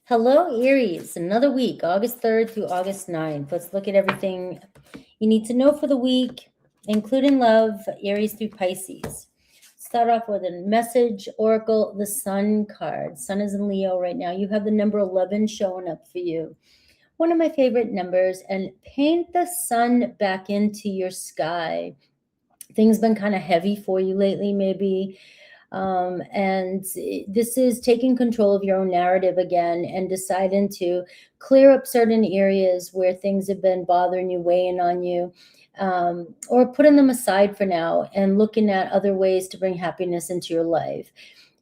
Hello, Aries. Another week, August 3rd through August 9th. Let's look at everything you need to know for the week, including love, Aries through Pisces. Start off with a message, Oracle, the Sun card. Sun is in Leo right now. You have the number 11 showing up for you. One of my favorite numbers, and paint the sun back into your sky. Things been kind of heavy for you lately, maybe. And this is taking control of your own narrative again and deciding to clear up certain areas where things have been bothering you, weighing on you, or putting them aside for now and looking at other ways to bring happiness into your life.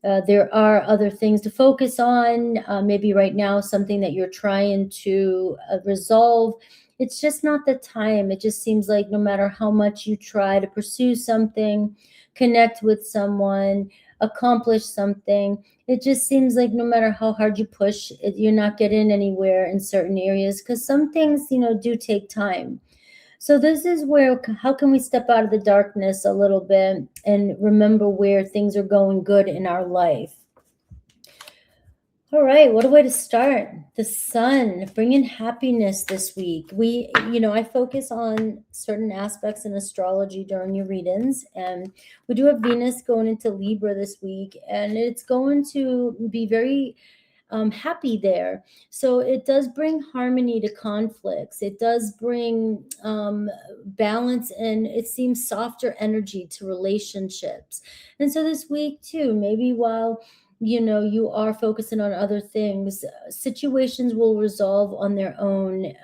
There are other things to focus on. Maybe right now, something that you're trying to resolve. It's just not the time. It just seems like no matter how much you try to pursue something, connect with someone, accomplish something, it just seems like no matter how hard you push, you're not getting anywhere in certain areas because some things, do take time. So this is where, how can we step out of the darkness a little bit and remember where things are going good in our life? All right, what a way to start. The sun, bringing happiness this week. I focus on certain aspects in astrology during your readings, and we do have Venus going into Libra this week, and it's going to be very happy there. So it does bring harmony to conflicts. It does bring balance, and it seems softer energy to relationships. And so this week too, maybe while you are focusing on other things, situations will resolve on their own,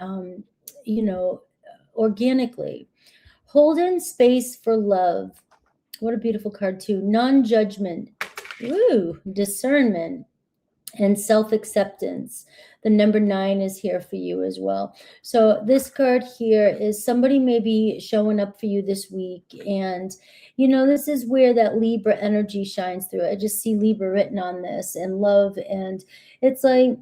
organically. Hold in space for love. What a beautiful card too. Non-judgment. Woo, discernment and self-acceptance. The number 9 is here for you as well. So this card here is somebody may be showing up for you this week, and this is where that Libra energy shines through. I just see Libra written on this, and love, and it's like,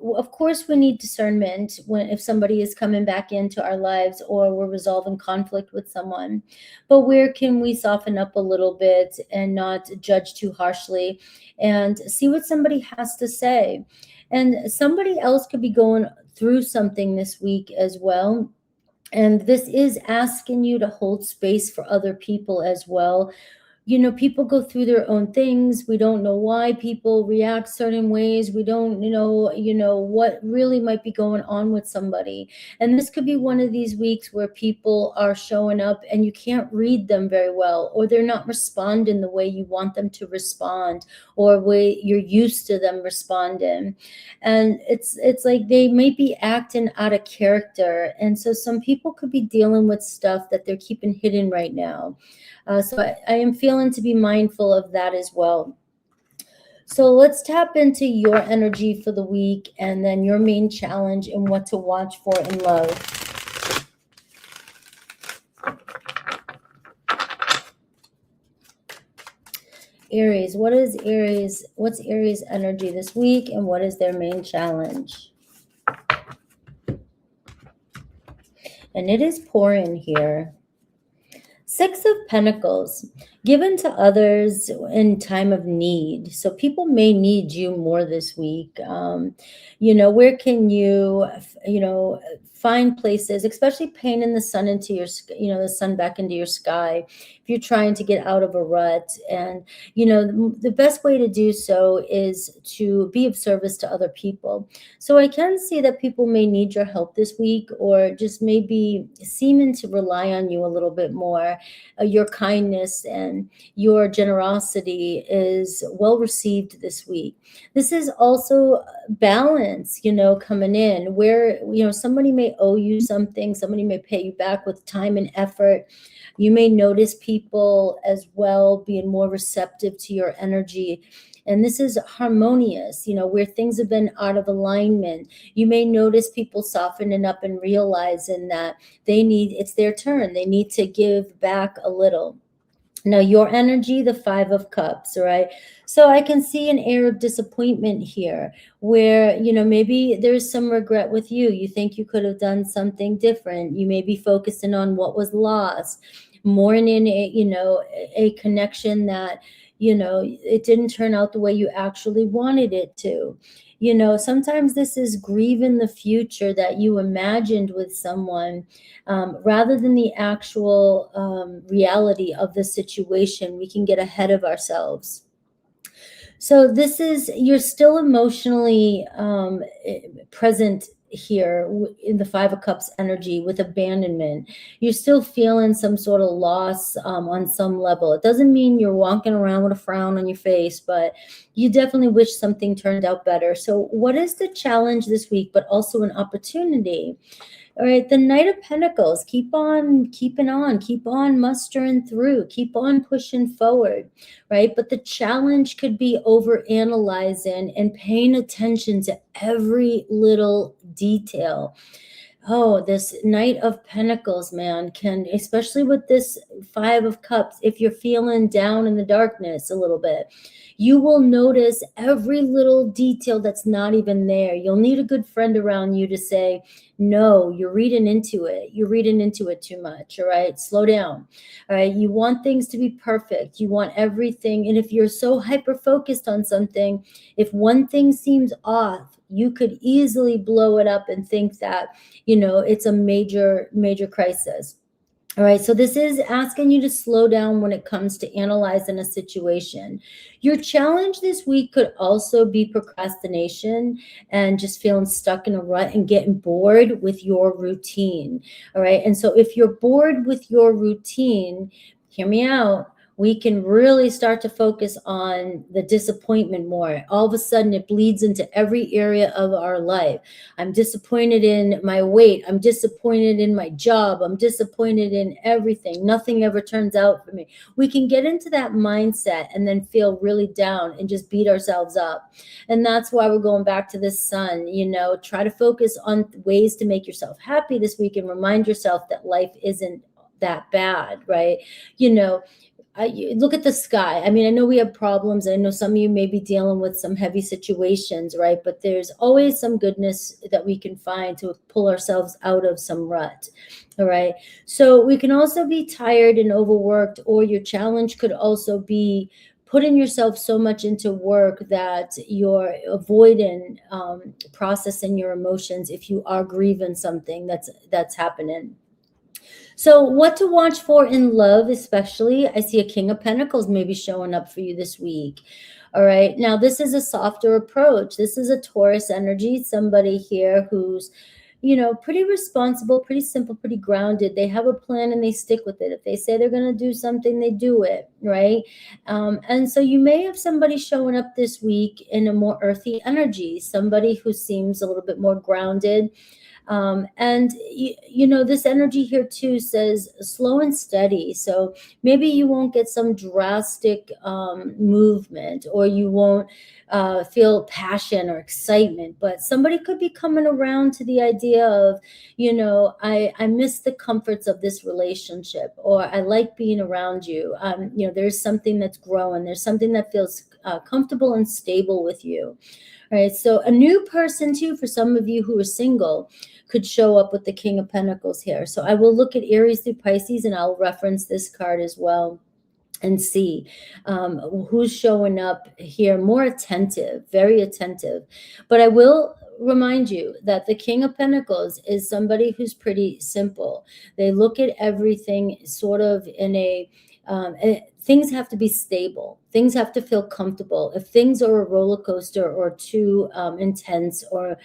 of course we need discernment if somebody is coming back into our lives or we're resolving conflict with someone, but where can we soften up a little bit and not judge too harshly and see what somebody has to say. And somebody else could be going through something this week as well. And this is asking you to hold space for other people as well. People go through their own things. We don't know why people react certain ways. We don't know, what really might be going on with somebody. And this could be one of these weeks where people are showing up and you can't read them very well, or they're not responding the way you want them to respond, or way you're used to them responding. And it's like they may be acting out of character. And so some people could be dealing with stuff that they're keeping hidden right now. So I am feeling to be mindful of that as well. So let's tap into your energy for the week and then your main challenge and what to watch for in love. Aries, what's Aries energy this week, and what is their main challenge? And it is pouring here. 6 of Pentacles, given to others in time of need. So people may need you more this week. Where can you, find places, especially painting the sun into your, the sun back into your sky, if you're trying to get out of a rut. And, the best way to do so is to be of service to other people. So I can see that people may need your help this week, or just maybe seeming to rely on you a little bit more. Your kindness and your generosity is well received this week. This is also balance, coming in where, somebody may owe you something, somebody may pay you back with time and effort. You may notice people as well being more receptive to your energy. And this is harmonious, where things have been out of alignment. You may notice people softening up and realizing that it's their turn. They need to give back a little. Now, your energy, the 5 of Cups, right? So I can see an air of disappointment here where, maybe there's some regret with you. You think you could have done something different. You may be focusing on what was lost, mourning a connection that, it didn't turn out the way you actually wanted it to. You know, sometimes this is grieving the future that you imagined with someone, rather than the actual reality of the situation. We can get ahead of ourselves. So this is, you're still emotionally present here in the Five of Cups energy with abandonment. You're still feeling some sort of loss on some level. It doesn't mean you're walking around with a frown on your face, but you definitely wish something turned out better. So what is the challenge this week, but also an opportunity? All right, the Knight of Pentacles, keep on keeping on, keep on mustering through, keep on pushing forward, right? But the challenge could be over analyzing and paying attention to every little detail. Oh, this Knight of Pentacles, man, can, especially with this Five of Cups, if you're feeling down in the darkness a little bit, you will notice every little detail that's not even there. You'll need a good friend around you to say, no, you're reading into it. You're reading into it too much. All right, slow down. All right, you want things to be perfect. You want everything. And if you're so hyper-focused on something, if one thing seems off, you could easily blow it up and think that, you know, it's a major, major crisis. All right, so this is asking you to slow down when it comes to analyzing a situation. Your challenge this week could also be procrastination and just feeling stuck in a rut and getting bored with your routine. All right, and so if you're bored with your routine, hear me out, we can really start to focus on the disappointment more. All of a sudden, it bleeds into every area of our life. I'm disappointed in my weight. I'm disappointed in my job. I'm disappointed in everything. Nothing ever turns out for me. We can get into that mindset and then feel really down and just beat ourselves up. And that's why we're going back to this sun. You know, try to focus on ways to make yourself happy this week and remind yourself that life isn't that bad, right? You know, look at the sky. I mean, I know we have problems. I know some of you may be dealing with some heavy situations, right? But there's always some goodness that we can find to pull ourselves out of some rut. All right. So we can also be tired and overworked, or your challenge could also be putting yourself so much into work that you're avoiding processing your emotions if you are grieving something that's happening. So what to watch for in love, especially, I see a King of Pentacles maybe showing up for you this week. All right. Now, this is a softer approach. This is a Taurus energy, somebody here who's, you know, pretty responsible, pretty simple, pretty grounded. They have a plan and they stick with it. If they say they're going to do something, they do it, right? And so you may have somebody showing up this week in a more earthy energy, somebody who seems a little bit more grounded. And you know, this energy here too says slow and steady. So maybe you won't get some drastic movement, or you won't feel passion or excitement, but somebody could be coming around to the idea of, you know, I miss the comforts of this relationship, or I like being around you. You know, there's something that's growing. There's something that feels comfortable and stable with you. All right. So a new person too, for some of you who are single, could show up with the King of Pentacles here. So I will look at Aries through Pisces, and I'll reference this card as well and see who's showing up here more attentive, very attentive. But I will remind you that the King of Pentacles is somebody who's pretty simple. They look at everything sort of in a things have to be stable. Things have to feel comfortable. If things are a roller coaster or too intense or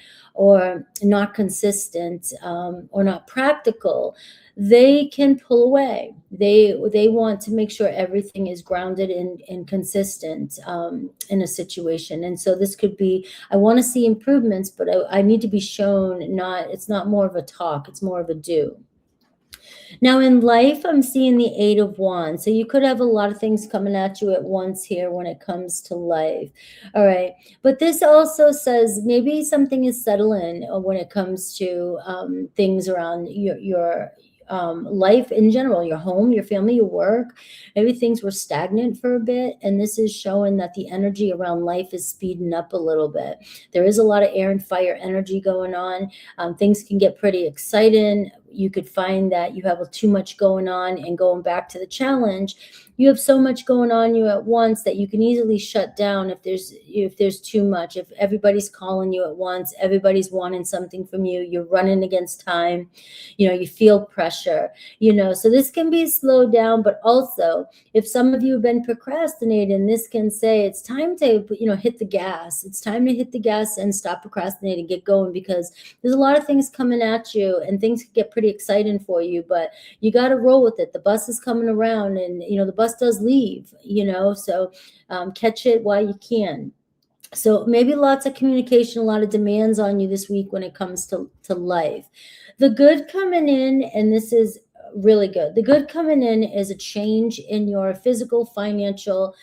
not consistent or not practical, they can pull away. They want to make sure everything is grounded and consistent in a situation. And so this could be, I want to see improvements, but I need to be shown. It's not more of a talk, it's more of a do. Now in life, I'm seeing the Eight of Wands. So you could have a lot of things coming at you at once here when it comes to life. All right. But this also says maybe something is settling when it comes to things around your life in general, your home, your family, your work. Maybe things were stagnant for a bit, and this is showing that the energy around life is speeding up a little bit. There is a lot of air and fire energy going on. Things can get pretty exciting. You could find that you have too much going on, and going back to the challenge, you have so much going on you at once that you can easily shut down if there's too much. If everybody's calling you at once, everybody's wanting something from you, you're running against time, you feel pressure, so this can be slowed down. But also, if some of you have been procrastinating, this can say it's time to, hit the gas. It's time to hit the gas and stop procrastinating, get going, because there's a lot of things coming at you and things can get pretty exciting for you, but you got to roll with it. The bus is coming around, and, the bus does leave, so catch it while you can. So maybe lots of communication, a lot of demands on you this week when it comes to life. The good coming in, and this is really good. The good coming in is a change in your physical, financial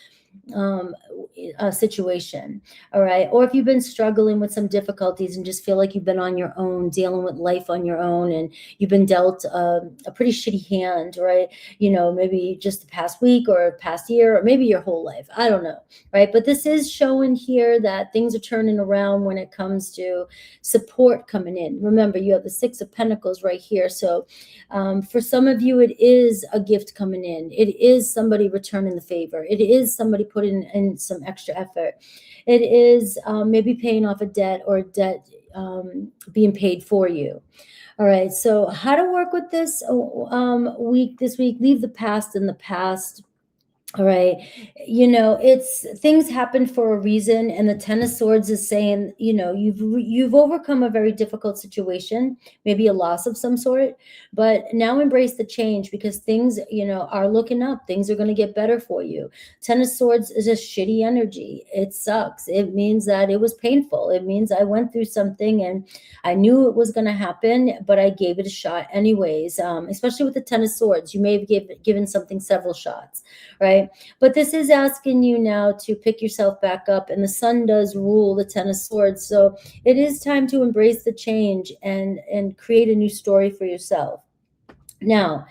situation. All right. Or if you've been struggling with some difficulties and just feel like you've been on your own, dealing with life on your own, and you've been dealt a pretty shitty hand, right? Maybe just the past week or past year, or maybe your whole life. I don't know. Right. But this is showing here that things are turning around when it comes to support coming in. Remember, you have the Six of Pentacles right here. So for some of you, it is a gift coming in. It is somebody returning the favor. It is somebody putting in some extra effort. It is maybe paying off a debt, or a debt being paid for you. All right. So how to work with this this week? Leave the past in the past. All right. It's things happen for a reason. And the Ten of Swords is saying, you've overcome a very difficult situation, maybe a loss of some sort, but now embrace the change, because things, are looking up. Things are going to get better for you. Ten of Swords is a shitty energy. It sucks. It means that it was painful. It means I went through something and I knew it was going to happen, but I gave it a shot anyways. Especially with the Ten of Swords, you may have given something several shots, right? But this is asking you now to pick yourself back up, and the sun does rule the Ten of Swords. So it is time to embrace the change and create a new story for yourself. Now,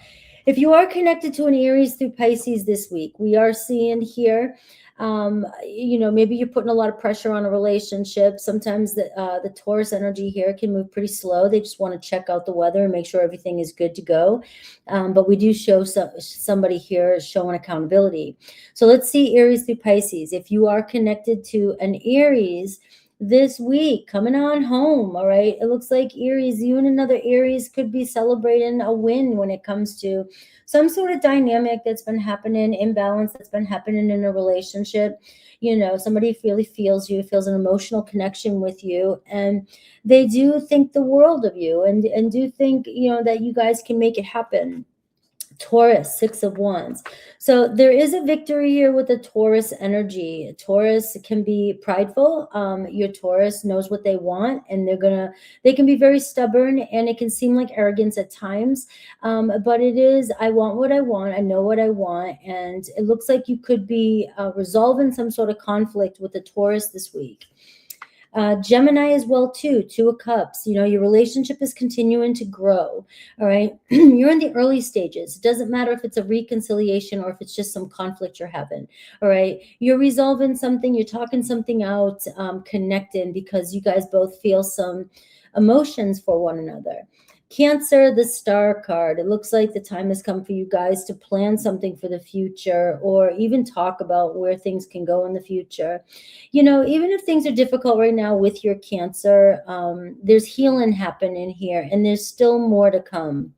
if you are connected to an Aries through Pisces this week, we are seeing here, maybe you're putting a lot of pressure on a relationship. Sometimes the Taurus energy here can move pretty slow. They just want to check out the weather and make sure everything is good to go. But we do show somebody here showing accountability. So let's see Aries through Pisces. If you are connected to an Aries this week, coming on home, all right, it looks like Aries, you and another Aries could be celebrating a win when it comes to some sort of dynamic that's been happening, imbalance that's been happening in a relationship. Somebody really feels you, feels an emotional connection with you, and they do think the world of you, and do think, that you guys can make it happen. Taurus, Six of Wands. So there is a victory here with the Taurus energy. Taurus can be prideful. Your Taurus knows what they want, and they can be very stubborn, and it can seem like arrogance at times. But it is, I want what I want. I know what I want. And it looks like you could be resolving some sort of conflict with the Taurus this week. Gemini as well too, Two of Cups. Your relationship is continuing to grow. All right. You're in the early stages. It doesn't matter if it's a reconciliation or if it's just some conflict you're having. All right. You're resolving something. You're talking something out, connecting, because you guys both feel some emotions for one another. Cancer, the Star card. It looks like the time has come for you guys to plan something for the future, or even talk about where things can go in the future. Even if things are difficult right now with your Cancer, there's healing happening here, and there's still more to come.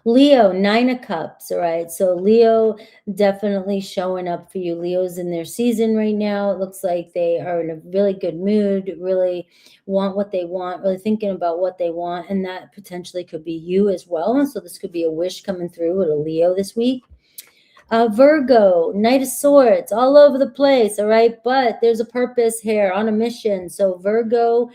Leo, Nine of Cups. All right. So Leo definitely showing up for you. Leo's in their season right now. It looks like they are in a really good mood, really want what they want, really thinking about what they want. And that potentially could be you as well. And so this could be a wish coming through with a Leo this week. Virgo, Knight of Swords, all over the place. All right. But there's a purpose here, on a mission. So Virgo,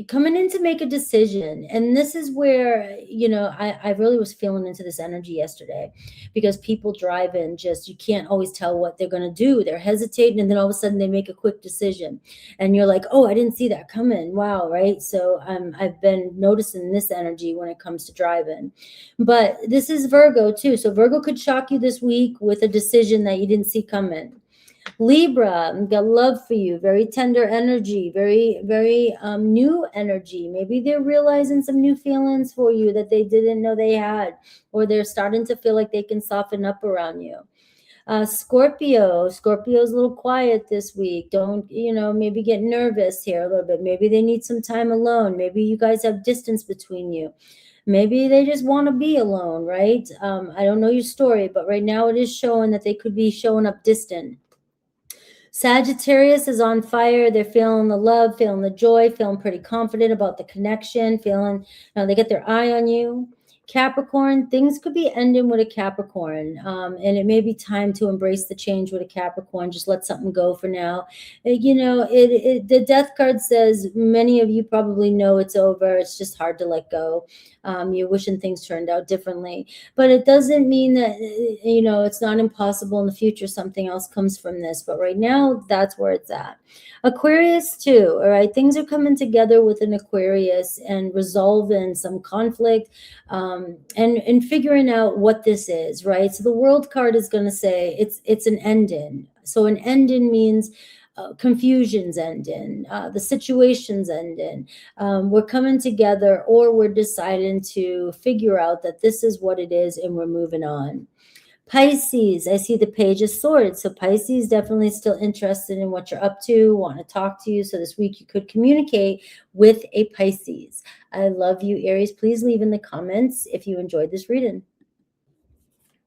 coming in to make a decision. And this is where, I really was feeling into this energy yesterday, because people drive in, you can't always tell what they're going to do. They're hesitating, and then all of a sudden they make a quick decision, and you're like, oh, I didn't see that coming. Wow. Right. So I've been noticing this energy when it comes to driving. But this is Virgo too. So Virgo could shock you this week with a decision that you didn't see coming. Libra, got love for you, very tender energy, very, very new energy. Maybe they're realizing some new feelings for you that they didn't know they had, or they're starting to feel like they can soften up around you. Scorpio's a little quiet this week. Don't, maybe get nervous here a little bit. Maybe they need some time alone. Maybe you guys have distance between you. Maybe they just want to be alone, right? I don't know your story, but right now it is showing that they could be showing up distant. Sagittarius is on fire. They're feeling the love, feeling the joy, feeling pretty confident about the connection, feeling, they get their eye on you. Capricorn, things could be ending with a Capricorn, and it may be time to embrace the change with a Capricorn. Just let something go for now. The death card says many of you probably know it's over. It's just hard to let go. You're wishing things turned out differently, but it doesn't mean that, it's not impossible in the future something else comes from this. But right now, that's where it's at. Aquarius too, all right? Things are coming together with an Aquarius and resolving some conflict, and figuring out what this is, right? So the World card is going to say it's an ending. So an ending means confusion's ending, the situation's ending. We're coming together, or we're deciding to figure out that this is what it is and we're moving on. Pisces, I see the Page of Swords. So Pisces definitely still interested in what you're up to, want to talk to you. So this week you could communicate with a Pisces. I love you, Aries. Please leave in the comments if you enjoyed this reading.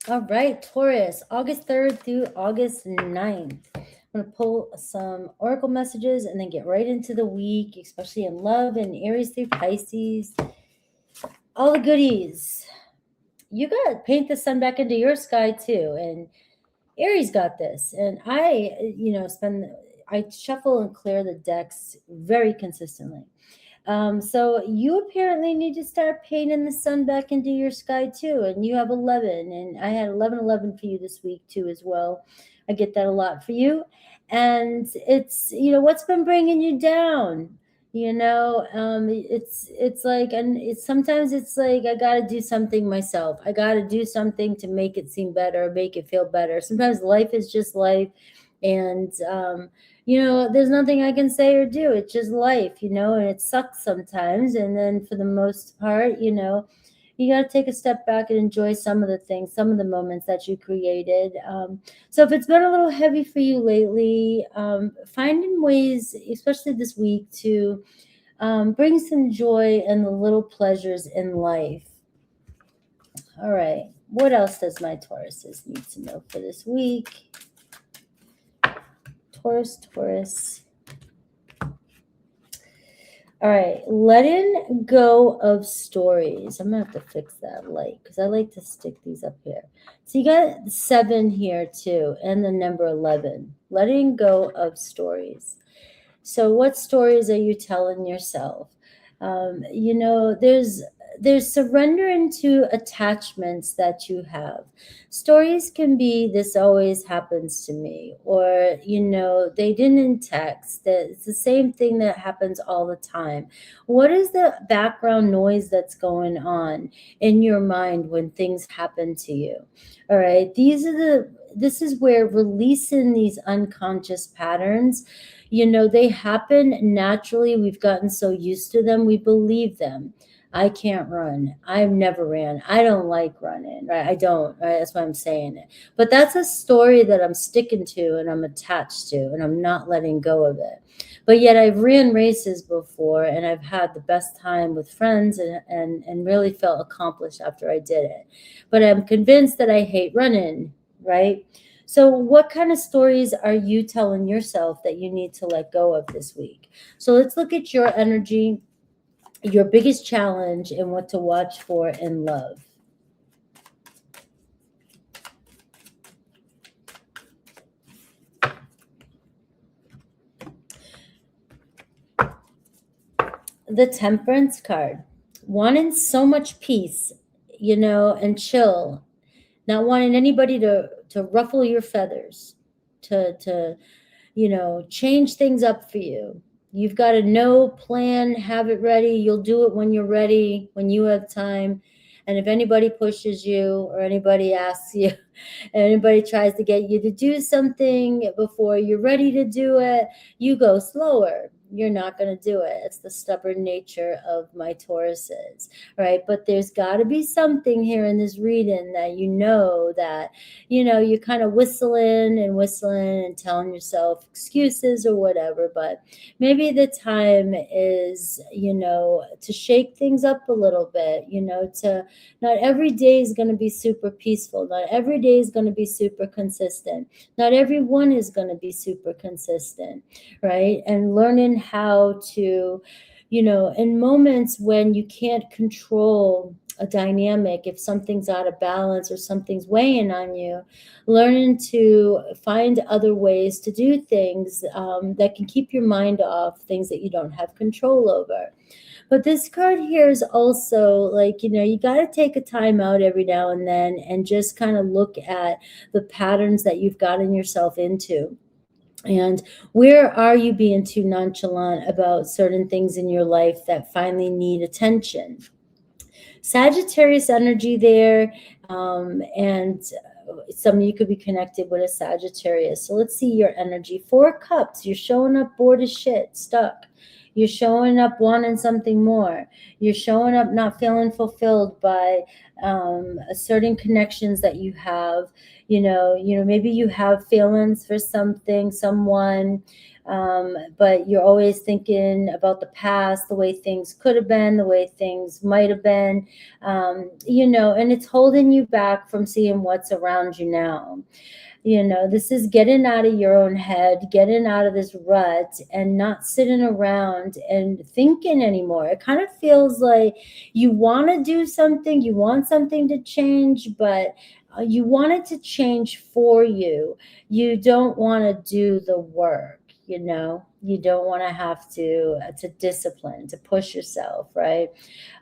All right, Taurus, August 3rd through August 9th. I'm going to pull some oracle messages and then get right into the week, especially in love and Aries through Pisces. All the goodies. You got to paint the sun back into your sky too. And Aries got this. And I shuffle and clear the decks very consistently. So you apparently need to start painting the sun back into your sky too. And you have 11, and I had 11 for you this week too as well. I get that a lot for you. And it's, what's been bringing you down? It's like, and sometimes it's like, I got to do something myself. I got to do something to make it seem better, make it feel better. Sometimes life is just life. And, there's nothing I can say or do. It's just life, and it sucks sometimes. And then for the most part, you got to take a step back and enjoy some of the things, some of the moments that you created. So if it's been a little heavy for you lately, finding ways, especially this week, to bring some joy and the little pleasures in life. All right. What else does my Tauruses need to know for this week? Taurus. All right, letting go of stories. I'm gonna have to fix that light because I like to stick these up here. So you got 7 here too, and the number 11. Letting go of stories. So what stories are you telling yourself? There's surrendering to attachments that you have. Stories can be, this always happens to me, or, they didn't text. It's the same thing that happens all the time. What is the background noise that's going on in your mind when things happen to you? All right. This is where releasing these unconscious patterns, they happen naturally. We've gotten so used to them. We believe them. I can't run. I've never ran. I don't like running, right? I don't, right? That's why I'm saying it. But that's a story that I'm sticking to and I'm attached to, and I'm not letting go of it. But yet I've ran races before, and I've had the best time with friends and really felt accomplished after I did it. But I'm convinced that I hate running, right? So what kind of stories are you telling yourself that you need to let go of this week? So let's look at your energy, your biggest challenge, and what to watch for in love. The Temperance card. Wanting so much peace, and chill. Not wanting anybody to ruffle your feathers, to change things up for you. You've got to know, plan, have it ready. You'll do it when you're ready, when you have time. And if anybody pushes you or anybody asks you, Anybody tries to get you to do something before you're ready to do it, you go slower. You're not going to do it. It's the stubborn nature of my Tauruses, right? But there's got to be something here in this reading that that, you're kind of whistling and telling yourself excuses or whatever. But maybe the time is, to shake things up a little bit, to not every day is going to be super peaceful. Not every day is going to be super consistent. Not everyone is going to be super consistent, right? And learning how to, in moments when you can't control a dynamic, if something's out of balance or something's weighing on you, learning to find other ways to do things that can keep your mind off things that you don't have control over. But this card here is also like, you got to take a time out every now and then and just kind of look at the patterns that you've gotten yourself into. And where are you being too nonchalant about certain things in your life that finally need attention? Sagittarius energy there, and some of you could be connected with a Sagittarius. So let's see your energy. 4 cups. You're showing up bored as shit, stuck. You're showing up wanting something more. You're showing up not feeling fulfilled by certain connections that you have. Maybe you have feelings for something, someone, but you're always thinking about the past, the way things could have been, the way things might have been, and it's holding you back from seeing what's around you now. This is getting out of your own head, getting out of this rut and not sitting around and thinking anymore. It kind of feels like you want to do something, you want something to change, but you want it to change for you. You don't want to do the work. You don't want to have to discipline, to push yourself, right?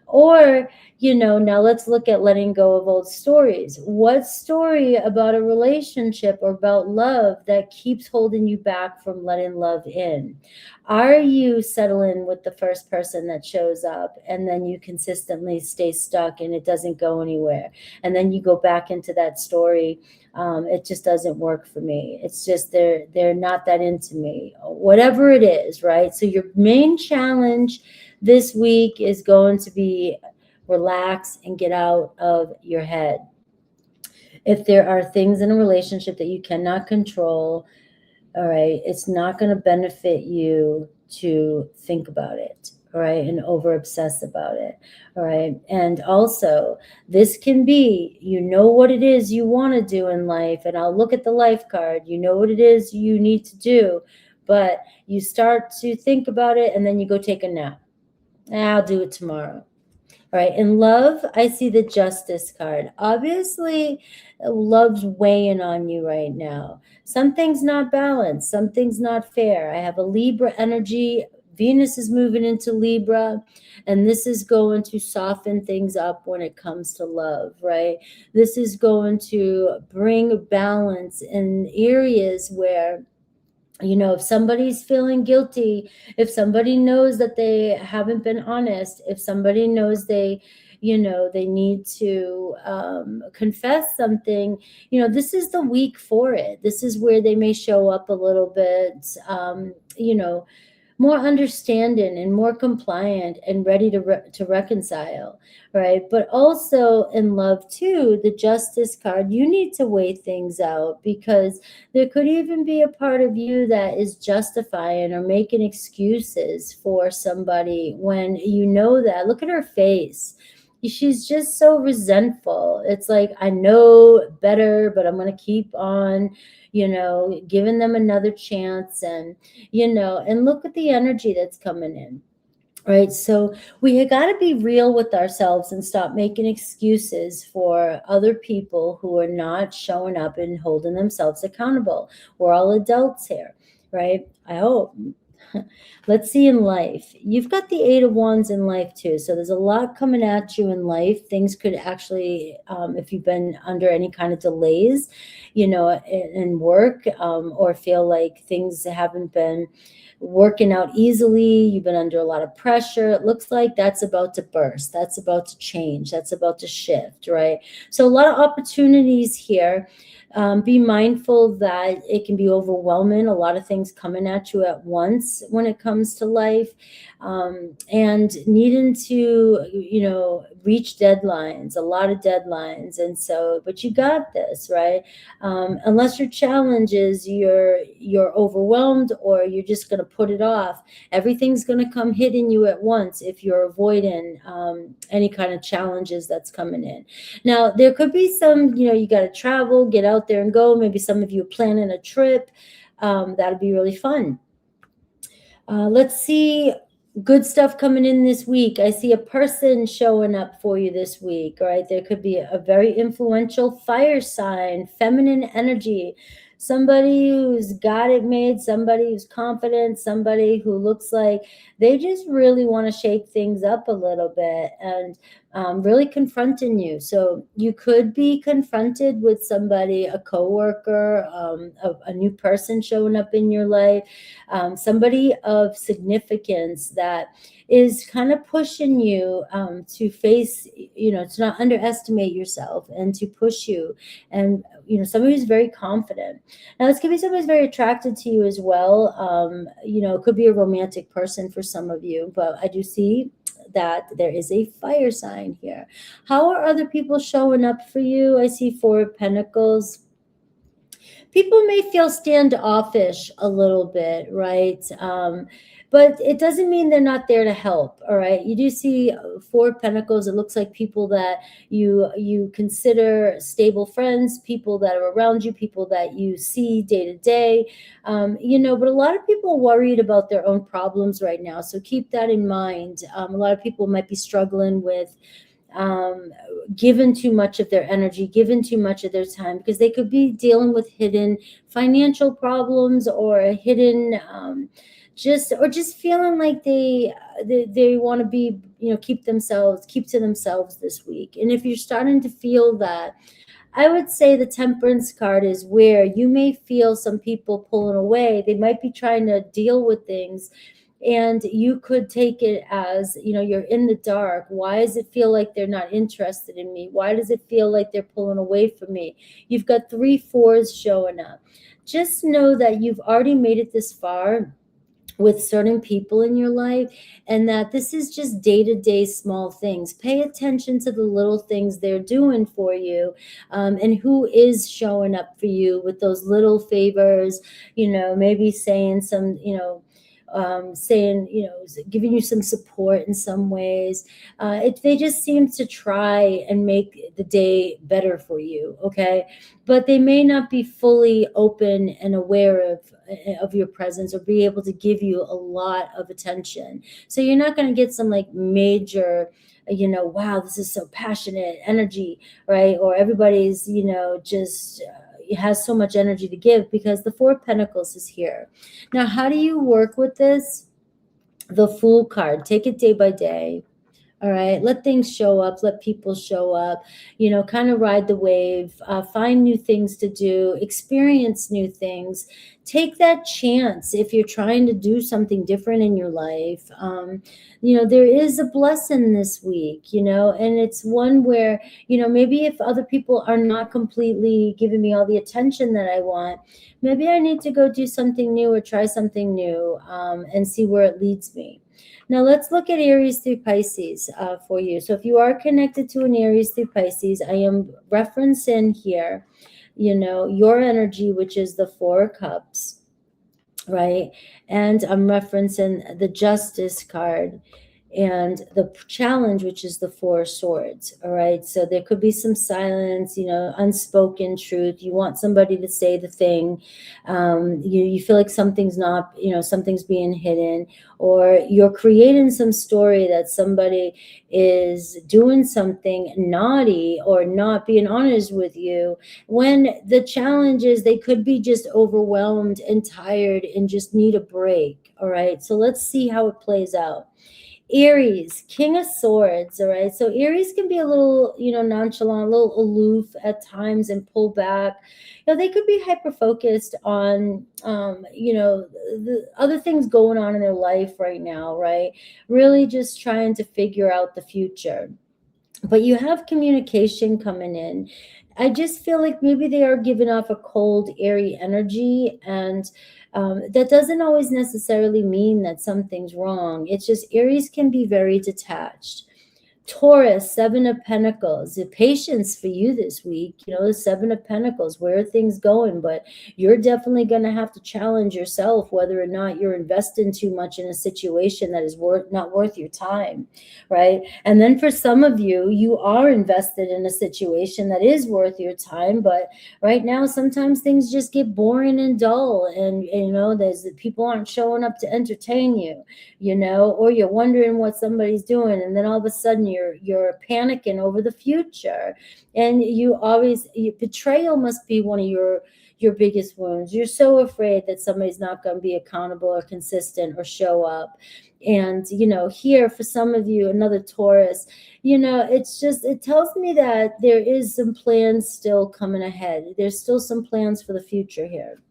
Or, now let's look at letting go of old stories. What story about a relationship or about love that keeps holding you back from letting love in? Are you settling with the first person that shows up and then you consistently stay stuck and it doesn't go anywhere? And then you go back into that story. It just doesn't work for me. It's just they're not that into me. Whatever it is, right? So your main challenge this week is going to be relax and get out of your head. If there are things in a relationship that you cannot control, all right, it's not going to benefit you to think about it, all right, and over obsess about it, all right. And also, this can be, what it is you want to do in life, and I'll look at the life card, what it is you need to do, but you start to think about it and then you go take a nap. I'll do it tomorrow. All right. In love, I see the Justice card. Obviously, love's weighing on you right now. Something's not balanced. Something's not fair. I have a Libra energy. Venus is moving into Libra, and this is going to soften things up when it comes to love, right? This is going to bring balance in areas where, if somebody's feeling guilty, if somebody knows that they haven't been honest, if somebody knows they need to confess something, this is the week for it. This is where they may show up a little bit, more understanding and more compliant and ready to reconcile, right? But also in love too, the Justice card, you need to weigh things out, because there could even be a part of you that is justifying or making excuses for somebody when that. Look at her face. She's just so resentful. It's like, I know better, but I'm going to keep on giving them another chance, and look at the energy that's coming in, right? So we got to be real with ourselves and stop making excuses for other people who are not showing up and holding themselves accountable. We're all adults here. right? I hope. Let's see in life. You've got the Eight of Wands in life too. So there's a lot coming at you in life. Things could actually, if you've been under any kind of delays, in work, or feel like things haven't been working out easily, you've been under a lot of pressure, it looks like that's about to burst, that's about to change, that's about to shift, right? So a lot of opportunities here. Be mindful that it can be overwhelming, a lot of things coming at you at once when it comes to life, and needing to, reach deadlines, a lot of deadlines. And so, but you got this, right? Unless your challenge is you're overwhelmed or you're just going to put it off, everything's going to come hitting you at once if you're avoiding any kind of challenges that's coming in. Now, there could be some, you got to travel, get out there and go. Maybe some of you are planning a trip. That'll be really fun. Let's see. Good stuff coming in this week. I see a person showing up for you this week, right? There could be a very influential fire sign, feminine energy, somebody who's got it made, somebody who's confident, somebody who looks like they just really want to shake things up a little bit and really confronting you. So you could be confronted with somebody, a coworker, a new person showing up in your life, somebody of significance that is kind of pushing you to face, to not underestimate yourself and to push you. And, somebody who's very confident. Now, this could be somebody who's very attracted to you as well. It could be a romantic person for some of you, but I do see that there is a fire sign here. How are other people showing up for you? I see Four of Pentacles. People may feel standoffish a little bit, right? But it doesn't mean they're not there to help. All right. You do see Four of Pentacles. It looks like people that you consider stable friends, people that are around you, people that you see day to day. But a lot of people are worried about their own problems right now. So keep that in mind. A lot of people might be struggling with given too much of their energy, given too much of their time, because they could be dealing with hidden financial problems or hidden just feeling like they want to be, keep to themselves this week. And if you're starting to feel that, I would say the Temperance card is where you may feel some people pulling away. They might be trying to deal with things, and you could take it as, you're in the dark. Why does it feel like they're not interested in me? Why does it feel like they're pulling away from me? You've got 3 4s showing up. Just know that you've already made it this far with certain people in your life, and that this is just day-to-day small things. Pay attention to the little things they're doing for you, and who is showing up for you with those little favors, maybe saying some, giving you some support in some ways. They just seem to try and make the day better for you, okay? But they may not be fully open and aware of your presence or be able to give you a lot of attention. So you're not going to get some like major, wow, this is so passionate energy, right? Or everybody's, just has so much energy to give, because the Four of Pentacles is here. Now, how do you work with this? The Fool card. Take it day by day. All right. Let things show up. Let people show up, kind of ride the wave, find new things to do, experience new things. Take that chance if you're trying to do something different in your life. There is a blessing this week, and it's one where, maybe if other people are not completely giving me all the attention that I want, maybe I need to go do something new or try something new, and see where it leads me. Now let's look at Aries through Pisces for you. So if you are connected to an Aries through Pisces, I am referencing here, your energy, which is the Four of Cups, right? And I'm referencing the Justice card. and the challenge, which is the Four of Swords. All right, so there could be some silence, you know, unspoken truth. You want somebody to say the thing. You feel like something's not, you know, something's being hidden, or you're creating some story that somebody is doing something naughty or not being honest with you, when the challenge is they could be just overwhelmed and tired and just need a break. All right, so let's see how it plays out. Aries, King of Swords. All right, so Aries can be a little, you know, nonchalant, a little aloof at times and pull back. You know, they could be hyper focused on, you know, the other things going on in their life right now, right? Really just trying to figure out the future. But you have communication coming in. I just feel like maybe they are giving off a cold, airy energy, and that doesn't always necessarily mean that something's wrong. It's just Aries can be very detached. Taurus, Seven of Pentacles. The patience for you this week, you know, the Seven of Pentacles. Where are things going? But you're definitely going to have to challenge yourself whether or not you're investing too much in a situation that is not worth your time, right? And then for some of you, you are invested in a situation that is worth your time, but right now sometimes things just get boring and dull, and you know, there's people aren't showing up to entertain you, you know, or you're wondering what somebody's doing, and then all of a sudden you're panicking over the future, and betrayal must be one of your biggest wounds. You're so afraid that somebody's not going to be accountable or consistent or show up. And you know, here for some of you, another Taurus, you know, it's just, it tells me that there is some plans still coming ahead. There's still some plans for the future here.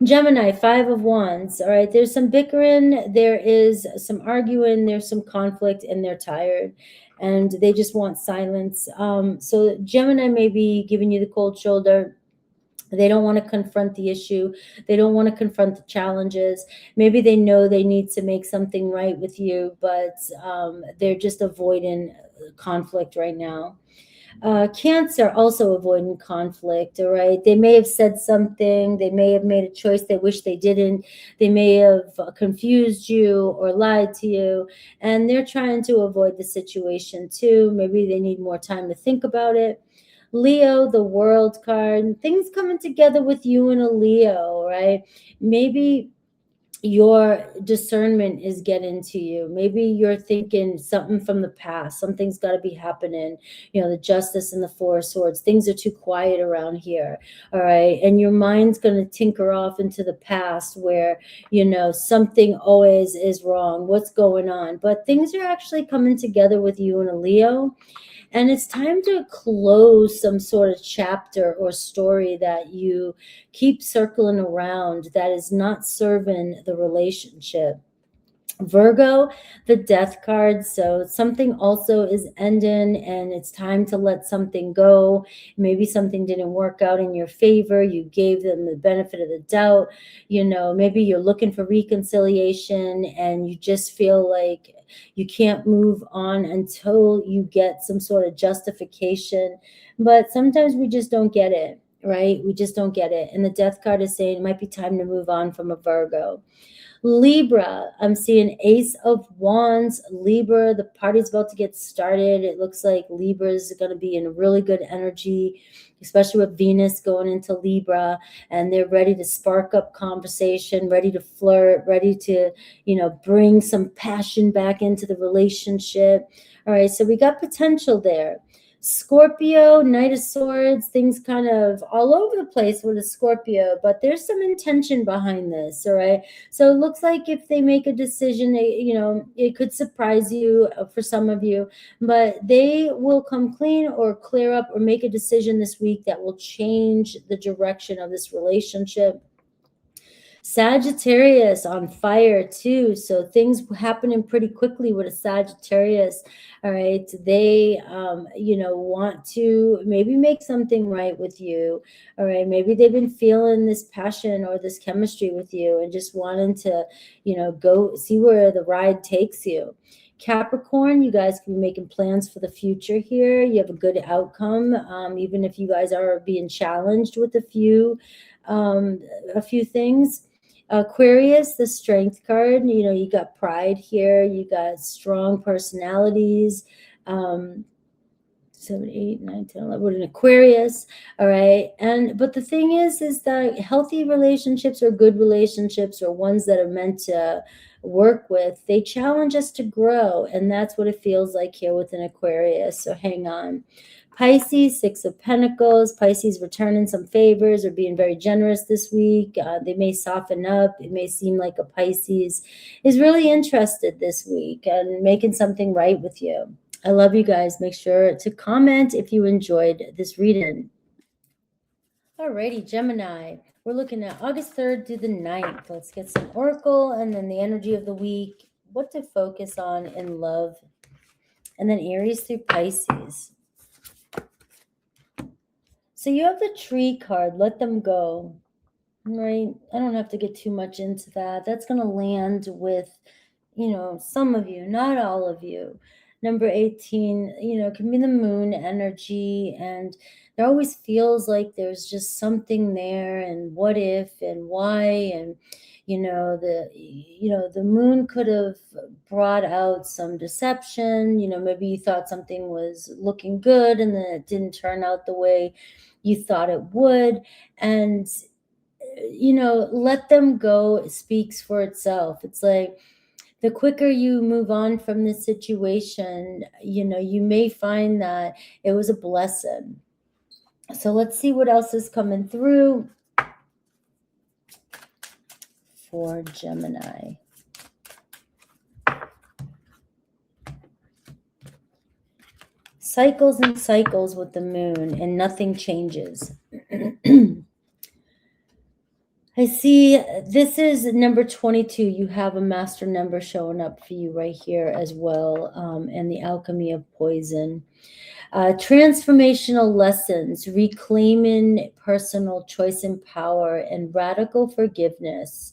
Gemini, Five of Wands. All right, there's some bickering, there is some arguing, there's some conflict, and they're tired and they just want silence. So Gemini may be giving you the cold shoulder. They don't want to confront the issue. They don't want to confront the challenges. Maybe they know they need to make something right with you, but they're just avoiding conflict right now. Cancer, also avoiding conflict. All right, they may have said something, they may have made a choice they wish they didn't, they may have confused you or lied to you, and they're trying to avoid the situation too. Maybe they need more time to think about it. Leo, the World card, things coming together with you and a Leo, right? Maybe your discernment is getting to you. Maybe you're thinking something from the past, something's got to be happening, you know, the Justice and the Four of Swords, things are too quiet around here. All right, and your mind's going to tinker off into the past where, you know, something always is wrong, what's going on, but things are actually coming together with you and a Leo. And it's time to close some sort of chapter or story that you keep circling around that is not serving the relationship. Virgo, the Death card. So something also is ending and it's time to let something go. Maybe something didn't work out in your favor. You gave them the benefit of the doubt. You know, maybe you're looking for reconciliation and you just feel like you can't move on until you get some sort of justification. But sometimes we just don't get it, right? We just don't get it. And the Death card is saying it might be time to move on from a Virgo. Libra, I'm seeing Ace of Wands. Libra, the party's about to get started. It looks like Libra is going to be in really good energy, especially with Venus going into Libra, and they're ready to spark up conversation, ready to flirt, ready to, you know, bring some passion back into the relationship. All right, so we got potential there. Scorpio, Knight of Swords, things kind of all over the place with a Scorpio, but there's some intention behind this, all right? So it looks like if they make a decision, you know, it could surprise you for some of you, but they will come clean or clear up or make a decision this week that will change the direction of this relationship. Sagittarius on fire too. So things happening pretty quickly with a Sagittarius. All right. They, you know, want to maybe make something right with you. All right. Maybe they've been feeling this passion or this chemistry with you and just wanting to, you know, go see where the ride takes you. Capricorn, you guys can be making plans for the future here. You have a good outcome, even if you guys are being challenged with a few things. Aquarius, the strength card, you know, you got pride here, you got strong personalities. 7, 8, 9, 10, 11. We're in Aquarius, all right. But the thing is that healthy relationships or good relationships or ones that are meant to work with, they challenge us to grow, and that's what it feels like here with an Aquarius. So hang on. Pisces, 6 of Pentacles. Pisces returning some favors or being very generous this week. They may soften up. It may seem like a Pisces is really interested this week and making something right with you. I love you guys. Make sure to comment if you enjoyed this reading. Alrighty, Gemini. We're looking at August 3rd through the 9th. Let's get some oracle and then the energy of the week. What to focus on in love. And then Aries through Pisces. So you have the Tree card. Let them go. Right? I don't have to get too much into that. That's going to land with, you know, some of you, not all of you. Number 18, you know, can be the moon energy, and there always feels like there's just something there, and what if and why, and the moon could have brought out some deception. You know, maybe you thought something was looking good and then it didn't turn out the way you thought it would. And let them go. It speaks for itself. It's like, the quicker you move on from this situation, you may find that it was a blessing. So let's see what else is coming through for Gemini. Cycles and cycles with the moon, and nothing changes. I see this is number 22. You have a master number showing up for you right here as well, and the alchemy of poison. Transformational lessons, reclaiming personal choice and power, and radical forgiveness.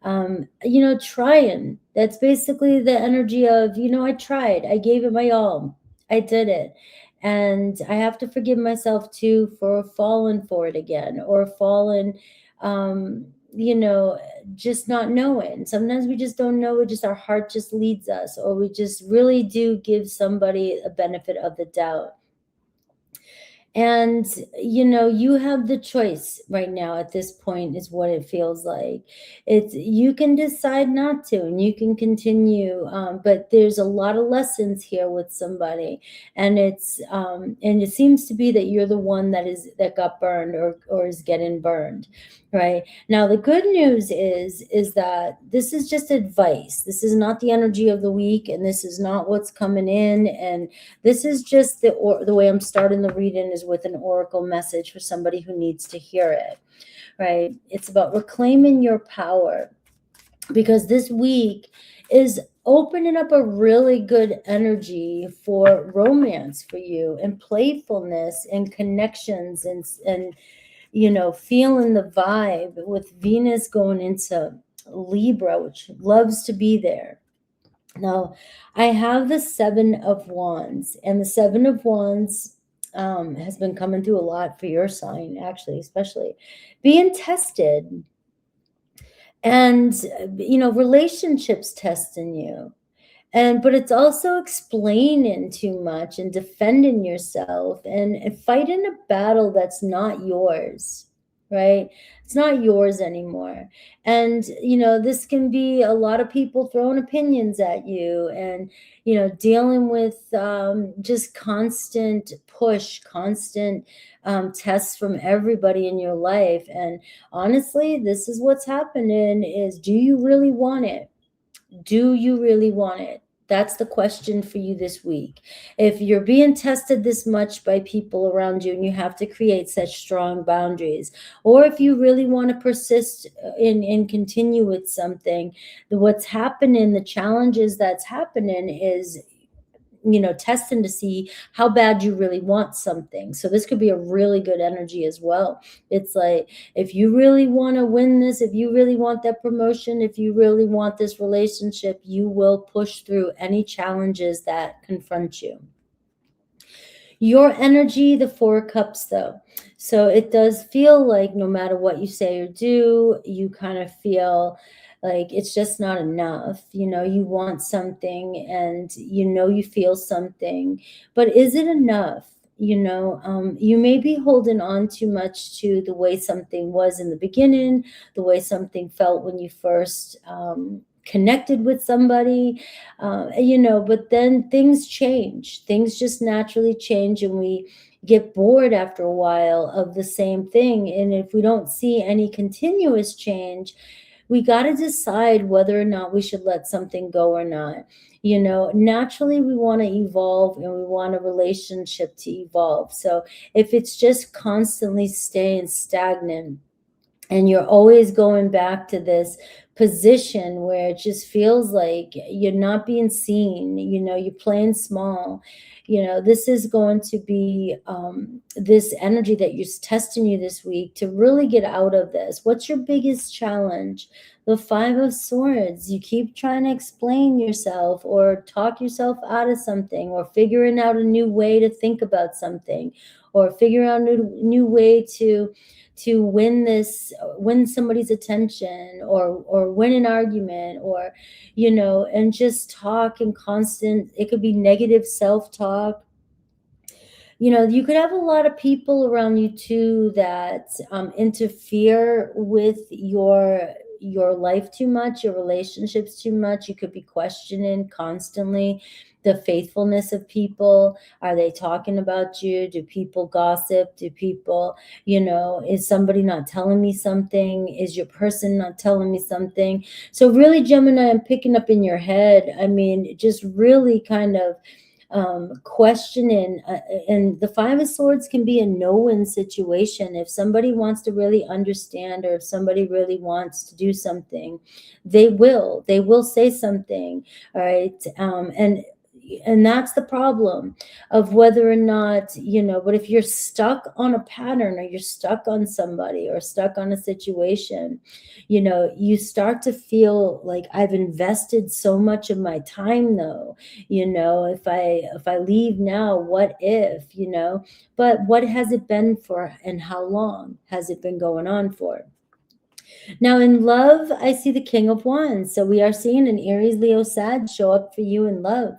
Trying. That's basically the energy of, I tried. I gave it my all. I did it. And I have to forgive myself too for falling for it again, or falling just not knowing. Sometimes we just don't know. Our heart just leads us, or we just really do give somebody a benefit of the doubt. And, you have the choice right now at this point, is what it feels like. You can decide not to, and you can continue. But there's a lot of lessons here with somebody. And and it seems to be that you're the one that got burned or is getting burned. Right now, the good news is that this is just advice. This is not the energy of the week, and this is not what's coming in. And this is just the way I'm starting the reading is with an oracle message for somebody who needs to hear it. Right? It's about reclaiming your power, because this week is opening up a really good energy for romance for you, and playfulness and connections, and feeling the vibe with Venus going into Libra, which loves to be there. Now, I have the 7 of Wands, and the 7 of Wands has been coming through a lot for your sign, actually, especially being tested, and relationships testing you. But it's also explaining too much and defending yourself and fighting a battle that's not yours, right? It's not yours anymore. And, this can be a lot of people throwing opinions at you, and, dealing with just constant push, constant tests from everybody in your life. And honestly, this is what's happening is, do you really want it? Do you really want it? That's the question for you this week. If you're being tested this much by people around you, and you have to create such strong boundaries, or if you really want to persist and continue with something, what's happening, the challenges that's happening is, testing to see how bad you really want something. So this could be a really good energy as well. It's like, if you really want to win this, if you really want that promotion, if you really want this relationship, you will push through any challenges that confront you. Your energy, the Four of Cups, though. So it does feel like no matter what you say or do, you kind of feel like it's just not enough. You know, you want something and you know you feel something, but is it enough? You know, you may be holding on too much to the way something was in the beginning, the way something felt when you first connected with somebody, you know, but then things change. Things just naturally change, and we get bored after a while of the same thing. And if we don't see any continuous change, we got to decide whether or not we should let something go or not. You know, naturally we want to evolve and we want a relationship to evolve. So if it's just constantly staying stagnant and you're always going back to this position where it just feels like you're not being seen, you know, you're playing small, you know, this is going to be this energy that you're testing you this week to really get out of this. What's your biggest challenge? The Five of Swords. You keep trying to explain yourself or talk yourself out of something, or figuring out a new way to think about something, or figure out a new way to win somebody's attention, or win an argument, or, you know, and just talk and constant, it could be negative self-talk. You know, you could have a lot of people around you too that interfere with your life too much, your relationships too much. You could be questioning constantly the faithfulness of people. Are they talking about you? Do people gossip? Do people, you know, is somebody not telling me something? Is your person not telling me something? So really, Gemini, I'm picking up in your head. I mean, just really kind of questioning, and the Five of Swords can be a no-win situation. If somebody wants to really understand, or if somebody really wants to do something, they will say something. All right. And that's the problem of whether or not, you know, but if you're stuck on a pattern, or you're stuck on somebody, or stuck on a situation, you know, you start to feel like, I've invested so much of my time though, you know, if I leave now, what if, you know, but what has it been for, and how long has it been going on for? Now in love, I see the King of Wands. So we are seeing an Aries, Leo, Sag show up for you in love.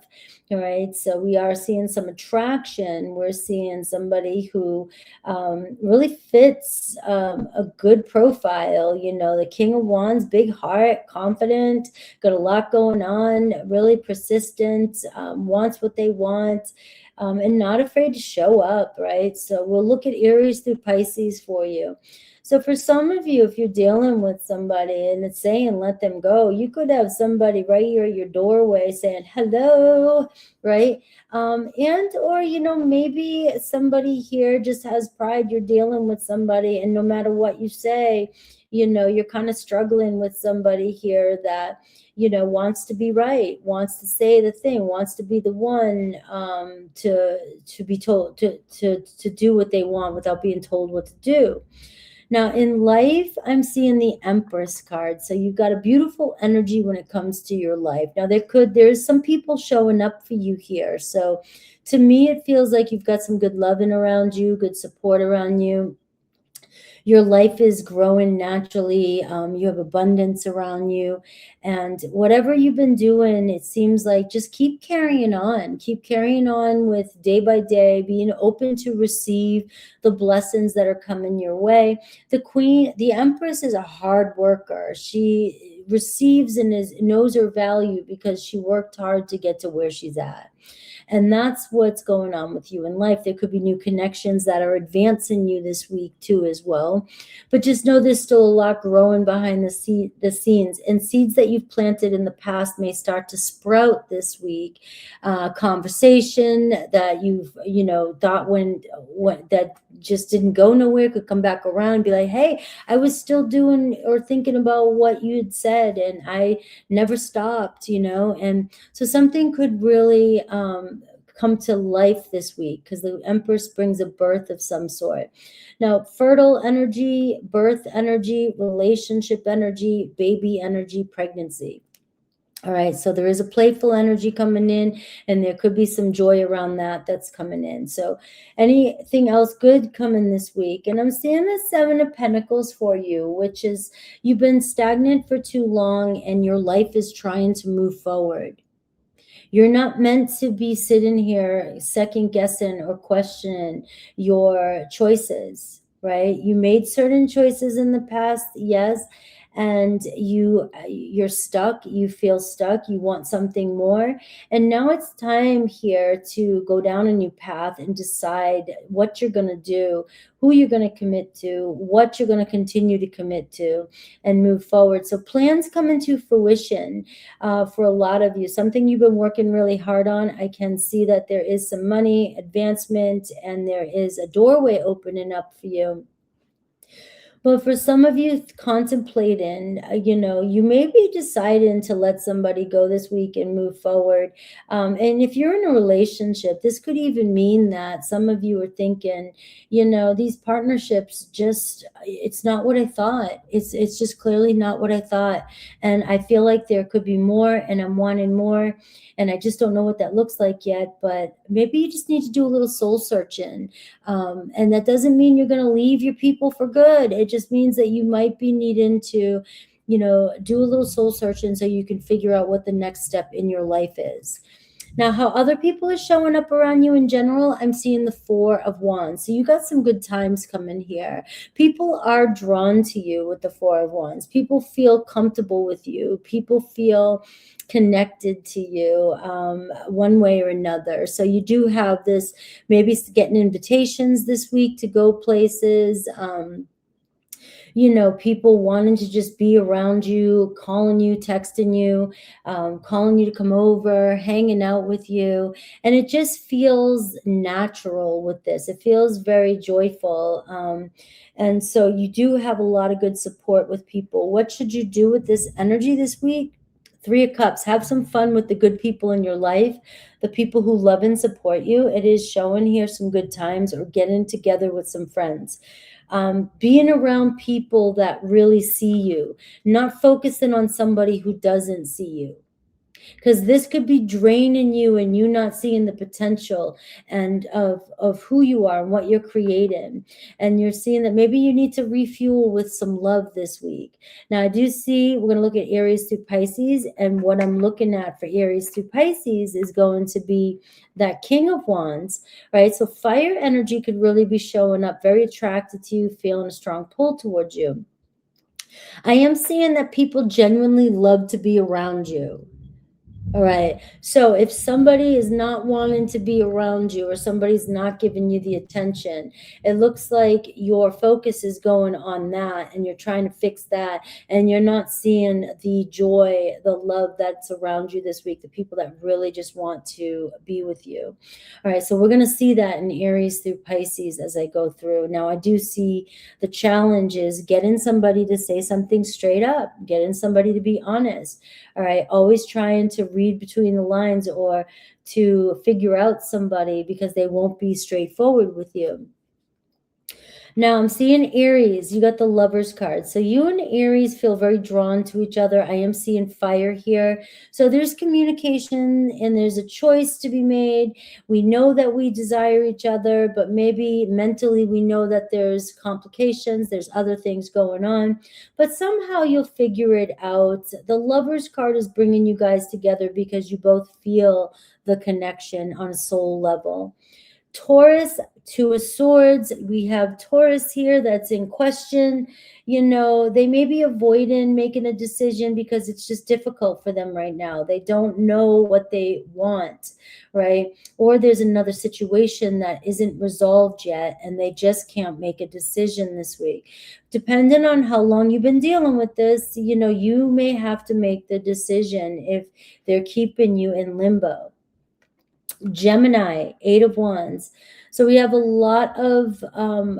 All right. So we are seeing some attraction. We're seeing somebody who really fits a good profile. You know, the King of Wands, big heart, confident, got a lot going on, really persistent, wants what they want. And not afraid to show up, right? So we'll look at Aries through Pisces for you. So for some of you, if you're dealing with somebody and it's saying let them go, you could have somebody right here at your doorway saying hello, right? And or, you know, maybe somebody here just has pride. You're dealing with somebody, and no matter what you say, you know, you're kind of struggling with somebody here that, you know, wants to be right, wants to say the thing, wants to be the one to be told to do what they want without being told what to do. Now in life, I'm seeing the Empress card. So you've got a beautiful energy when it comes to your life. Now there's some people showing up for you here. So to me, it feels like you've got some good loving around you, good support around you. Your life is growing naturally. You have abundance around you, and whatever you've been doing, it seems like just keep carrying on with day by day, being open to receive the blessings that are coming your way. The Empress is a hard worker. She receives and knows her value because she worked hard to get to where she's at. And that's what's going on with you in life. There could be new connections that are advancing you this week too as well. But just know there's still a lot growing behind the scenes, and seeds that you've planted in the past may start to sprout this week. Conversation that you've, you know, thought when that just didn't go nowhere could come back around and be like, hey, I was still doing or thinking about what you had said, and I never stopped, you know. And so something could really come to life this week, because the Empress brings a birth of some sort. Now, fertile energy, birth energy, relationship energy, baby energy, pregnancy. All right, so there is a playful energy coming in, and there could be some joy around that that's coming in. So anything else good coming this week? And I'm seeing the Seven of Pentacles for you, which is you've been stagnant for too long and your life is trying to move forward. You're not meant to be sitting here second guessing or questioning your choices, right? You made certain choices in the past, yes, and you're stuck, you feel stuck, you want something more, and now it's time here to go down a new path and decide what you're going to do, who you're going to commit to, what you're going to continue to commit to, and move forward. So plans come into fruition for a lot of you, something you've been working really hard on. I can see that there is some money advancement and there is a doorway opening up for you. But for some of you contemplating, you may be deciding to let somebody go this week and move forward. And if you're in a relationship, this could even mean that some of you are thinking, these partnerships it's not what I thought. It's just clearly not what I thought. And I feel like there could be more and I'm wanting more. And I just don't know what that looks like yet, but maybe you just need to do a little soul searching. And that doesn't mean you're going to leave your people for good. It just means that you might be needing to, do a little soul searching so you can figure out what the next step in your life is. Now, how other people are showing up around you in general, I'm seeing the Four of Wands. So you got some good times coming here. People are drawn to you with the Four of Wands. People feel comfortable with you. People feel connected to you one way or another. So you do have this, maybe getting invitations this week to go places, people wanting to just be around you, calling you, texting you, calling you to come over, hanging out with you. And it just feels natural with this. It feels very joyful. And so you do have a lot of good support with people. What should you do with this energy this week? Three of Cups. Have some fun with the good people in your life, the people who love and support you. It is showing here some good times, or getting together with some friends. Being around people that really see you, not focusing on somebody who doesn't see you. Because this could be draining you and you not seeing the potential and of who you are and what you're creating. And you're seeing that maybe you need to refuel with some love this week. Now, I do see, we're going to look at Aries through Pisces. And what I'm looking at for Aries through Pisces is going to be that King of Wands, right? So fire energy could really be showing up, very attracted to you, feeling a strong pull towards you. I am seeing that people genuinely love to be around you. All right. So if somebody is not wanting to be around you, or somebody's not giving you the attention, it looks like your focus is going on that and you're trying to fix that, and you're not seeing the joy, the love that's around you this week, the people that really just want to be with you. All right. So we're going to see that in Aries through Pisces as I go through. Now, I do see the challenge is getting somebody to say something straight up, getting somebody to be honest. All right. Always trying to read between the lines or to figure out somebody, because they won't be straightforward with you. Now I'm seeing Aries, you got the Lovers card. So you and Aries feel very drawn to each other. I am seeing fire here. So there's communication and there's a choice to be made. We know that we desire each other, but maybe mentally we know that there's complications, there's other things going on, but somehow you'll figure it out. The Lovers card is bringing you guys together because you both feel the connection on a soul level. Taurus, Two of Swords. We have Taurus here that's in question. They may be avoiding making a decision because it's just difficult for them right now. They don't know what they want, right? Or there's another situation that isn't resolved yet and they just can't make a decision this week. Depending on how long you've been dealing with this, you may have to make the decision if they're keeping you in limbo. Gemini, 8 of Wands. So we have a lot of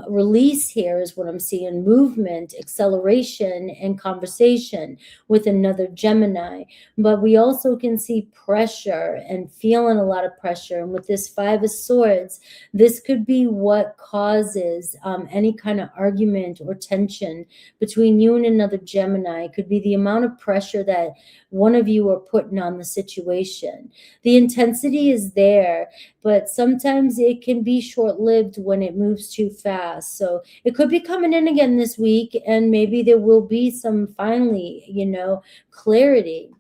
release here is what I'm seeing, movement, acceleration, and conversation with another Gemini. But we also can see pressure and feeling a lot of pressure. And with this 5 of Swords, this could be what causes any kind of argument or tension between you and another Gemini. It could be the amount of pressure that one of you are putting on the situation. The intensity is there, but sometimes it can be short-lived when it moves too fast. So it could be coming in again this week, and maybe there will be some finally, clarity.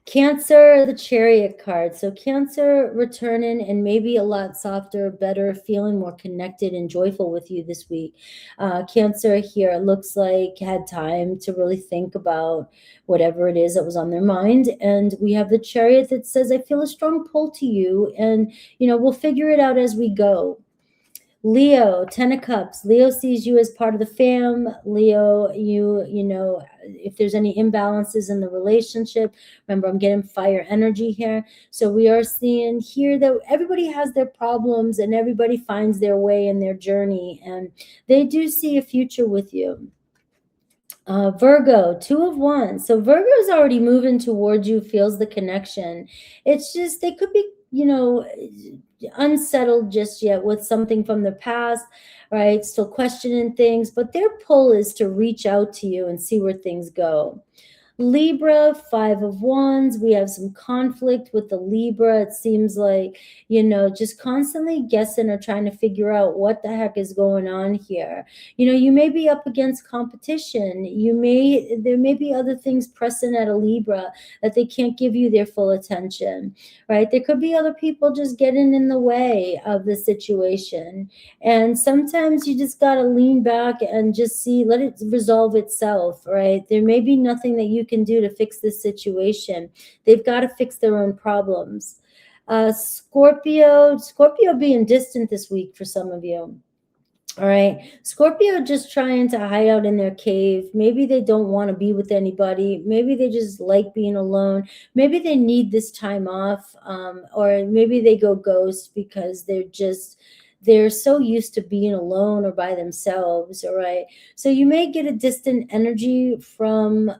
Cancer, the Chariot card. So Cancer returning and maybe a lot softer, better, feeling more connected and joyful with you this week. Cancer here looks like had time to really think about whatever it is that was on their mind. And we have the Chariot that says, I feel a strong pull to you, and, we'll figure it out as we go. Leo, 10 of Cups. Leo sees you as part of the fam. Leo, if there's any imbalances in the relationship, remember, I'm getting fire energy here. So we are seeing here that everybody has their problems and everybody finds their way in their journey, and they do see a future with you. Virgo, 2 of Wands. So Virgo is already moving towards you, feels the connection. It's just they could be, unsettled just yet with something from the past, right? Still questioning things, but their pull is to reach out to you and see where things go. Libra, 5 of Wands. We have some conflict with the Libra. It seems like, just constantly guessing or trying to figure out what the heck is going on here. You may be up against competition. There may be other things pressing at a Libra that they can't give you their full attention, right? There could be other people just getting in the way of the situation. And sometimes you just got to lean back and just let it resolve itself, right? There may be nothing that you can do to fix this situation. They've got to fix their own problems. Scorpio being distant this week for some of you. All right. Scorpio just trying to hide out in their cave. Maybe they don't want to be with anybody. Maybe they just like being alone. Maybe they need this time off. Or maybe they go ghost because they're so used to being alone or by themselves. All right. So you may get a distant energy from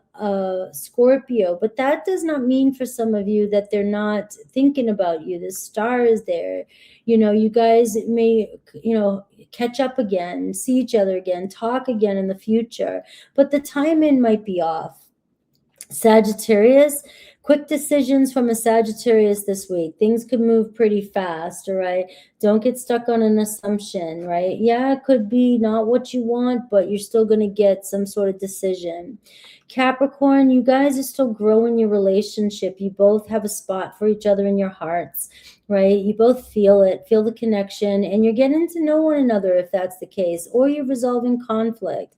Scorpio, but that does not mean for some of you that they're not thinking about you. The star is there. You guys may, catch up again, see each other again, talk again in the future, but the timing might be off. Sagittarius, quick decisions from a Sagittarius this week. Things could move pretty fast, all right? Don't get stuck on an assumption, right? Yeah, it could be not what you want, but you're still going to get some sort of decision. Capricorn, you guys are still growing your relationship. You both have a spot for each other in your hearts, right? You both feel it, feel the connection, and you're getting to know one another if that's the case, or you're resolving conflict.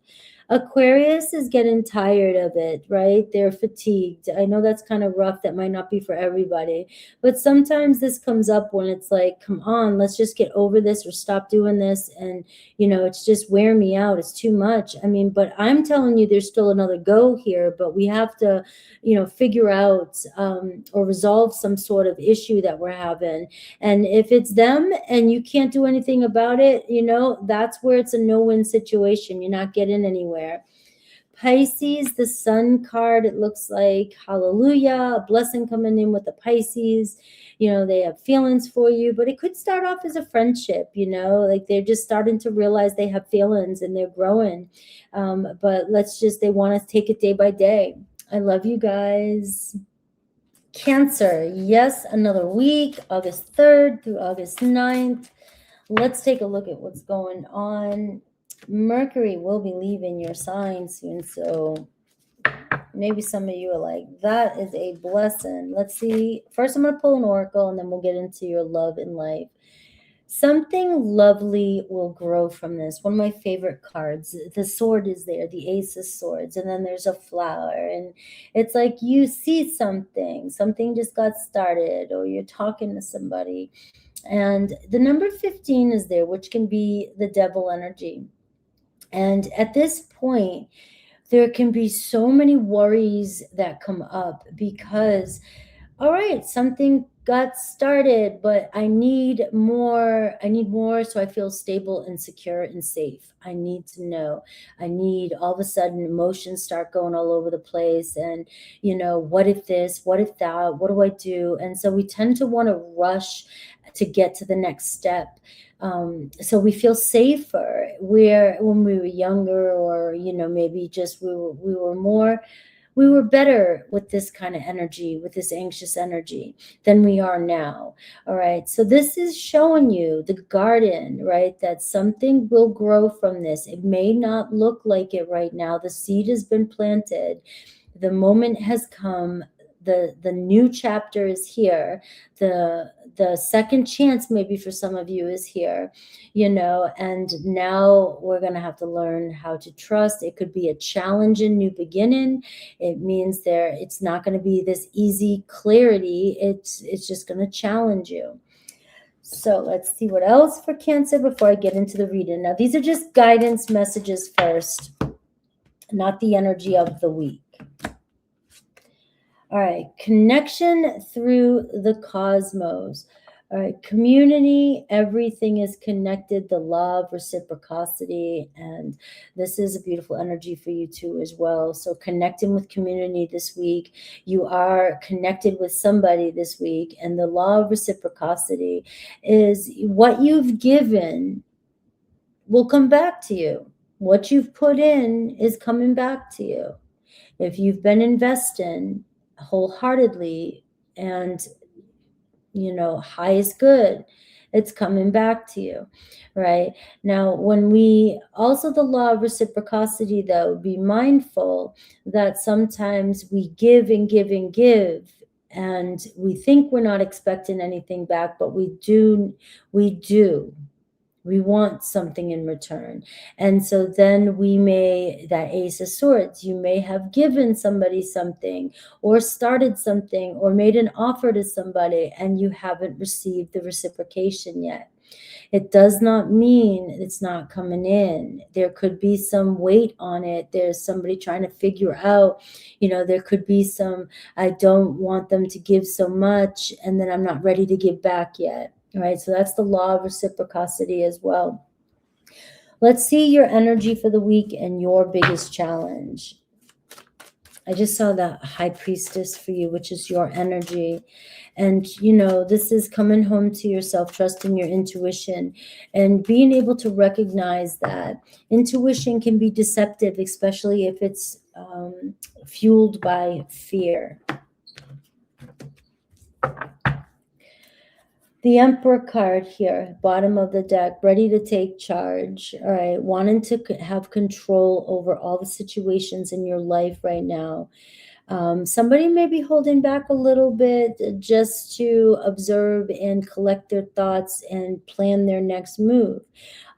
Aquarius is getting tired of it, right? They're fatigued. I know that's kind of rough. That might not be for everybody. But sometimes this comes up when it's like, come on, let's just get over this or stop doing this. And, it's just wearing me out. It's too much. But I'm telling you, there's still another go here. But we have to, figure out or resolve some sort of issue that we're having. And if it's them and you can't do anything about it, that's where it's a no-win situation. You're not getting anywhere. Pisces, the Sun card, it looks like, hallelujah, a blessing coming in with the Pisces. They have feelings for you, but it could start off as a friendship, like they're just starting to realize they have feelings and they're growing. But they want to take it day by day. I love you guys. Cancer, yes, another week, August 3rd through August 9th. Let's take a look at what's going on. Mercury will be leaving your sign soon, so maybe some of you are like, that is a blessing. Let's see. First, I'm going to pull an oracle, and then we'll get into your love and life. Something lovely will grow from this. One of my favorite cards. The sword is there, the Ace of Swords, and then there's a flower. And it's like you see something just got started, or you're talking to somebody. And the number 15 is there, which can be the devil energy. And at this point, there can be so many worries that come up because, all right, something got started, but I need more. I need more so I feel stable and secure and safe. I need to know. I need, all of a sudden emotions start going all over the place, and what if this, what if that, what do I do? And so we tend to want to rush to get to the next step. So we feel safer where when we were younger, or maybe just we were better with this kind of energy, with this anxious energy, than we are now. All right. So this is showing you the garden, right? That something will grow from this. It may not look like it right now. The seed has been planted. The moment has come. The new chapter is here. The second chance, maybe for some of you, is here, and now we're going to have to learn how to trust. It could be a challenge in new beginning. It means it's not going to be this easy clarity. It's just going to challenge you. So let's see what else for Cancer before I get into the reading. Now, these are just guidance messages first, not the energy of the week. All right, connection through the cosmos. All right, community, everything is connected, the law of reciprocity, and this is a beautiful energy for you too as well. So connecting with community this week, you are connected with somebody this week, and the law of reciprocity is what you've given will come back to you. What you've put in is coming back to you. If you've been investing wholeheartedly and high is good, it's coming back to you, right? Now, when we also, the law of reciprocity, though, be mindful that sometimes we give and give and give, and we think we're not expecting anything back, but we do. We want something in return. And so then that Ace of Swords, you may have given somebody something, or started something, or made an offer to somebody, and you haven't received the reciprocation yet. It does not mean it's not coming in. There could be some weight on it. There's somebody trying to figure out, there could be some, I don't want them to give so much, and then I'm not ready to give back yet. All right, so that's the law of reciprocity as well. Let's see your energy for the week and your biggest challenge. I just saw the High Priestess for you, which is your energy. And, this is coming home to yourself, trusting your intuition, and being able to recognize that intuition can be deceptive, especially if it's fueled by fear. The Emperor card here, bottom of the deck, ready to take charge. All right, wanting to have control over all the situations in your life right now. Somebody may be holding back a little bit just to observe and collect their thoughts and plan their next move.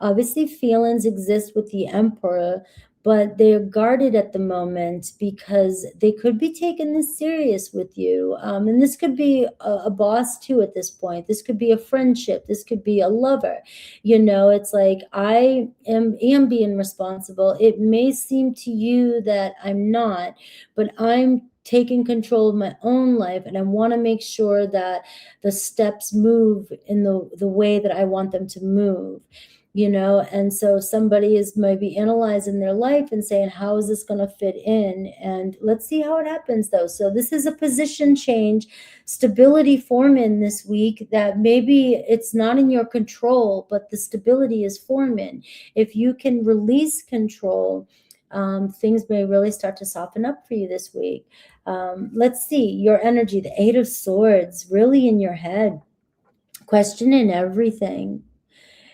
Obviously, feelings exist with the Emperor, but they're guarded at the moment because they could be taking this serious with you. And this could be a boss too at this point. This could be a friendship. This could be a lover. It's like, I am being responsible. It may seem to you that I'm not, but I'm taking control of my own life, and I want to make sure that the steps move in the way that I want them to move. And so somebody is maybe analyzing their life and saying, how is this going to fit in? And let's see how it happens, though. So this is a position change, stability forming this week that maybe it's not in your control, but the stability is forming. If you can release control, things may really start to soften up for you this week. Let's see your energy, the Eight of Swords, really in your head, questioning everything.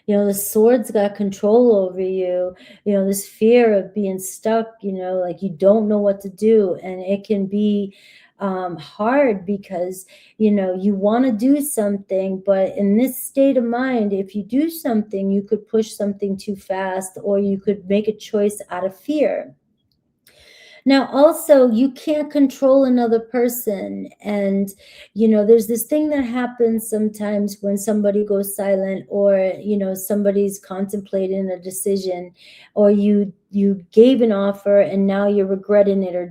The swords got control over you, this fear of being stuck, like you don't know what to do. And it can be hard because, you want to do something, but in this state of mind, if you do something, you could push something too fast, or you could make a choice out of fear. Now, also, you can't control another person. And, there's this thing that happens sometimes when somebody goes silent, or, somebody's contemplating a decision, or you you gave an offer and now you're regretting it or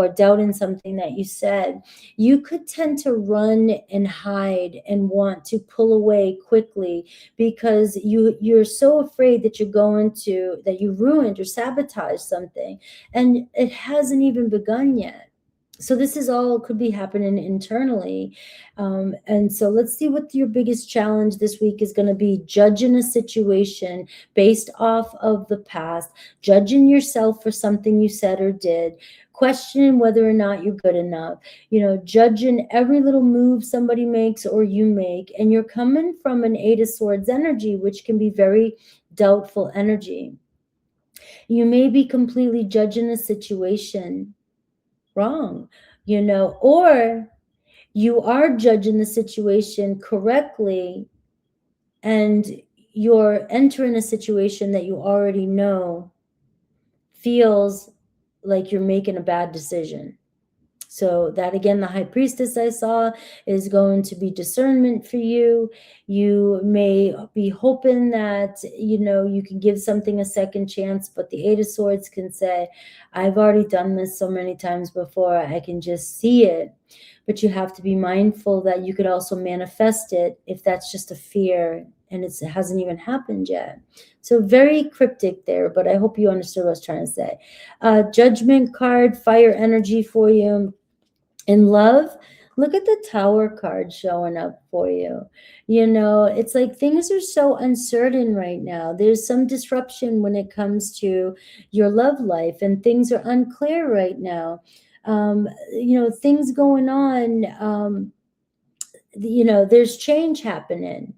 doubting something that you said. You could tend to run and hide and want to pull away quickly because you're so afraid that that you ruined or sabotaged something, and it hasn't even begun yet. So this is all could be happening internally. And so let's see what your biggest challenge this week is going to be. Judging a situation based off of the past, judging yourself for something you said or did, questioning whether or not you're good enough, judging every little move somebody makes or you make. And you're coming from an Eight of Swords energy, which can be very doubtful energy. You may be completely judging a situation wrong, or you are judging the situation correctly and you're entering a situation that you already know feels like you're making a bad decision. So that, again, the High Priestess I saw is going to be discernment for you. You may be hoping that, you can give something a second chance, but the Eight of Swords can say, I've already done this so many times before, I can just see it. But you have to be mindful that you could also manifest it if that's just a fear and it hasn't even happened yet. So very cryptic there, but I hope you understood what I was trying to say. Judgment card, fire energy for you. In love, look at the Tower card showing up for you. It's like things are so uncertain right now. There's some disruption when it comes to your love life, and things are unclear right now. Things going on. There's change happening,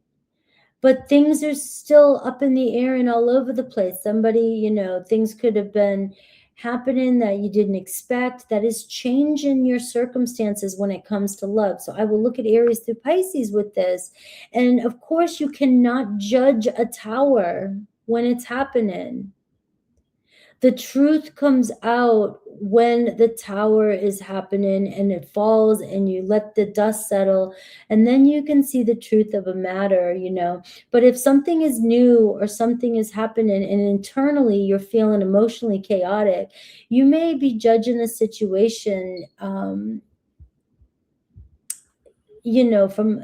but things are still up in the air and all over the place. Somebody, things could have been happening that you didn't expect. That is changing your circumstances when it comes to love. So I will look at Aries through Pisces with this. And of course, you cannot judge a tower when it's happening. The truth comes out when the tower is happening and it falls and you let the dust settle, and then you can see the truth of a matter, But if something is new or something is happening and internally you're feeling emotionally chaotic, you may be judging a situation, from,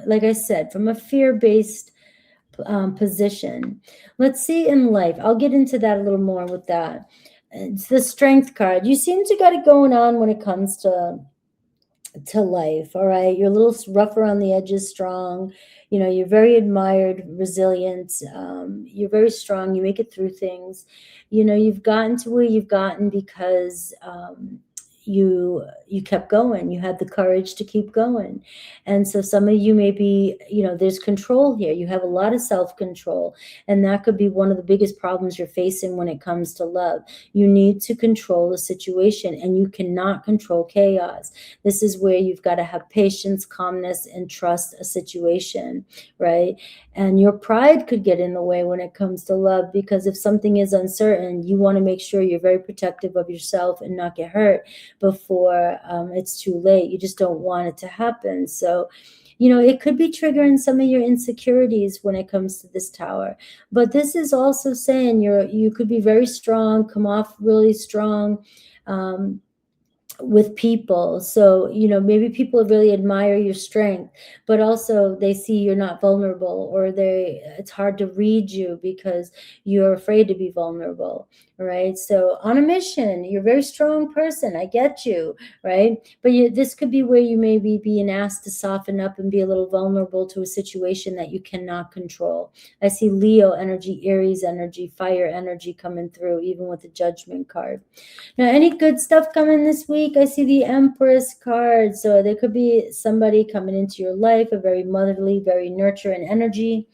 like I said, from a fear-based position. Let's see in life. I'll get into that a little more with that. It's the Strength card. You seem to got it going on when it comes to life. All right. You're a little rough around the edges, strong. You're very admired, resilient. You're very strong. You make it through things. You've gotten to where you've gotten because you kept going. You had the courage to keep going. And so some of you may be, there's control here. You have a lot of self-control, and that could be one of the biggest problems you're facing when it comes to love. You need to control the situation, and you cannot control chaos. This is where you've got to have patience, calmness, and trust a situation, right? And your pride could get in the way when it comes to love, because if something is uncertain, you want to make sure you're very protective of yourself and not get hurt before it's too late. You just don't want it to happen. So, it could be triggering some of your insecurities when it comes to this tower. But this is also saying you could be very strong, come off really strong, with people. So, maybe people really admire your strength, but also they see you're not vulnerable, or it's hard to read you because you're afraid to be vulnerable, right? So on a mission, you're a very strong person. I get you, right? But this could be where you may be being asked to soften up and be a little vulnerable to a situation that you cannot control. I see Leo energy, Aries energy, fire energy coming through, even with the Judgment card. Now, any good stuff coming this week? I see the Empress card. So there could be somebody coming into your life, a very motherly, very nurturing energy.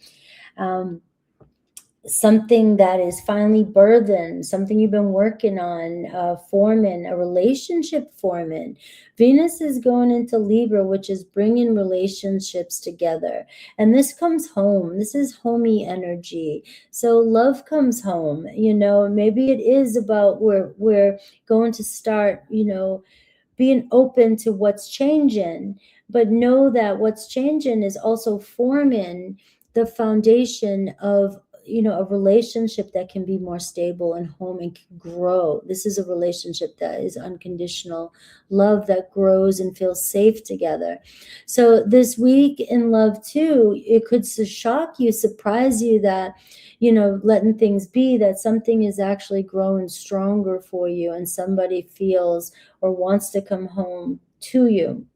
Something that is finally burdened, something you've been working on, forming, a relationship forming. Venus is going into Libra, which is bringing relationships together. And this comes home. This is homey energy. So love comes home. Maybe it is about we're going to start, being open to what's changing, but know that what's changing is also forming the foundation of a relationship that can be more stable and home and can grow. This is a relationship that is unconditional love that grows and feels safe together. So this week in love too, it could shock you, surprise you that, letting things be, that something is actually growing stronger for you and somebody feels or wants to come home to you.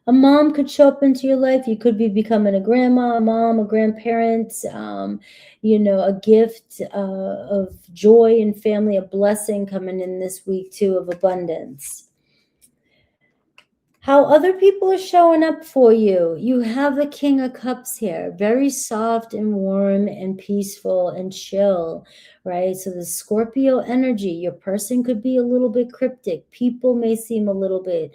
A mom could show up into your life. You could be becoming a grandma, a mom, a grandparent, a gift of joy and family, a blessing coming in this week too, of abundance. How other people are showing up for you. You have the King of Cups here, very soft and warm and peaceful and chill, right? So the Scorpio energy, your person could be a little bit cryptic. People may seem a little bit,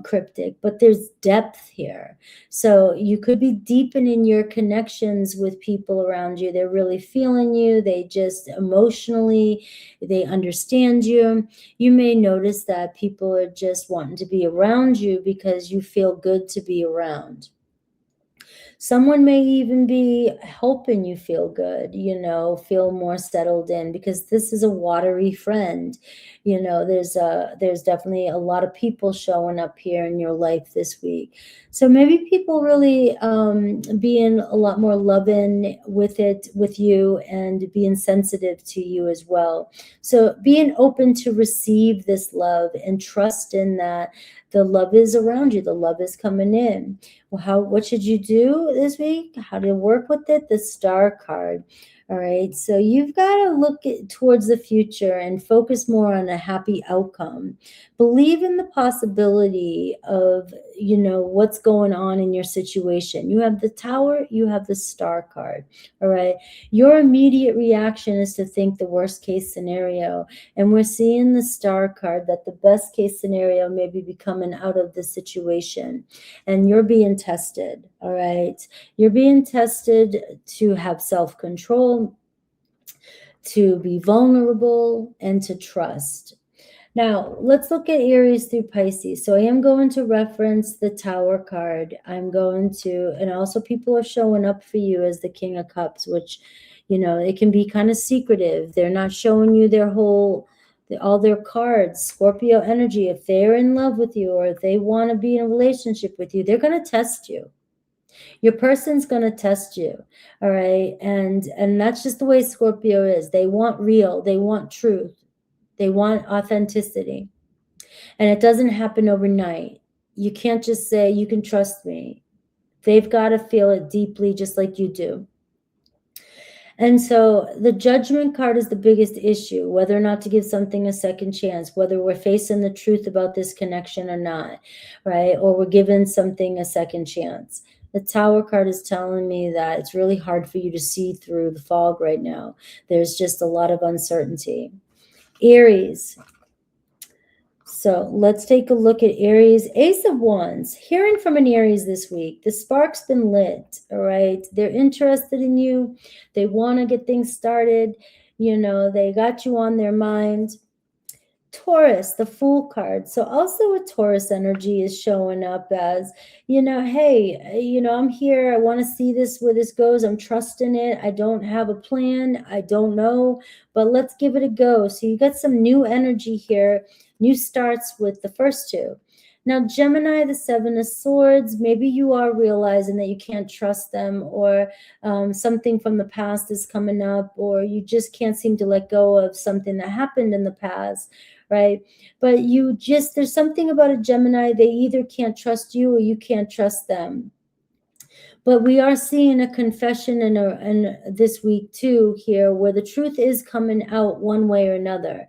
cryptic, but there's depth here. So you could be deepening your connections with people around you. They're really feeling you. They just emotionally, they understand you. You may notice that people are just wanting to be around you because you feel good to be around. Someone may even be helping you feel good, feel more settled in, because this is a watery friend. There's definitely a lot of people showing up here in your life this week. So maybe people really being a lot more loving with you and being sensitive to you as well. So being open to receive this love and trust in that the love is around you. The love is coming in. Well, what should you do this week? How to work with it? The Star card. All right. So you've got to look towards the future and focus more on a happy outcome. Believe in the possibility of, what's going on in your situation. You have the Tower, you have the Star card. All right. Your immediate reaction is to think the worst case scenario. And we're seeing the Star card that the best case scenario may be coming out of the situation. And you're being tested. All right. You're being tested to have self-control, to be vulnerable, and to trust. Now, let's look at Aries through Pisces. So I am going to reference the Tower card. I'm going to, and also people are showing up for you as the King of Cups, which, it can be kind of secretive. They're not showing you all their cards. Scorpio energy, if they're in love with you or if they want to be in a relationship with you, they're going to test you. Your person's going to test you. All right. And that's just the way Scorpio is. They want real. They want truth. They want authenticity. And it doesn't happen overnight. You can't just say, you can trust me. They've got to feel it deeply, just like you do. And so the Judgment card is the biggest issue, whether or not to give something a second chance, whether we're facing the truth about this connection or not, right? Or we're giving something a second chance. The Tower card is telling me that it's really hard for you to see through the fog right now. There's just a lot of uncertainty. Aries. So let's take a look at Aries. Ace of Wands. Hearing from an Aries this week. The spark's been lit, all right? They're interested in you. They want to get things started. They got you on their mind. Taurus, the Fool card. So also a Taurus energy is showing up as, hey, I'm here. I want to see where this goes. I'm trusting it. I don't have a plan. I don't know, but let's give it a go. So you got some new energy here, new starts with the first two. Now, Gemini, the Seven of Swords, maybe you are realizing that you can't trust them, or something from the past is coming up, or you just can't seem to let go of something that happened in the past, right? But there's something about a Gemini, they either can't trust you or you can't trust them. But we are seeing a confession in this week too here, where the truth is coming out one way or another.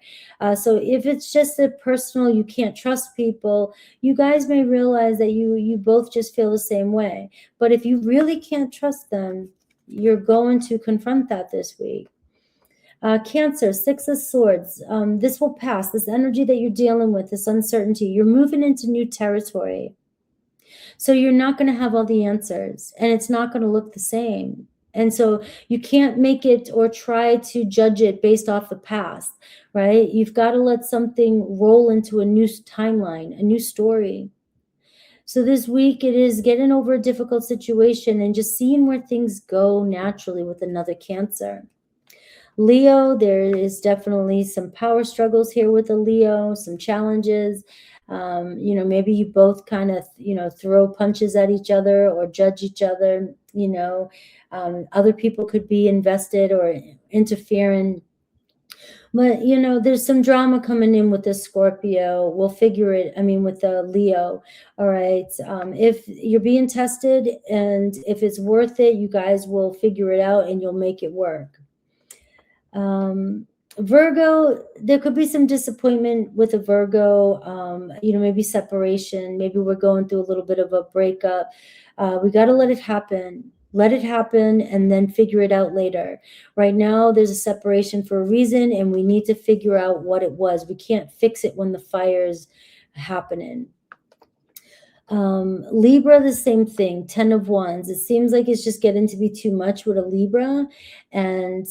So if it's just a personal, you can't trust people, you guys may realize that you both just feel the same way. But if you really can't trust them, you're going to confront that this week. Cancer, Six of Swords. This will pass. This energy that you're dealing with, this uncertainty, you're moving into new territory. So you're not going to have all the answers, and it's not going to look the same. And so you can't make it or try to judge it based off the past, right? You've got to let something roll into a new timeline, a new story. So this week it is getting over a difficult situation and just seeing where things go naturally with another Cancer. Leo, there is definitely some power struggles here with a Leo, some challenges. Maybe you both kind of, throw punches at each other or judge each other. Other people could be invested or interfering. But, there's some drama coming in with the Scorpio. We'll figure it, with the Leo. All right. If you're being tested and if it's worth it, you guys will figure it out and you'll make it work. Virgo, there could be some disappointment with a Virgo, maybe separation. Maybe we're going through a little bit of a breakup. We got to let it happen. Let it happen and then figure it out later. Right now, there's a separation for a reason, and we need to figure out what it was. We can't fix it when the fire's happening. Libra, the same thing, 10 of Wands. It seems like it's just getting to be too much with a Libra, and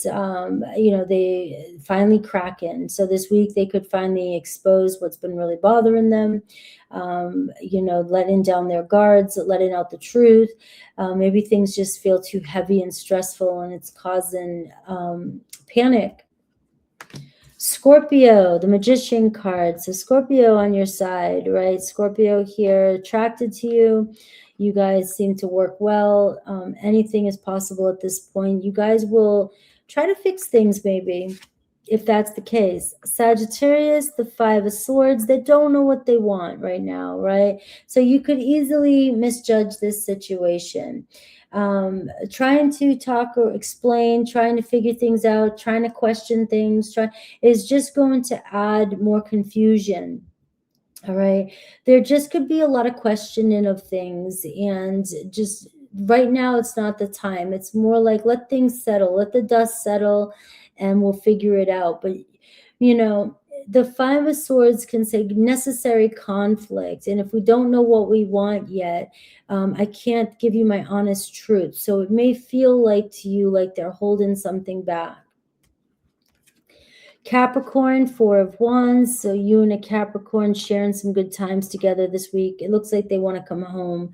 they finally cracking. So this week they could finally expose what's been really bothering them, letting down their guards, letting out the truth. Maybe things just feel too heavy and stressful, and it's causing panic. Scorpio, the Magician card. So Scorpio on your side, right? Scorpio here, attracted to you. You guys seem to work well. Anything is possible at this point. You guys will try to fix things maybe, if that's the case. Sagittarius, the 5 of Swords. They don't know what they want right now, right? So you could easily misjudge this situation. Trying to talk or explain, trying to figure things out, trying to question things, is just going to add more confusion. All right. There just could be a lot of questioning of things, and just right now it's not the time. It's more like let things settle, let the dust settle, and we'll figure it out. But the 5 of Swords can say necessary conflict. And if we don't know what we want yet, I can't give you my honest truth. So it may feel like to you like they're holding something back. Capricorn, 4 of Wands. So you and a Capricorn sharing some good times together this week. It looks like they want to come home.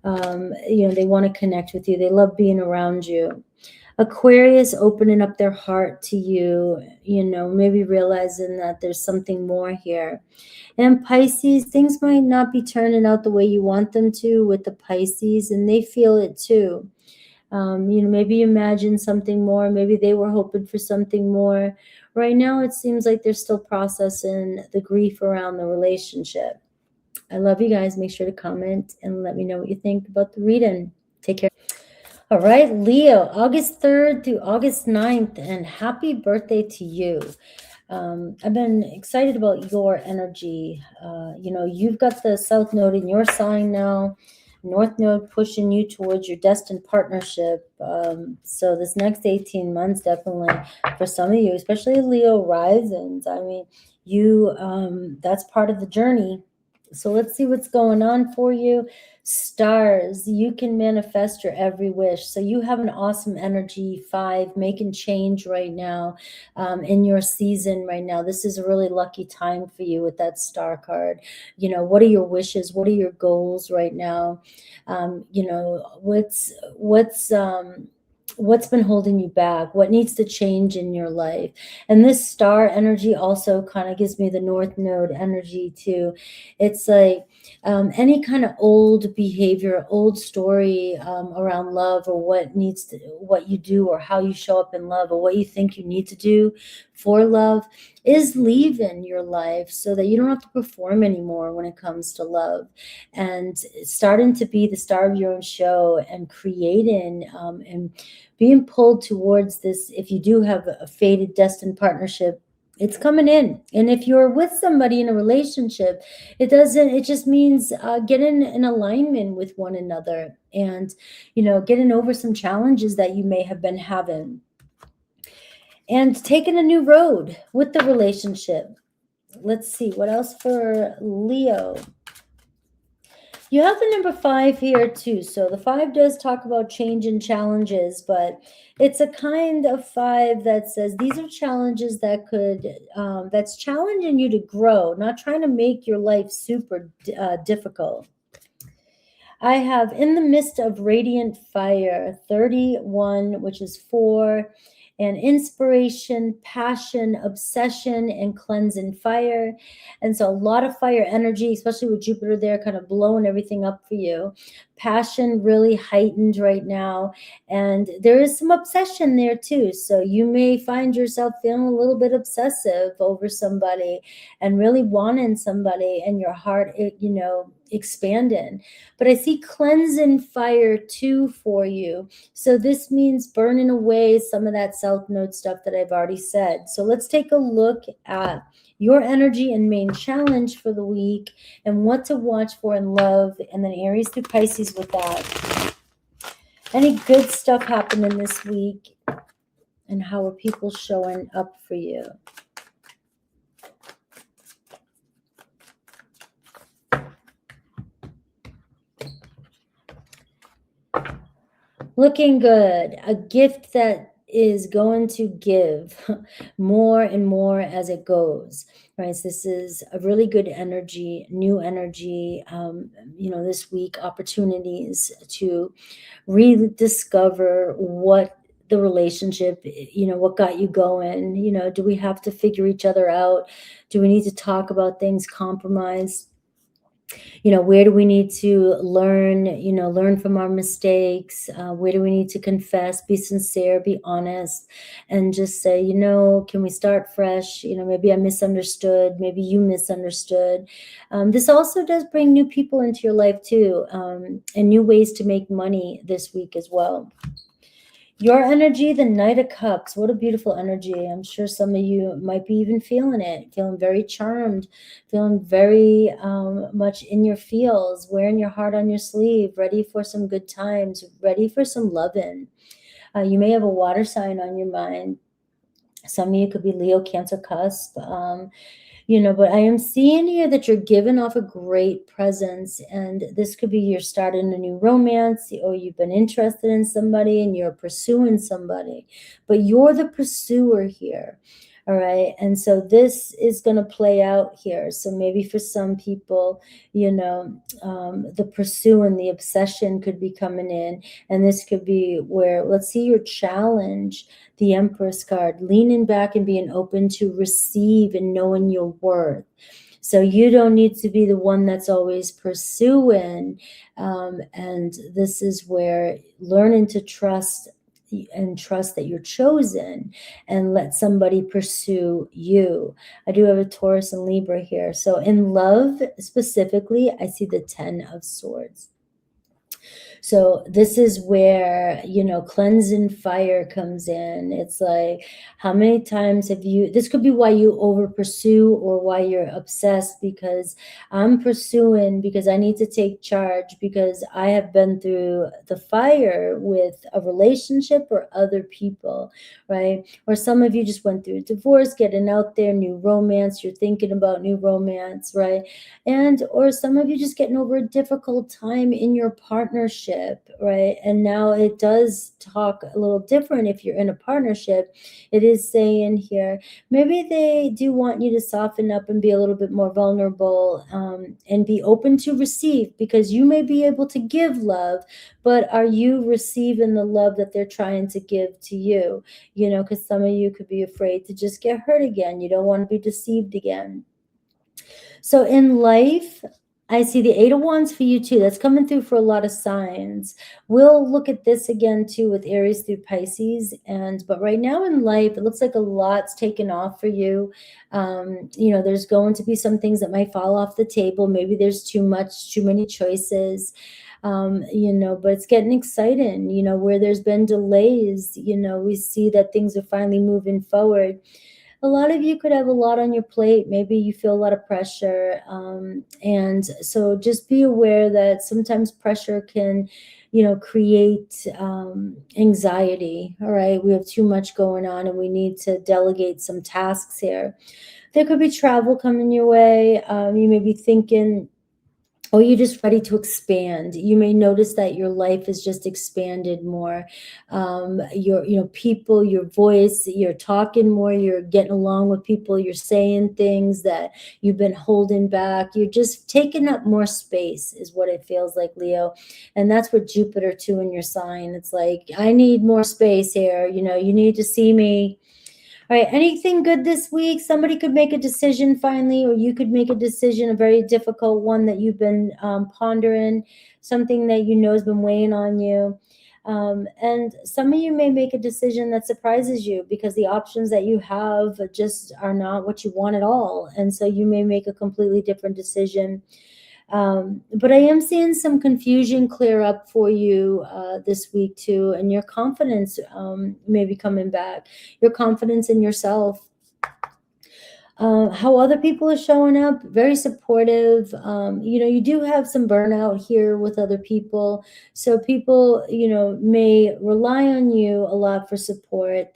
They want to connect with you. They love being around you. Aquarius, opening up their heart to you, maybe realizing that there's something more here. And Pisces, things might not be turning out the way you want them to with the Pisces, and they feel it too. Maybe imagine something more. Maybe they were hoping for something more. Right now, it seems like they're still processing the grief around the relationship. I love you guys. Make sure to comment and let me know what you think about the reading. Take care. All right, Leo, August 3rd through August 9th, and happy birthday to you. I've been excited about your energy. You've got the South Node in your sign now, North Node pushing you towards your destined partnership. So this next 18 months, definitely for some of you, especially Leo risings, that's part of the journey. So let's see what's going on for you. Stars, you can manifest your every wish. So you have an awesome energy, 5, making change right now in your season right now. This is a really lucky time for you with that star card. What are your wishes? What are your goals right now? What's been holding you back? What needs to change in your life? And this star energy also kind of gives me the North Node energy too. It's like any kind of old behavior, old story around love, or what you do or how you show up in love, or what you think you need to do for love, is leaving your life so that you don't have to perform anymore when it comes to love, and starting to be the star of your own show and creating and being pulled towards this. If you do have a fated destined partnership, it's coming in. And if you're with somebody in a relationship, it just means getting in alignment with one another, and getting over some challenges that you may have been having, and taking a new road with the relationship. Let's see what else for Leo. You have the number 5 here too. So the 5 does talk about change and challenges, but it's a kind of 5 that says these are challenges that that's challenging you to grow, not trying to make your life super difficult. I have in the midst of radiant fire, 31, which is 4, and inspiration, passion, obsession, and cleansing fire. And so a lot of fire energy, especially with Jupiter there, kind of blowing everything up for you. Passion really heightened right now. And there is some obsession there too. So you may find yourself feeling a little bit obsessive over somebody and really wanting somebody, and your heart, expanding. But I see cleansing fire too for you. So this means burning away some of that South Node stuff that I've already said. So let's take a look at your energy and main challenge for the week and what to watch for in love, and then Aries through Pisces with that. Any good stuff happening this week, and how are people showing up for you? Looking good. A gift that is going to give more and more as it goes, right? So this is a really good energy, new energy, this week, opportunities to rediscover what the relationship, what got you going, do we have to figure each other out? Do we need to talk about things, compromise? Where do we need to learn from our mistakes? Where do we need to confess, be sincere, be honest, and just say, can we start fresh? Maybe I misunderstood, maybe you misunderstood. This also does bring new people into your life too, and new ways to make money this week as well. Your energy, the Knight of Cups. What a beautiful energy. I'm sure some of you might be even feeling it, feeling very charmed, feeling very much in your feels, wearing your heart on your sleeve, ready for some good times, ready for some loving. You may have a water sign on your mind. Some of you could be Leo, Cancer, cusp. But I am seeing here that you're giving off a great presence, and this could be you're starting a new romance, or you've been interested in somebody and you're pursuing somebody, but you're the pursuer here. All right. And so this is going to play out here. So maybe for some people, the pursuing, the obsession could be coming in. And this could be where, let's see your challenge, the Empress card, leaning back and being open to receive and knowing your worth. So you don't need to be the one that's always pursuing. And this is where learning to trust that you're chosen, and let somebody pursue you. I do have a Taurus and Libra here. So in love specifically, I see the 10 of Swords. So this is where, cleansing fire comes in. It's like, how many times have you, this could be why you over pursue or why you're obsessed, because I'm pursuing because I need to take charge, because I have been through the fire with a relationship or other people, right? Or some of you just went through a divorce, getting out there, new romance, you're thinking about new romance, right? Or some of you just getting over a difficult time in your partnership, right? And now it does talk a little different if you're in a partnership. It is saying here, maybe they do want you to soften up and be a little bit more vulnerable, and be open to receive, because you may be able to give love, but are you receiving the love that they're trying to give to you? Because some of you could be afraid to just get hurt again. You don't want to be deceived again. So in life, I see the 8 of Wands for you too. That's coming through for a lot of signs. We'll look at this again too with Aries through Pisces. But right now in life, it looks like a lot's taken off for you. There's going to be some things that might fall off the table. Maybe there's too many choices. But it's getting exciting, where there's been delays, we see that things are finally moving forward. A lot of you could have a lot on your plate. Maybe you feel a lot of pressure. And so just be aware that sometimes pressure can, create anxiety. All right. We have too much going on and we need to delegate some tasks here. There could be travel coming your way. You may be thinking or you're just ready to expand. You may notice that your life is just expanded more. Your people, your voice, you're talking more, you're getting along with people, you're saying things that you've been holding back. You're just taking up more space is what it feels like, Leo. And that's what Jupiter too in your sign. It's like, I need more space here. You need to see me. All right, anything good this week? Somebody could make a decision finally, or you could make a decision, a very difficult one that you've been pondering, something that has been weighing on you. And some of you may make a decision that surprises you because the options that you have just are not what you want at all. And so you may make a completely different decision. But I am seeing some confusion clear up for you this week too, and your confidence may be coming back, your confidence in yourself. How other people are showing up, very supportive. You do have some burnout here with other people. So people, may rely on you a lot for support.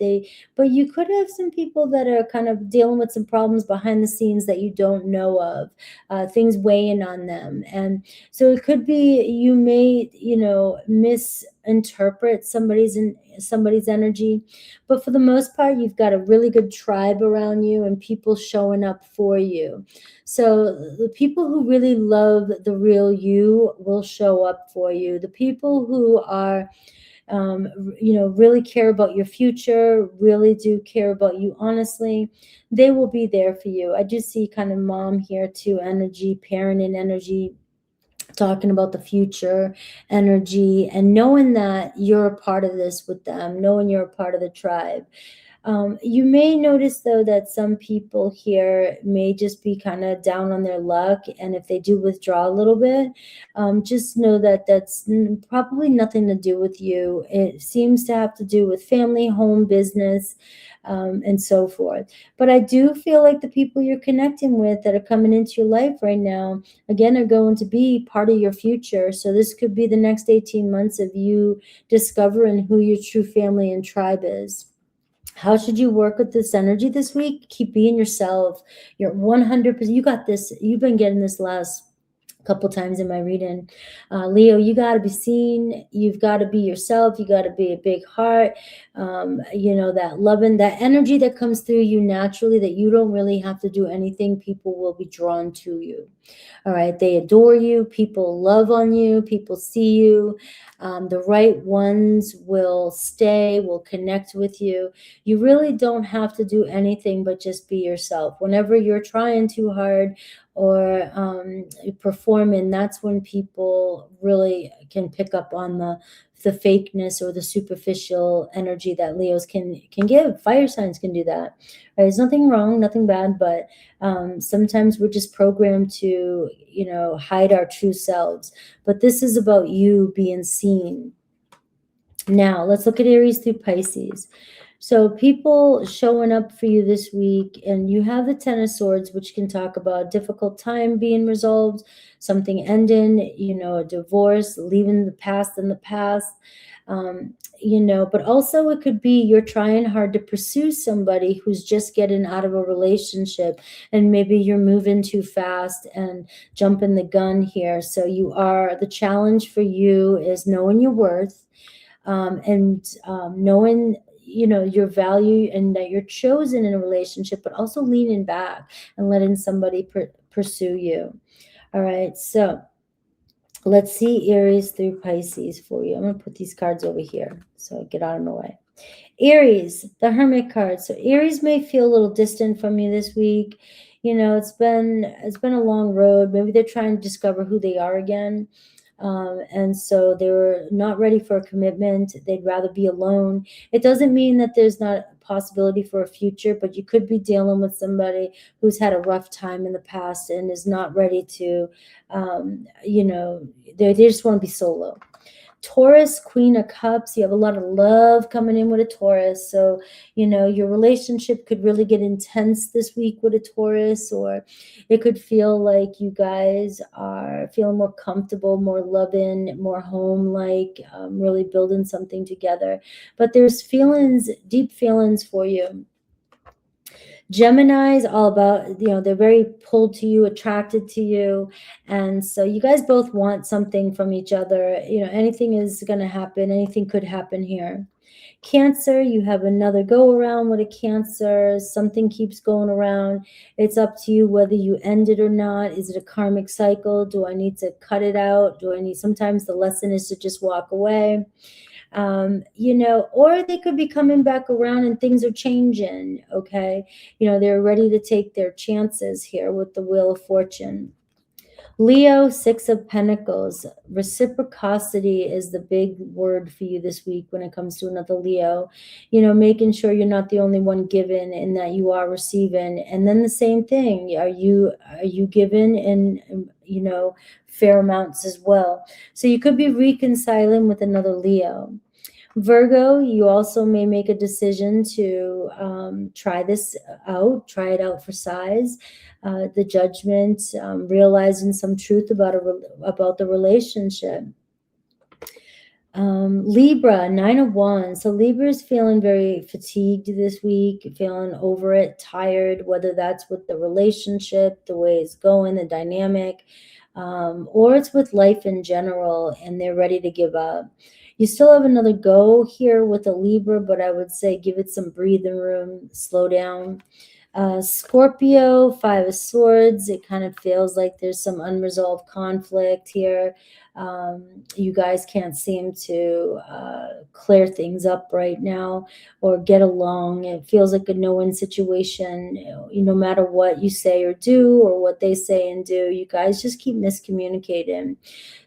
But you could have some people that are kind of dealing with some problems behind the scenes that you don't know of, things weighing on them. And so it could be you may, misinterpret somebody's energy. But for the most part, you've got a really good tribe around you and people showing up for you. So the people who really love the real you will show up for you. The people who are, really care about your future, really do care about you honestly, they will be there for you. I do see kind of mom here too, energy, parenting energy, talking about the future energy, and knowing that you're a part of this with them, knowing you're a part of the tribe. You may notice though that some people here may just be kind of down on their luck, and if they do withdraw a little bit, just know that that's probably nothing to do with you. It seems to have to do with family, home, business, and so forth. But I do feel like the people you're connecting with that are coming into your life right now, again, are going to be part of your future. So this could be the next 18 months of you discovering who your true family and tribe is. How should you work with this energy this week? Keep being yourself. You're 100%. You got this. You've been getting this last couple times in my reading. Leo, you got to be seen. You've got to be yourself. You got to be a big heart. That loving, that energy that comes through you naturally, that you don't really have to do anything. People will be drawn to you. All right. They adore you. People love on you. People see you. The right ones will stay, will connect with you. You really don't have to do anything but just be yourself. Whenever you're trying too hard or performing, that's when people really can pick up on the fakeness or the superficial energy that Leos can give. Fire signs can do that. Right? There's nothing wrong, nothing bad, but sometimes we're just programmed to, hide our true selves. But this is about you being seen. Now, let's look at Aries through Pisces. So people showing up for you this week, and you have the Ten of Swords, which can talk about a difficult time being resolved, something ending, a divorce, leaving the past in the past. But also it could be you're trying hard to pursue somebody who's just getting out of a relationship, and maybe you're moving too fast and jumping the gun here. So the challenge for you is knowing your worth, and knowing your value and that you're chosen in a relationship, but also leaning back and letting somebody pursue you. All right, so let's see Aries through Pisces for you. I'm going to put these cards over here so I get out of my way. Aries, the Hermit card. So Aries may feel a little distant from you this week. It's been a long road. Maybe they're trying to discover who they are again. And so they're not ready for a commitment. They'd rather be alone. It doesn't mean that there's not a possibility for a future, but you could be dealing with somebody who's had a rough time in the past and is not ready to, they just want to be solo. Taurus, Queen of Cups, you have a lot of love coming in with a Taurus. So, your relationship could really get intense this week with a Taurus, or it could feel like you guys are feeling more comfortable, more loving, more home-like, really building something together. But there's feelings, deep feelings for you. Gemini is all about, they're very pulled to you, attracted to you. And so you guys both want something from each other. Anything is going to happen. Anything could happen here. Cancer, you have another go around with a Cancer. Something keeps going around. It's up to you whether you end it or not. Is it a karmic cycle? Do I need to cut it out? Sometimes the lesson is to just walk away. Or they could be coming back around and things are changing. Okay. They're ready to take their chances here with the Wheel of Fortune. Leo, Six of Pentacles. Reciprocity is the big word for you this week when it comes to another Leo. Making sure you're not the only one given and that you are receiving. And then the same thing. Are you given in, fair amounts as well? So you could be reconciling with another Leo. Virgo, you also may make a decision to try it out for size. The Judgment, realizing some truth about the relationship. Libra, Nine of Wands. So Libra is feeling very fatigued this week, feeling over it, tired, whether that's with the relationship, the way it's going, the dynamic, or it's with life in general, and they're ready to give up. You still have another go here with a Libra, but I would say give it some breathing room, slow down. Scorpio, Five of Swords. It kind of feels like there's some unresolved conflict here. You guys can't seem to clear things up right now or get along. It feels like a no-win situation. No matter what you say or do or what they say and do, you guys just keep miscommunicating.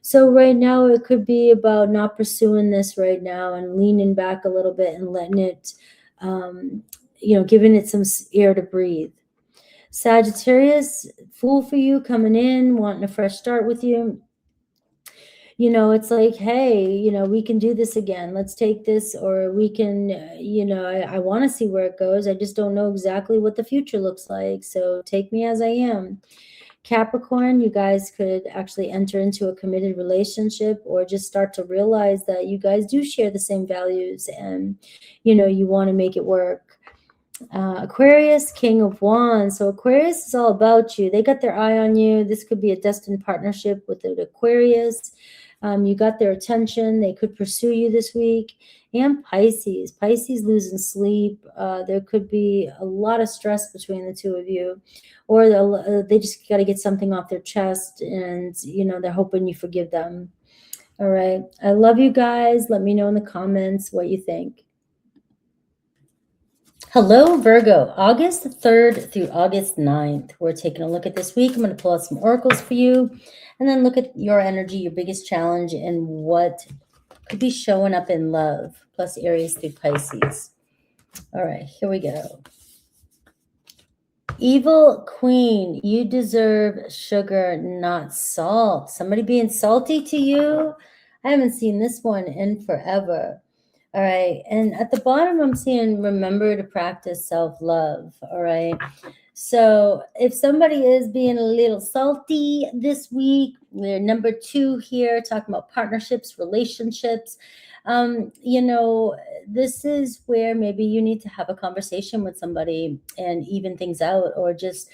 So right now it could be about not pursuing this right now and leaning back a little bit and letting it, giving it some air to breathe. Sagittarius, Fool for you, coming in, wanting a fresh start with you. It's like, hey, we can do this again. Let's take this, or we can, I want to see where it goes. I just don't know exactly what the future looks like. So take me as I am. Capricorn, you guys could actually enter into a committed relationship or just start to realize that you guys do share the same values and, you want to make it work. Aquarius, King of Wands. So Aquarius is all about you. They got their eye on you. This could be a destined partnership with an Aquarius. You got their attention. They could pursue you this week. And Pisces. Pisces losing sleep. There could be a lot of stress between the two of you. Or they just got to get something off their chest and, they're hoping you forgive them. All right. I love you guys. Let me know in the comments what you think. Hello, Virgo, August 3rd through August 9th. We're taking a look at this week. I'm going to pull out some oracles for you and then look at your energy, your biggest challenge, and what could be showing up in love, plus Aries through Pisces. All right, here we go. Evil Queen, you deserve sugar, not salt. Somebody being salty to you? I haven't seen this one in forever. All right. And at the bottom, I'm seeing remember to practice self-love. All right. So if somebody is being a little salty this week, we're number 2 here, talking about partnerships, relationships. This is where maybe you need to have a conversation with somebody and even things out, or just,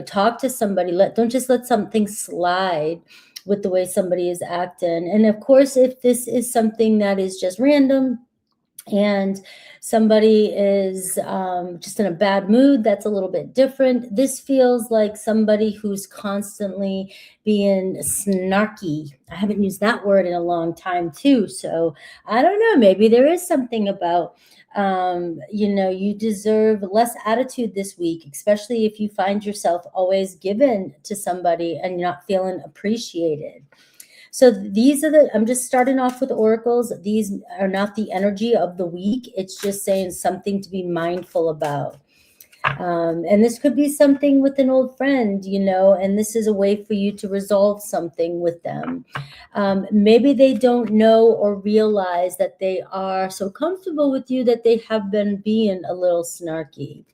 talk to somebody. Don't just let something slide with the way somebody is acting. And of course, if this is something that is just random and somebody is just in a bad mood, that's a little bit different. This feels like somebody who's constantly being snarky. I haven't used that word in a long time too. So I don't know, maybe there is something about you deserve less attitude this week, especially if you find yourself always given to somebody and you're not feeling appreciated. So these are I'm just starting off with oracles. These are not the energy of the week. It's just saying something to be mindful about. And this could be something with an old friend, and this is a way for you to resolve something with them. Maybe they don't know or realize that they are so comfortable with you that they have been being a little snarky.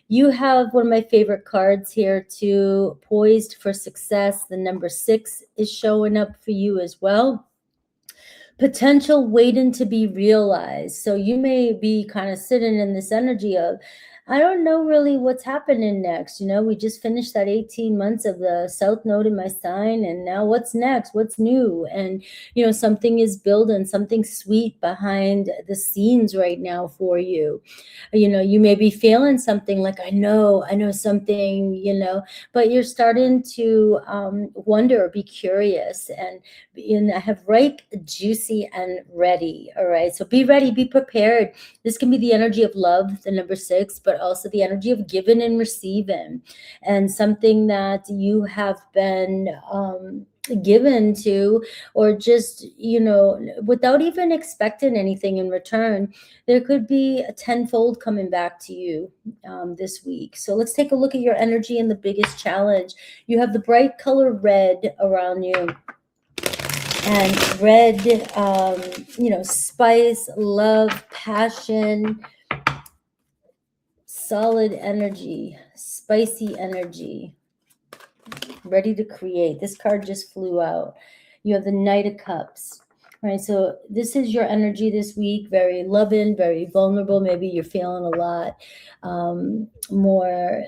You have one of my favorite cards here too, Poised for Success. The number 6 is showing up for you as well. Potential waiting to be realized. So you may be kind of sitting in this energy of, I don't know really what's happening next. We just finished that 18 months of the South Node in my sign, and now what's next? What's new? And, something is building, something sweet behind the scenes right now for you. You may be feeling something like, I know something, but you're starting to wonder, be curious, and I have ripe, juicy, and ready. All right. So be ready, be prepared. This can be the energy of love, the number 6, but also the energy of giving and receiving, and something that you have been given to, or just, without even expecting anything in return. There could be a tenfold coming back to you this week. So let's take a look at your energy and the biggest challenge. You have the bright color red around you. And red, spice, love, passion, solid energy, spicy energy, ready to create. This card just flew out. You have the Knight of Cups. All right, so this is your energy this week, very loving, very vulnerable. Maybe you're feeling a lot more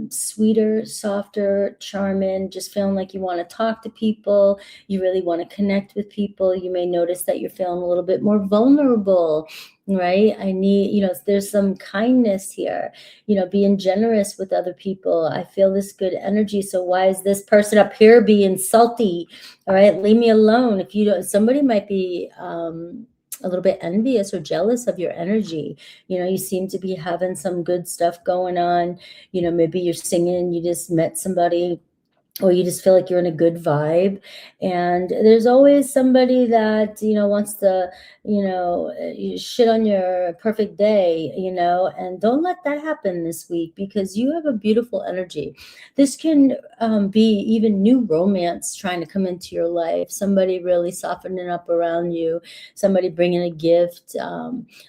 sweeter, softer, charming, just feeling like you want to talk to people. You really want to connect with people. You may notice that you're feeling a little bit more vulnerable, right? There's some kindness here, being generous with other people. I feel this good energy. So why is this person up here being salty? All right, leave me alone. If you don't, somebody might be a little bit envious or jealous of your energy. You seem to be having some good stuff going on. Maybe you're singing, you just met somebody, or you just feel like you're in a good vibe. And there's always somebody that, wants to, shit on your perfect day, and don't let that happen this week, because you have a beautiful energy. This can be even new romance trying to come into your life, somebody really softening up around you, somebody bringing a gift,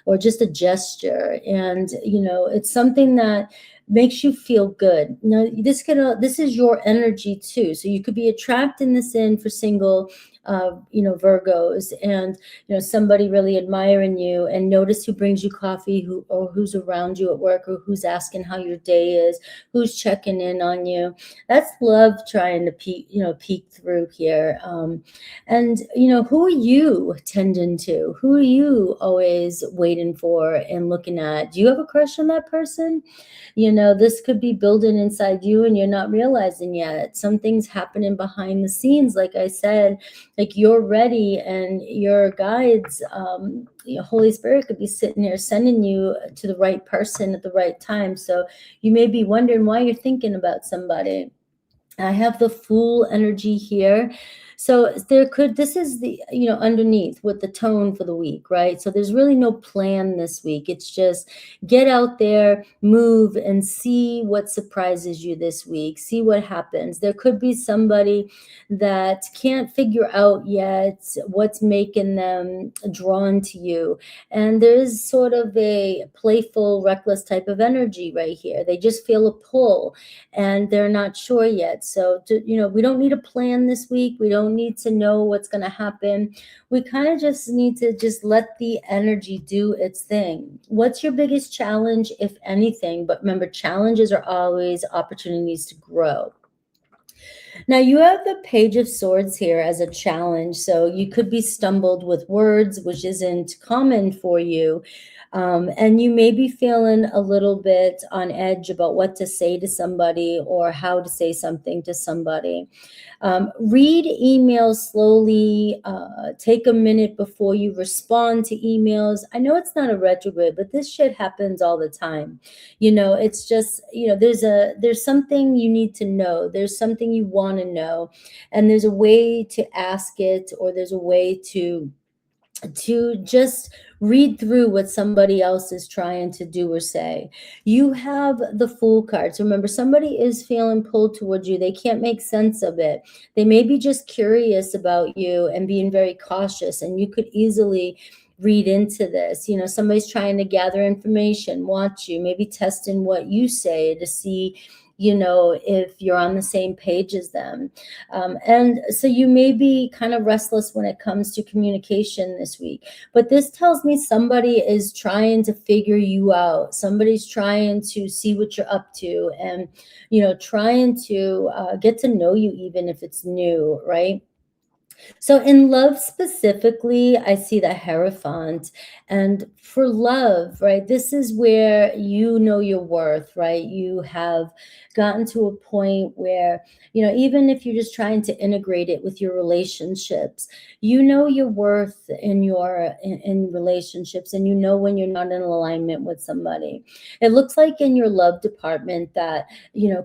or just a gesture. And, it's something that makes you feel good. Now, this is your energy too. So you could be attracting this in for single, Virgos, and, somebody really admiring you, and notice who brings you coffee, or who's around you at work, or who's asking how your day is, who's checking in on you. That's love trying to peek through here. And, who are you tending to? Who are you always waiting for and looking at? Do you have a crush on that person? This could be building inside you and you're not realizing yet. Something's happening behind the scenes. Like I said, like you're ready, and your guides, Holy Spirit could be sitting here sending you to the right person at the right time. So you may be wondering why you're thinking about somebody. I have the Fool energy here. So this is the, underneath with the tone for the week, right? So there's really no plan this week. It's just get out there, move, and see what surprises you this week. See what happens. There could be somebody that can't figure out yet what's making them drawn to you. And there's sort of a playful, reckless type of energy right here. They just feel a pull and they're not sure yet. So, we don't need a plan this week. We don't need to know what's going to happen. We kind of just need to just let the energy do its thing. What's your biggest challenge, if anything? But remember, challenges are always opportunities to grow. Now you have the Page of Swords here as a challenge. So you could be stumbled with words, which isn't common for you. And you may be feeling a little bit on edge about what to say to somebody or how to say something to somebody. Read emails slowly. Take a minute before you respond to emails. I know it's not a retrograde, but this shit happens all the time. It's just, there's something you need to know. There's something you want to know. And there's a way to ask it, or there's a way to just read through what somebody else is trying to do or say. You have the Fool card. So remember, somebody is feeling pulled towards you. They can't make sense of it. They may be just curious about you and being very cautious, and you could easily read into this. Somebody's trying to gather information, watch you, maybe testing what you say to see if you're on the same page as them. And so you may be kind of restless when it comes to communication this week. But this tells me somebody is trying to figure you out. Somebody's trying to see what you're up to and, trying to get to know you, even if it's new, right? So in love specifically, I see the Hierophant. And for love, right, this is where you know your worth, right? You have gotten to a point where, even if you're just trying to integrate it with your relationships, you know your worth in relationships, and you know when you're not in alignment with somebody. It looks like in your love department that,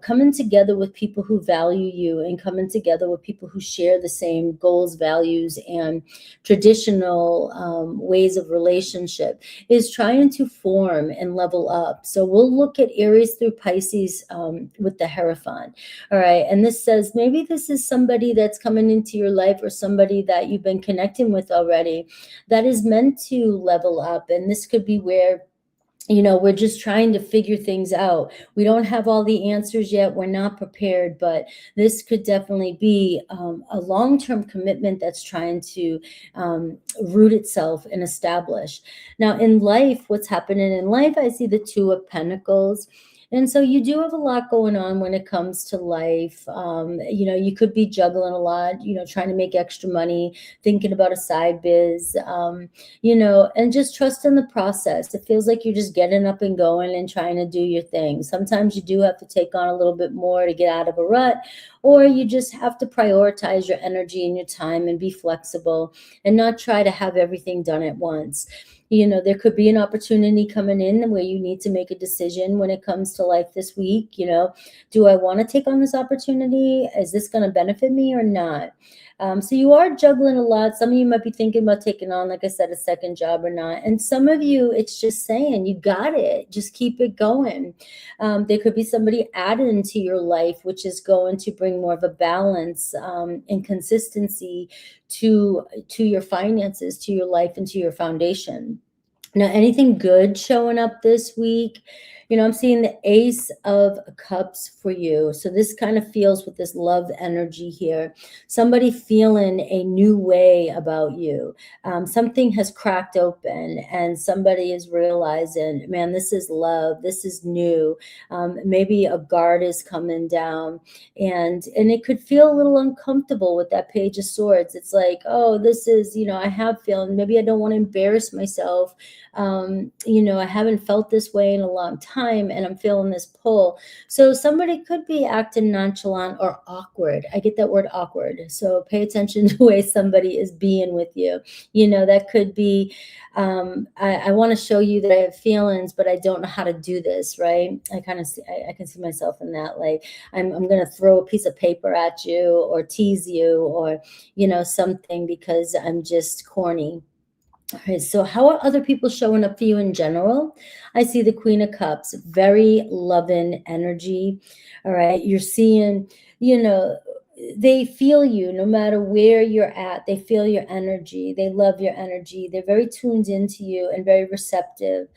coming together with people who value you and coming together with people who share the same goals, values, and traditional ways of relationship is trying to form and level up. So we'll look at Aries through Pisces with the Hierophant. All right. And this says maybe this is somebody that's coming into your life, or somebody that you've been connecting with already, that is meant to level up. And this could be where we're just trying to figure things out. We don't have all the answers yet. We're not prepared, but this could definitely be a long-term commitment that's trying to root itself and establish. Now, in life, what's happening in life, I see the Two of Pentacles. And so you do have a lot going on when it comes to life. You could be juggling a lot, trying to make extra money, thinking about a side biz, and just trust in the process. It feels like you're just getting up and going and trying to do your thing. Sometimes you do have to take on a little bit more to get out of a rut, or you just have to prioritize your energy and your time and be flexible and not try to have everything done at once. There could be an opportunity coming in where you need to make a decision when it comes to life this week. Do I want to take on this opportunity? Is this going to benefit me or not? So you are juggling a lot. Some of you might be thinking about taking on, like I said, a second job or not. And some of you, it's just saying, you got it. Just keep it going. There could be somebody added into your life, which is going to bring more of a balance and consistency to your finances, to your life, and to your foundation. Now, anything good showing up this week? I'm seeing the Ace of Cups for you. So this kind of feels with this love energy here. Somebody feeling a new way about you. Something has cracked open and somebody is realizing, man, this is love. This is new. Maybe a guard is coming down, and it could feel a little uncomfortable with that Page of Swords. It's like, oh, this is, I have feeling, maybe I don't want to embarrass myself. I haven't felt this way in a long time, and I'm feeling this pull. So somebody could be acting nonchalant or awkward. I get that word awkward. So pay attention to the way somebody is being with you. That could be, I want to show you that I have feelings, but I don't know how to do this, right? I can see myself in that. Like I'm going to throw a piece of paper at you or tease you or, something because I'm just corny. All right, so how are other people showing up for you in general? I see the Queen of Cups, very loving energy. All right, you're seeing, they feel you no matter where you're at. They feel your energy. They love your energy. They're very tuned into you and very receptive.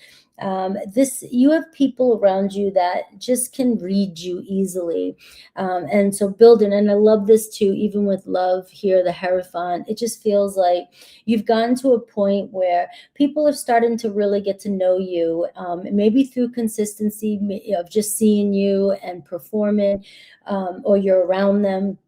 You have people around you that just can read you easily. And so building, and I love this too, even with love here, the Hierophant, it just feels like you've gotten to a point where people are starting to really get to know you, maybe through consistency of just seeing you and performing, or you're around them.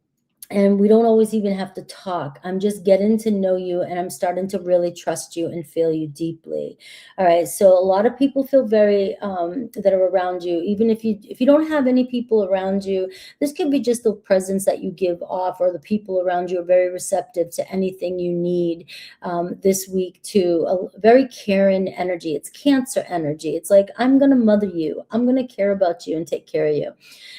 And we don't always even have to talk. I'm just getting to know you, and I'm starting to really trust you and feel you deeply. All right. So a lot of people feel very that are around you. Even if you don't have any people around you, this could be just the presence that you give off, or the people around you are very receptive to anything you need this week too. A very caring energy. It's Cancer energy. It's like, I'm going to mother you. I'm going to care about you and take care of you.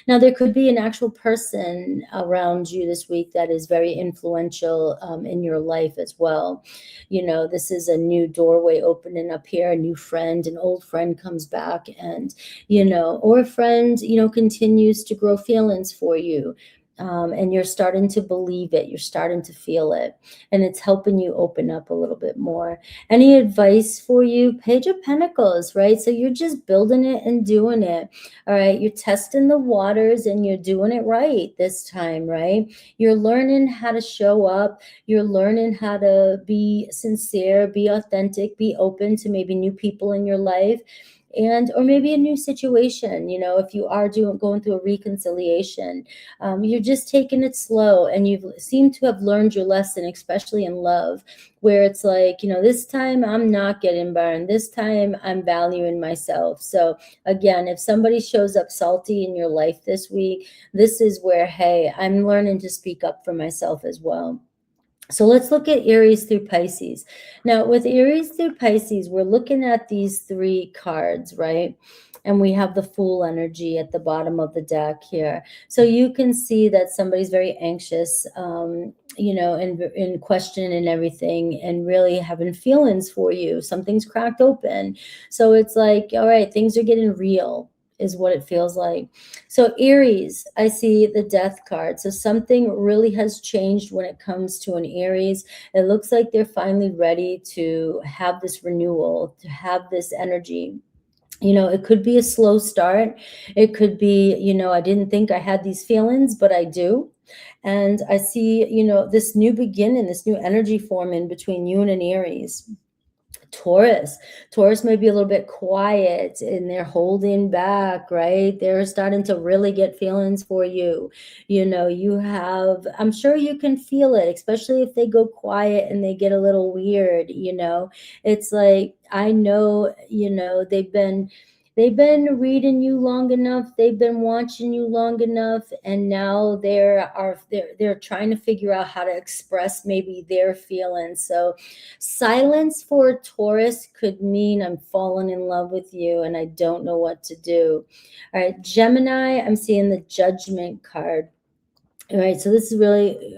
Now, there could be an actual person around you this week that is very influential in your life as well. This is a new doorway opening up here, a new friend, an old friend comes back, and, or a friend, continues to grow feelings for you. and you're starting to believe it. You're starting to feel it, and it's helping you open up a little bit more. Any advice for you? Page of Pentacles, right? So you're just building it and doing it. All right. You're testing the waters and you're doing it right this time, right? You're learning how to show up. You're learning how to be sincere, be authentic, be open to maybe new people in your life, and or maybe a new situation. You know, if you are going through a reconciliation, you're just taking it slow, and you seem to have learned your lesson, especially in love, where it's like, you know, this time I'm not getting burned, this time I'm valuing myself. So again, if somebody shows up salty in your life this week, this is where, hey, I'm learning to speak up for myself as well. So let's look at Aries through Pisces. Now, with Aries through Pisces, we're looking at these three cards, right? And we have the Fool energy at the bottom of the deck here. So you can see that somebody's very anxious, you know, in question and everything, and really having feelings for you. Something's cracked open. So it's like, all right, things are getting real, is what it feels like. So Aries, I see the Death card. So something really has changed when it comes to an Aries. It looks like they're finally ready to have this renewal, to have this energy. You know, it could be a slow start. It could be, you know, I didn't think I had these feelings, but I do. And I see, you know, this new beginning, this new energy forming between you and an Aries. Taurus may be a little bit quiet and they're holding back, right? They're starting to really get feelings for you. You know, you have, I'm sure you can feel it, especially if they go quiet and they get a little weird. You know, it's like, I know, you know, they've been reading you long enough, they've been watching you long enough, and now they're trying to figure out how to express maybe their feelings. So silence for Taurus could mean I'm falling in love with you and I don't know what to do. All right, Gemini, I'm seeing the Judgment card. All right, so this is really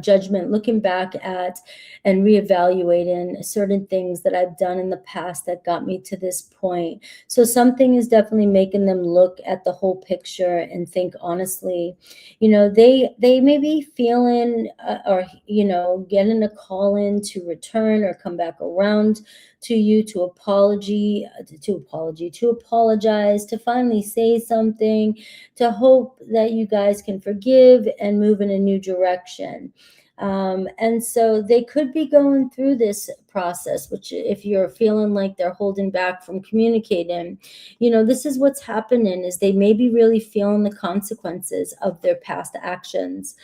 judgment, looking back at and reevaluating certain things that I've done in the past that got me to this point. So something is definitely making them look at the whole picture and think honestly. You know, they may be feeling or you know, getting a call in to return or come back around to you, to apologize, to finally say something, to hope that you guys can forgive and move in a new direction. And so they could be going through this process, which if you're feeling like they're holding back from communicating, you know, this is what's happening, is they may be really feeling the consequences of their past actions.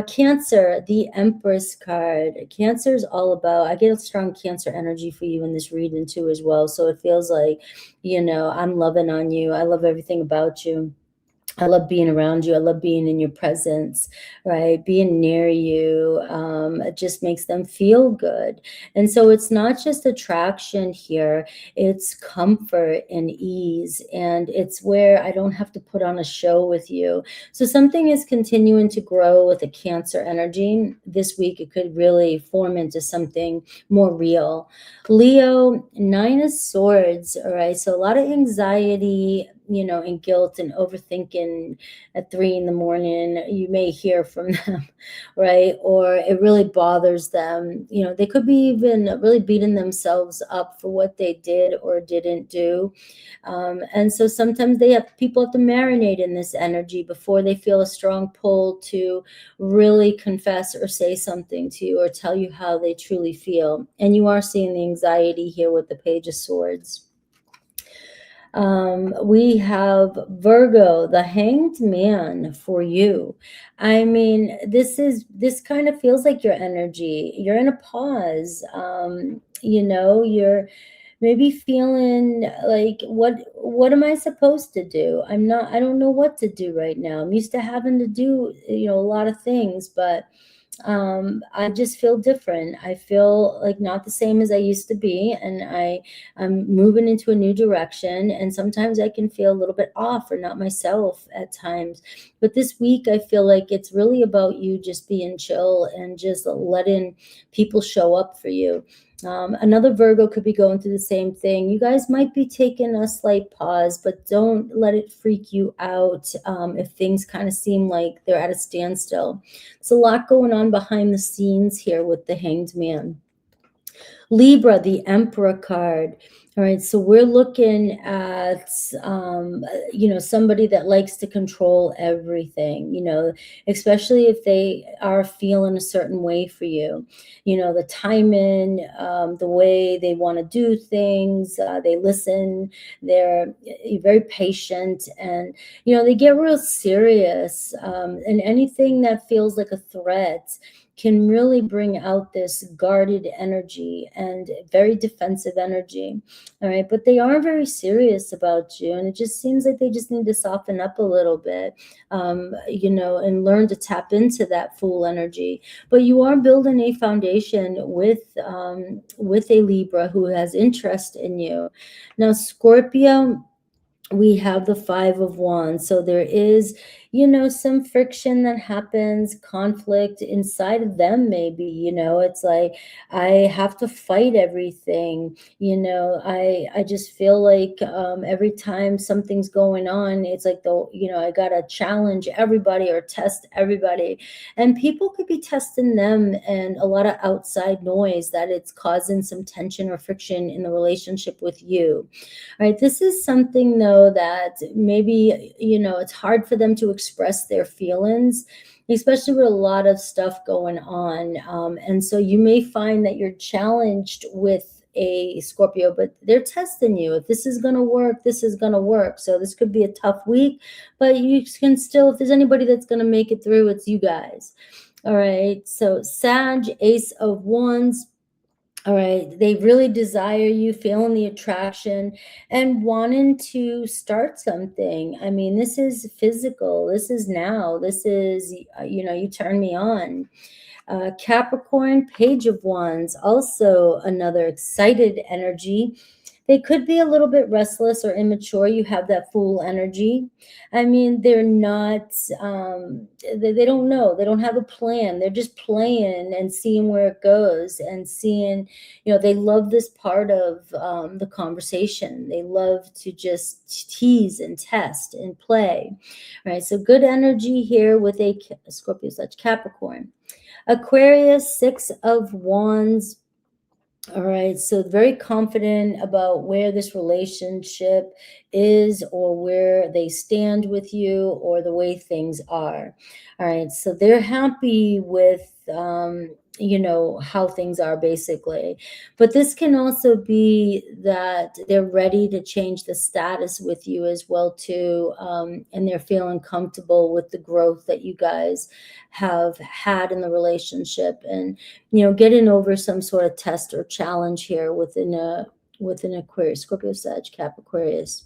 Cancer, the Empress card. Cancer is all about, I get a strong Cancer energy for you in this reading too as well. So it feels like, you know, I'm loving on you. I love everything about you. I love being around you. I love being in your presence, right? Being near you. It just makes them feel good. And so it's not just attraction here, it's comfort and ease. And it's where I don't have to put on a show with you. So something is continuing to grow with a Cancer energy. This week, it could really form into something more real. Leo, Nine of Swords. All right. So a lot of anxiety, you know, and guilt and overthinking at 3 in the morning. You may hear from them, right? Or it really bothers them. You know, they could be even really beating themselves up for what they did or didn't do. And so sometimes people have to marinate in this energy before they feel a strong pull to really confess or say something to you or tell you how they truly feel. And you are seeing the anxiety here with the Page of Swords. We have Virgo, the Hanged Man for you. I mean, this kind of feels like your energy. You're in a pause. You know, you're maybe feeling like, what am I supposed to do? I don't know what to do right now. I'm used to having to do, you know, a lot of things, but I just feel different. I feel like not the same as I used to be, and I'm moving into a new direction, and sometimes I can feel a little bit off or not myself at times. But this week I feel like it's really about you just being chill and just letting people show up for you. Another Virgo could be going through the same thing. You guys might be taking a slight pause, but don't let it freak you out if things kind of seem like they're at a standstill. There's a lot going on behind the scenes here with the Hanged Man. Libra, the Emperor card. All right, so we're looking at, somebody that likes to control everything, especially if they are feeling a certain way for you, the timing, the way they want to do things, they listen, they're very patient, and, they get real serious, and anything that feels like a threat can really bring out this guarded energy and very defensive energy. All right. But they are very serious about you. And it just seems like they just need to soften up a little bit, and learn to tap into that Fool energy. But you are building a foundation with a Libra who has interest in you. Now, Scorpio, we have the Five of Wands. So there is, some friction that happens, conflict inside of them, maybe, it's like, I have to fight everything. I just feel like every time something's going on, it's like I gotta challenge everybody or test everybody. And people could be testing them, and a lot of outside noise that it's causing some tension or friction in the relationship with you. All right, this is something though that maybe, it's hard for them to express their feelings, especially with a lot of stuff going on. And so you may find that you're challenged with a Scorpio, but they're testing you. If this is going to work, this is going to work. So this could be a tough week, but you can still, if there's anybody that's going to make it through, it's you guys. All right, so Sag, Ace of Wands. All right, they really desire you, feeling the attraction and wanting to start something. I mean, this is physical. This is now. This is, you turn me on. Capricorn, Page of Wands, also another excited energy. They could be a little bit restless or immature. You have that Fool energy. I mean, they're not, they don't know. They don't have a plan. They're just playing and seeing where it goes and seeing, they love this part of the conversation. They love to just tease and test and play. All right, so good energy here with a Scorpio/Capricorn. Aquarius, Six of Wands. All right, so very confident about where this relationship is or where they stand with you or the way things are. All right, so they're happy with how things are basically. But this can also be that they're ready to change the status with you as well too, and they're feeling comfortable with the growth that you guys have had in the relationship, and getting over some sort of test or challenge here within Aquarius, Scorpio, Sag, Cap, Aquarius,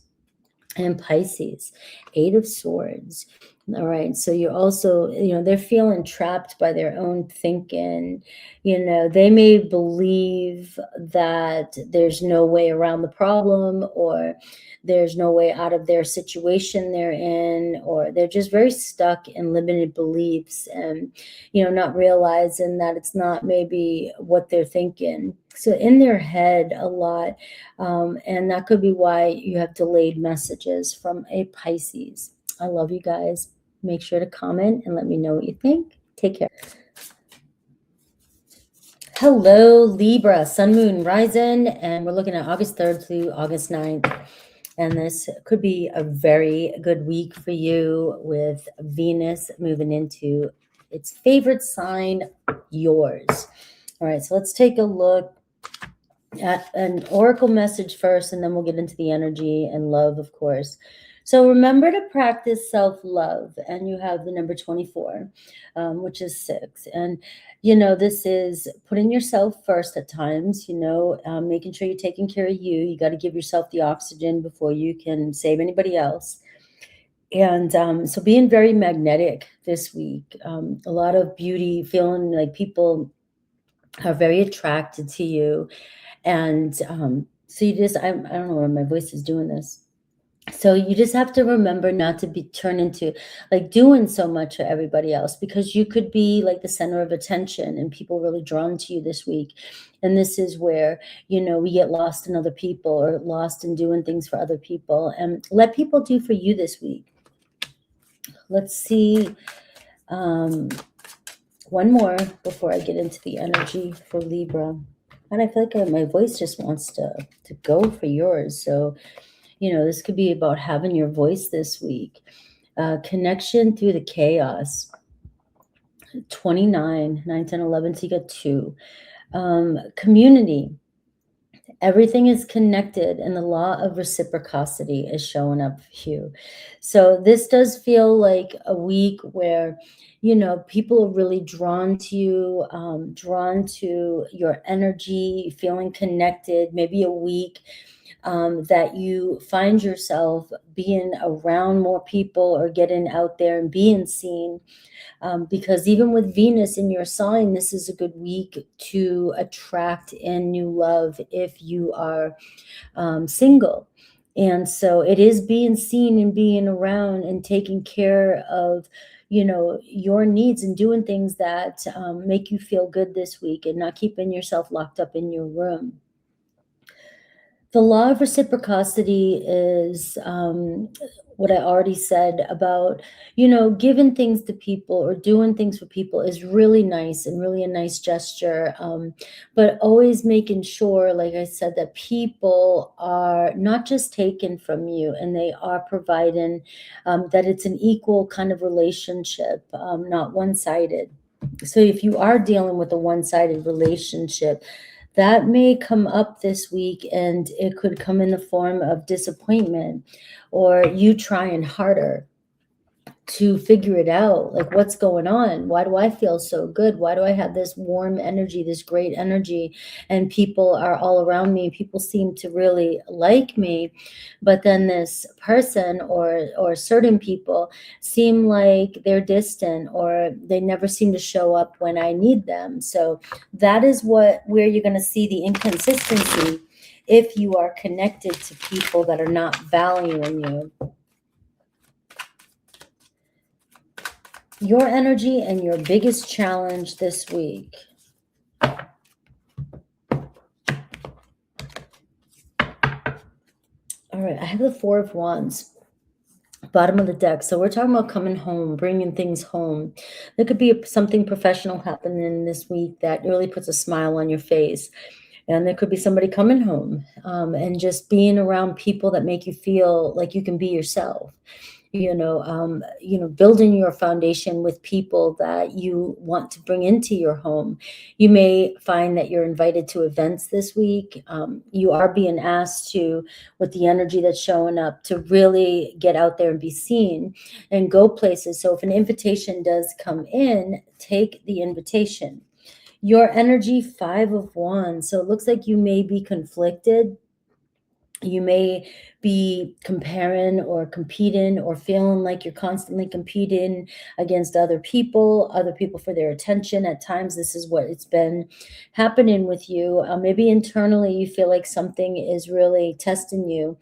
and Pisces. Eight of Swords. All right, so you're also, they're feeling trapped by their own thinking. They may believe that there's no way around the problem, or there's no way out of their situation they're in, or they're just very stuck in limited beliefs and, not realizing that it's not maybe what they're thinking. So in their head a lot, and that could be why you have delayed messages from a Pisces. I love you guys. Make sure to comment and let me know what you think. Take care. Hello, Libra, Sun, Moon, Rising, and we're looking at August 3rd through August 9th. And this could be a very good week for you with Venus moving into its favorite sign, yours. All right, so let's take a look at an oracle message first, and then we'll get into the energy and love, of course. So remember to practice self-love, and you have the number 24, which is 6. And, this is putting yourself first at times, making sure you're taking care of you. You got to give yourself the oxygen before you can save anybody else. And so being very magnetic this week, a lot of beauty, feeling like people are very attracted to you. And so you just, I don't know why my voice is doing this. So you just have to remember not to be turned into like doing so much for everybody else, because you could be like the center of attention and people really drawn to you this week. And this is where, we get lost in other people or lost in doing things for other people, and let people do for you this week. Let's see. One more before I get into the energy for Libra. And I feel like my voice just wants to go for yours. So, this could be about having your voice this week. Connection through the chaos. 29, 9, 10, 11, so you got 2. Community. Everything is connected, and the law of reciprocity is showing up for you. So this does feel like a week where, people are really drawn to you, drawn to your energy, feeling connected. Maybe a week that you find yourself being around more people or getting out there and being seen. Because even with Venus in your sign, this is a good week to attract in new love if you are single. And so it is being seen and being around and taking care of, your needs and doing things that make you feel good this week, and not keeping yourself locked up in your room. The law of reciprocity is what I already said about, giving things to people or doing things for people is really nice and really a nice gesture. But always making sure, like I said, that people are not just taken from you and they are providing, that it's an equal kind of relationship, not one-sided. So if you are dealing with a one-sided relationship, that may come up this week, and it could come in the form of disappointment or you trying harder to figure it out. Like, what's going on? Why do I feel so good? Why do I have this warm energy, this great energy, and people are all around me? People seem to really like me, but then this person or certain people seem like they're distant, or they never seem to show up when I need them. So that is where you're going to see the inconsistency if you are connected to people that are not valuing you. Your energy and your biggest challenge this week. All right, I have the 4 of Wands, bottom of the deck. So we're talking about coming home, bringing things home. There could be something professional happening this week that really puts a smile on your face. And there could be somebody coming home, and just being around people that make you feel like you can be yourself. Building your foundation with people that you want to bring into your home. You may find that you're invited to events this week. You are being asked to, with the energy that's showing up, to really get out there and be seen and go places. So if an invitation does come in, take the invitation. Your energy, 5 of Wands. So it looks like you may be conflicted. You may be comparing or competing, or feeling like you're constantly competing against other people for their attention. At times, this is what it's been happening with you. Maybe internally you feel like something is really testing you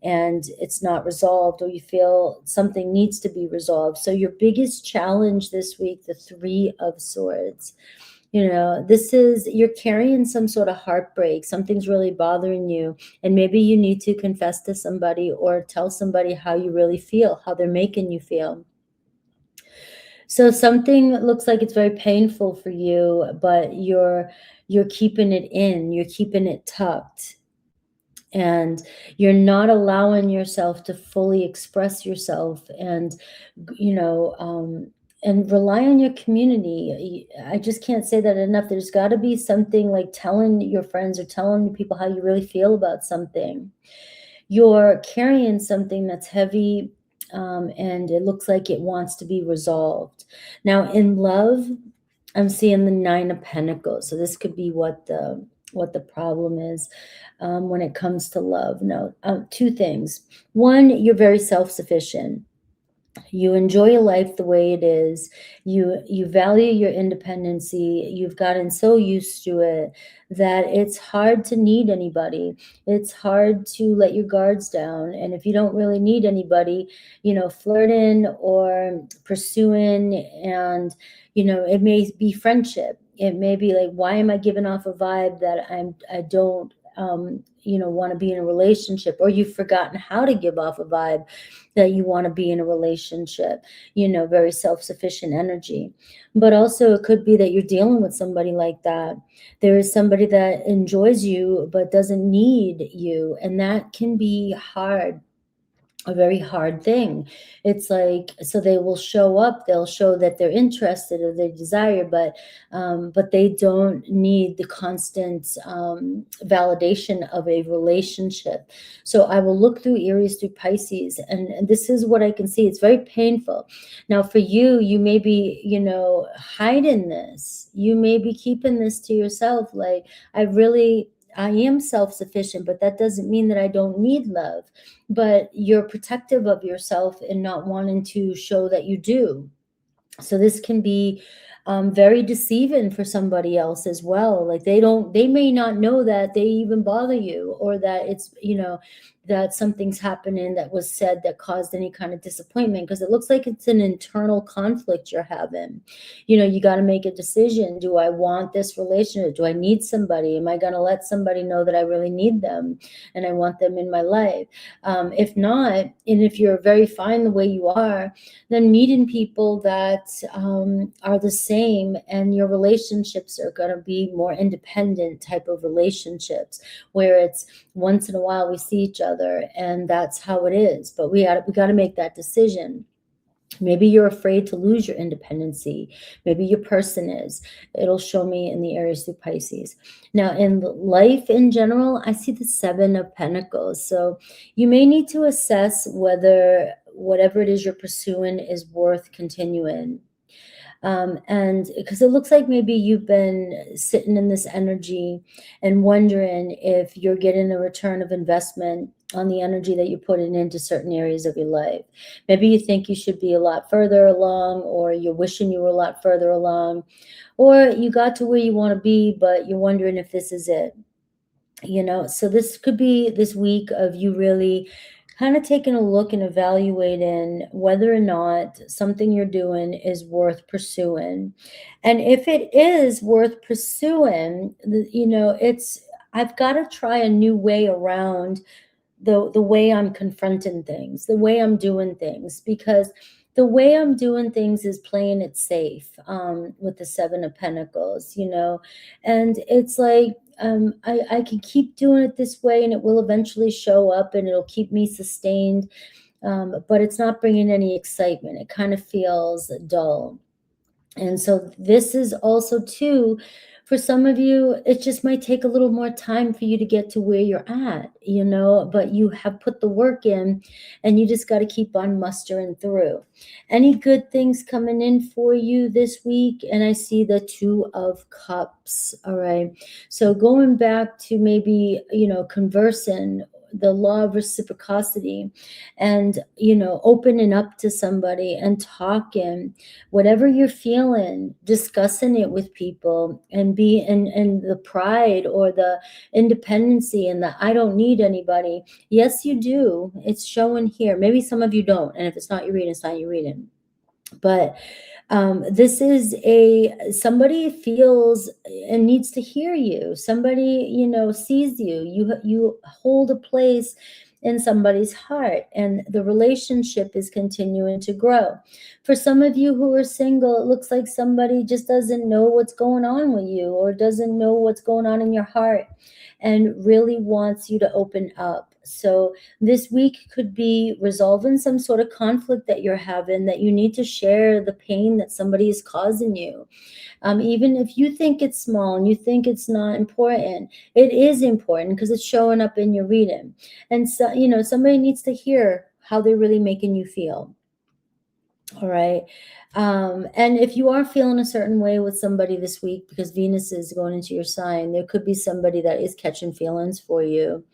and it's not resolved, or you feel something needs to be resolved. So your biggest challenge this week, the 3 of Swords. This is, you're carrying some sort of heartbreak. Something's really bothering you. And maybe you need to confess to somebody or tell somebody how you really feel, how they're making you feel. So something looks like it's very painful for you, but you're keeping it in, you're keeping it tucked. And you're not allowing yourself to fully express yourself, and and rely on your community. I just can't say that enough. There's got to be something like telling your friends or telling people how you really feel about something. You're carrying something that's heavy, and it looks like it wants to be resolved. Now, in love, I'm seeing the 9 of Pentacles. So this could be what the problem is when it comes to love. No, 2 things. One, you're very self-sufficient. You enjoy life the way it is. You value your independency. You've gotten so used to it that it's hard to need anybody. It's hard to let your guards down. And if you don't really need anybody, flirting or pursuing, and it may be friendship. It may be like, why am I giving off a vibe that I don't want to be in a relationship, or you've forgotten how to give off a vibe that you want to be in a relationship, very self-sufficient energy. But also it could be that you're dealing with somebody like that. There is somebody that enjoys you but doesn't need you, and that can be hard, a very hard thing. It's like, so they will show up, they'll show that they're interested or they desire, but they don't need the constant validation of a relationship. So I will look through Aries through Pisces, and this is what I can see. It's very painful. Now for you, you may be, hiding this. You may be keeping this to yourself. Like, I am self-sufficient, but that doesn't mean that I don't need love. But you're protective of yourself and not wanting to show that you do. So this can be very deceiving for somebody else as well. Like they may not know that they even bother you, or that it's, that something's happening that was said that caused any kind of disappointment, because it looks like it's an internal conflict you're having. You got to make a decision. Do I want this relationship? Do I need somebody? Am I going to let somebody know that I really need them and I want them in my life? If not, and if you're very fine the way you are, then meeting people that are the same, and your relationships are going to be more independent type of relationships, where it's once in a while we see each other and that's how it is. But we got to make that decision. Maybe you're afraid to lose your independency. Maybe your person is. It'll show me in the Aries through Pisces. Now, in life in general, I see the Seven of Pentacles. So you may need to assess whether whatever it is you're pursuing is worth continuing. And because it looks like maybe you've been sitting in this energy and wondering if you're getting a return of investment on the energy that you're putting into certain areas of your life. Maybe you think you should be a lot further along, or you're wishing you were a lot further along, or you got to where you want to be, but you're wondering if this is it. So this could be this week of you really kind of taking a look and evaluating whether or not something you're doing is worth pursuing. And if it is worth pursuing, I've got to try a new way around the way I'm confronting things, the way I'm doing things, because the way I'm doing things is playing it safe with the Seven of Pentacles, and it's like, I can keep doing it this way and it will eventually show up and it'll keep me sustained, but it's not bringing any excitement. It kind of feels dull. And so this is also too, for some of you, it just might take a little more time for you to get to where you're at, but you have put the work in and you just got to keep on mustering through. Any good things coming in for you this week? And I see the Two of Cups. All right. So going back to maybe, conversing, the law of reciprocity, and opening up to somebody and talking, whatever you're feeling, discussing it with people, and and the pride or the independency and the I don't need anybody. Yes, you do. It's showing here. Maybe some of you don't, and if it's not your reading, it's not your reading. But this is somebody feels and needs to hear you. Somebody, sees you. You hold a place in somebody's heart, and the relationship is continuing to grow. For some of you who are single, it looks like somebody just doesn't know what's going on with you, or doesn't know what's going on in your heart, and really wants you to open up. So this week could be resolving some sort of conflict that you're having, that you need to share the pain that somebody is causing you. Even if you think it's small and you think it's not important, it is important because it's showing up in your reading. And so, somebody needs to hear how they're really making you feel. All right. And if you are feeling a certain way with somebody this week, because Venus is going into your sign, there could be somebody that is catching feelings for you,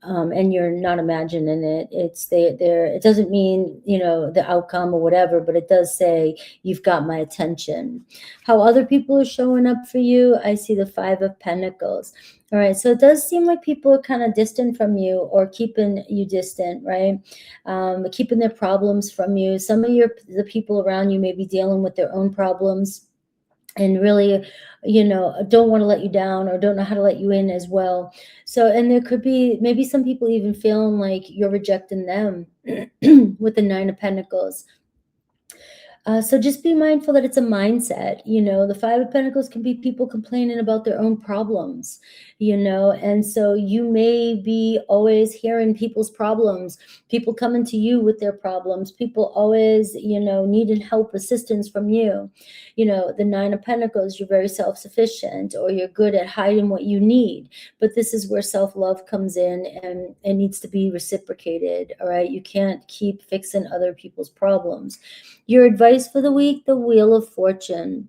and you're not imagining it. It's there. It doesn't mean, you know, the outcome or whatever, but it does say you've got my attention. How other people are showing up for you, I see the Five of Pentacles. All right, so it does seem like people are kind of distant from you or keeping you distant, right? Keeping their problems from you. Some of the people around you may be dealing with their own problems and really, you know, don't want to let you down or don't know how to let you in as well. So, and there could be maybe some people even feeling like you're rejecting them with the Nine of Pentacles. So just be mindful that it's a mindset. You know, the Five of Pentacles can be people complaining about their own problems, you know, and so you may be always hearing people's problems, people coming to you with their problems, people always, you know, needing help, assistance from you. You know, the Nine of Pentacles, you're very self-sufficient or you're good at hiding what you need. But this is where self-love comes in, and it needs to be reciprocated. All right. You can't keep fixing other people's problems. Your advice for the week, the Wheel of Fortune.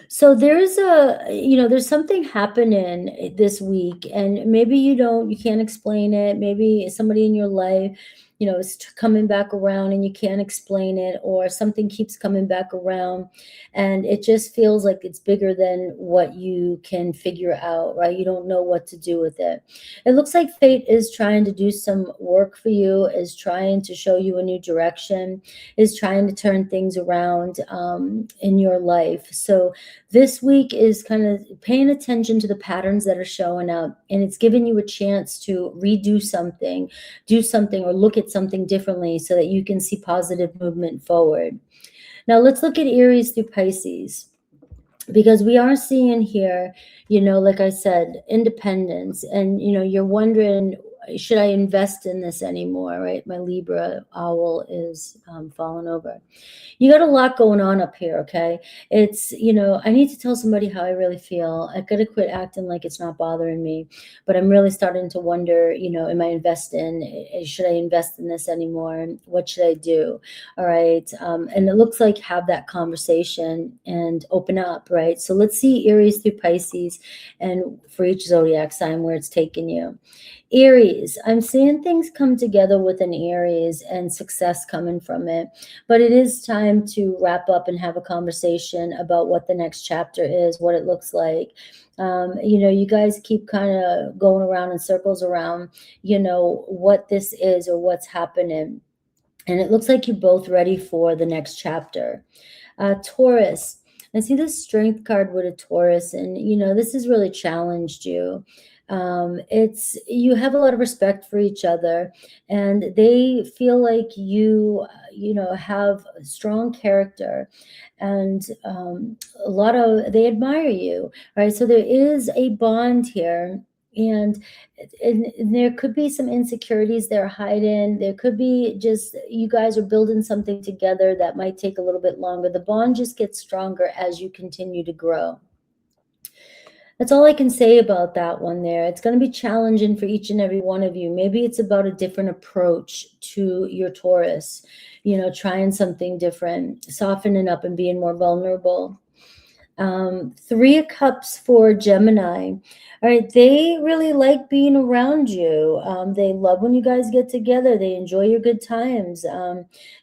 So there's there's something happening this week, and maybe you can't explain it. Maybe somebody in your life, you know, is coming back around and you can't explain it, or something keeps coming back around and it just feels like it's bigger than what you can figure out, right? You don't know what to do with it. It looks like fate is trying to do some work for you, is trying to show you a new direction, is trying to turn things around in your life. So this week is kind of paying attention to the patterns that are showing up, and it's giving you a chance to redo something, do something, or look at something differently so that you can see positive movement forward. Now let's look at Aries through Pisces, because we are seeing here, you know, like I said, independence, and, you know, you're wondering, should I invest in this anymore, right? My Libra owl is falling over. You got a lot going on up here, okay? It's, you know, I need to tell somebody how I really feel. I got to quit acting like it's not bothering me, but I'm really starting to wonder, you know, am I investing? Should I invest in this anymore? What should I do? All right. And it looks like have that conversation and open up, right? So let's see Aries through Pisces, and for each zodiac sign where it's taking you. Aries, I'm seeing things come together with an Aries and success coming from it, but it is time to wrap up and have a conversation about what the next chapter is, what it looks like. You know, you guys keep kind of going around in circles around, you know, what this is or what's happening. And it looks like you're both ready for the next chapter. Taurus, I see the Strength card with a Taurus, and, you know, this has really challenged you. It's, you have a lot of respect for each other, and they feel like you know, have strong character, and they admire you, right? So there is a bond here, and there could be some insecurities they're hiding. There could be just you guys are building something together that might take a little bit longer. The bond just gets stronger as you continue to grow. That's all I can say about that one there. It's going to be challenging for each and every one of you. Maybe it's about a different approach to your Taurus, you know, trying something different, softening up and being more vulnerable. Three of Cups for Gemini. All right, they really like being around you. They love when you guys get together. They enjoy your good times.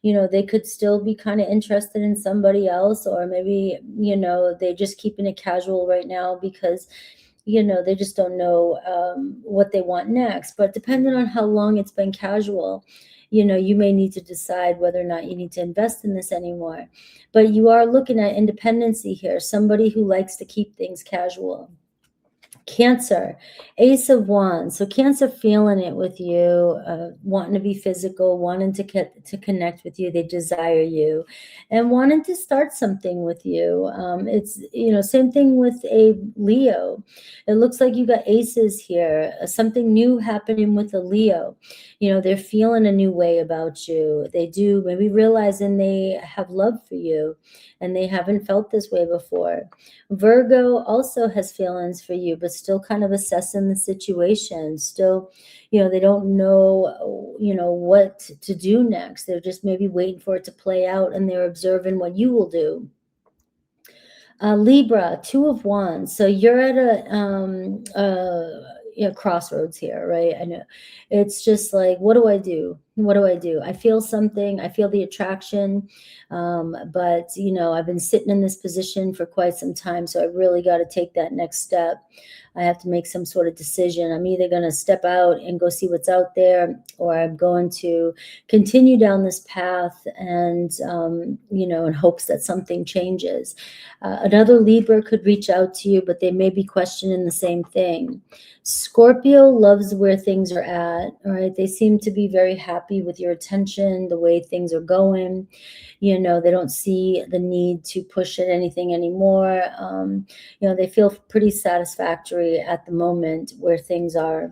You know, they could still be kind of interested in somebody else, or maybe, you know, they're just keeping it casual right now because, you know, they just don't know what they want next. But depending on how long it's been casual, you know, you may need to decide whether or not you need to invest in this anymore. But you are looking at independency here, somebody who likes to keep things casual. Cancer, Ace of Wands. So Cancer feeling it with you, wanting to be physical, wanting to connect with you. They desire you and wanting to start something with you. It's, you know, same thing with a Leo. It looks like you got aces here, something new happening with a Leo. You know, they're feeling a new way about you. They do, maybe realizing they have love for you and they haven't felt this way before. Virgo also has feelings for you, but still kind of assessing the situation, still, they don't know, what to do next. They're just maybe waiting for it to play out, and they're observing what you will do. Libra, 2 of Wands. So you're at a crossroads here, right? I know it's just like, what do I do? What do I do? I feel something. I feel the attraction, but I've been sitting in this position for quite some time, so I really got to take that next step. I have to make some sort of decision. I'm either going to step out and go see what's out there, or I'm going to continue down this path and, in hopes that something changes. Another Libra could reach out to you, but they may be questioning the same thing. Scorpio loves where things are at, all right? They seem to be very happy with your attention, the way things are going. They don't see the need to push at anything anymore. They feel pretty satisfactory at the moment where things are.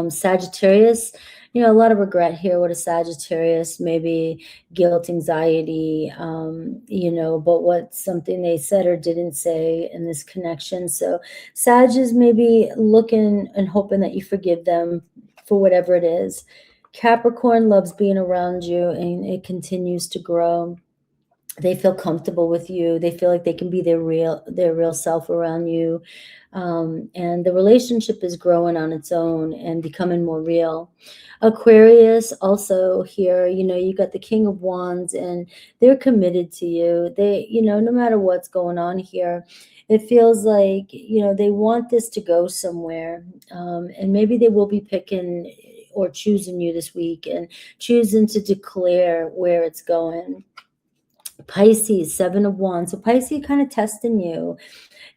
Sagittarius, a lot of regret here with a Sagittarius, maybe guilt, anxiety, about what something they said or didn't say in this connection. So Sag is maybe looking and hoping that you forgive them for whatever it is. Capricorn loves being around you, and it continues to grow. They feel comfortable with you. They feel like they can be their real self around you. And the relationship is growing on its own and becoming more real. Aquarius also here, you got the King of Wands, and they're committed to you. They, no matter what's going on here, it feels like, they want this to go somewhere. And maybe they will be picking or choosing you this week and choosing to declare where it's going. Pisces, 7 of Wands. So Pisces kind of testing you.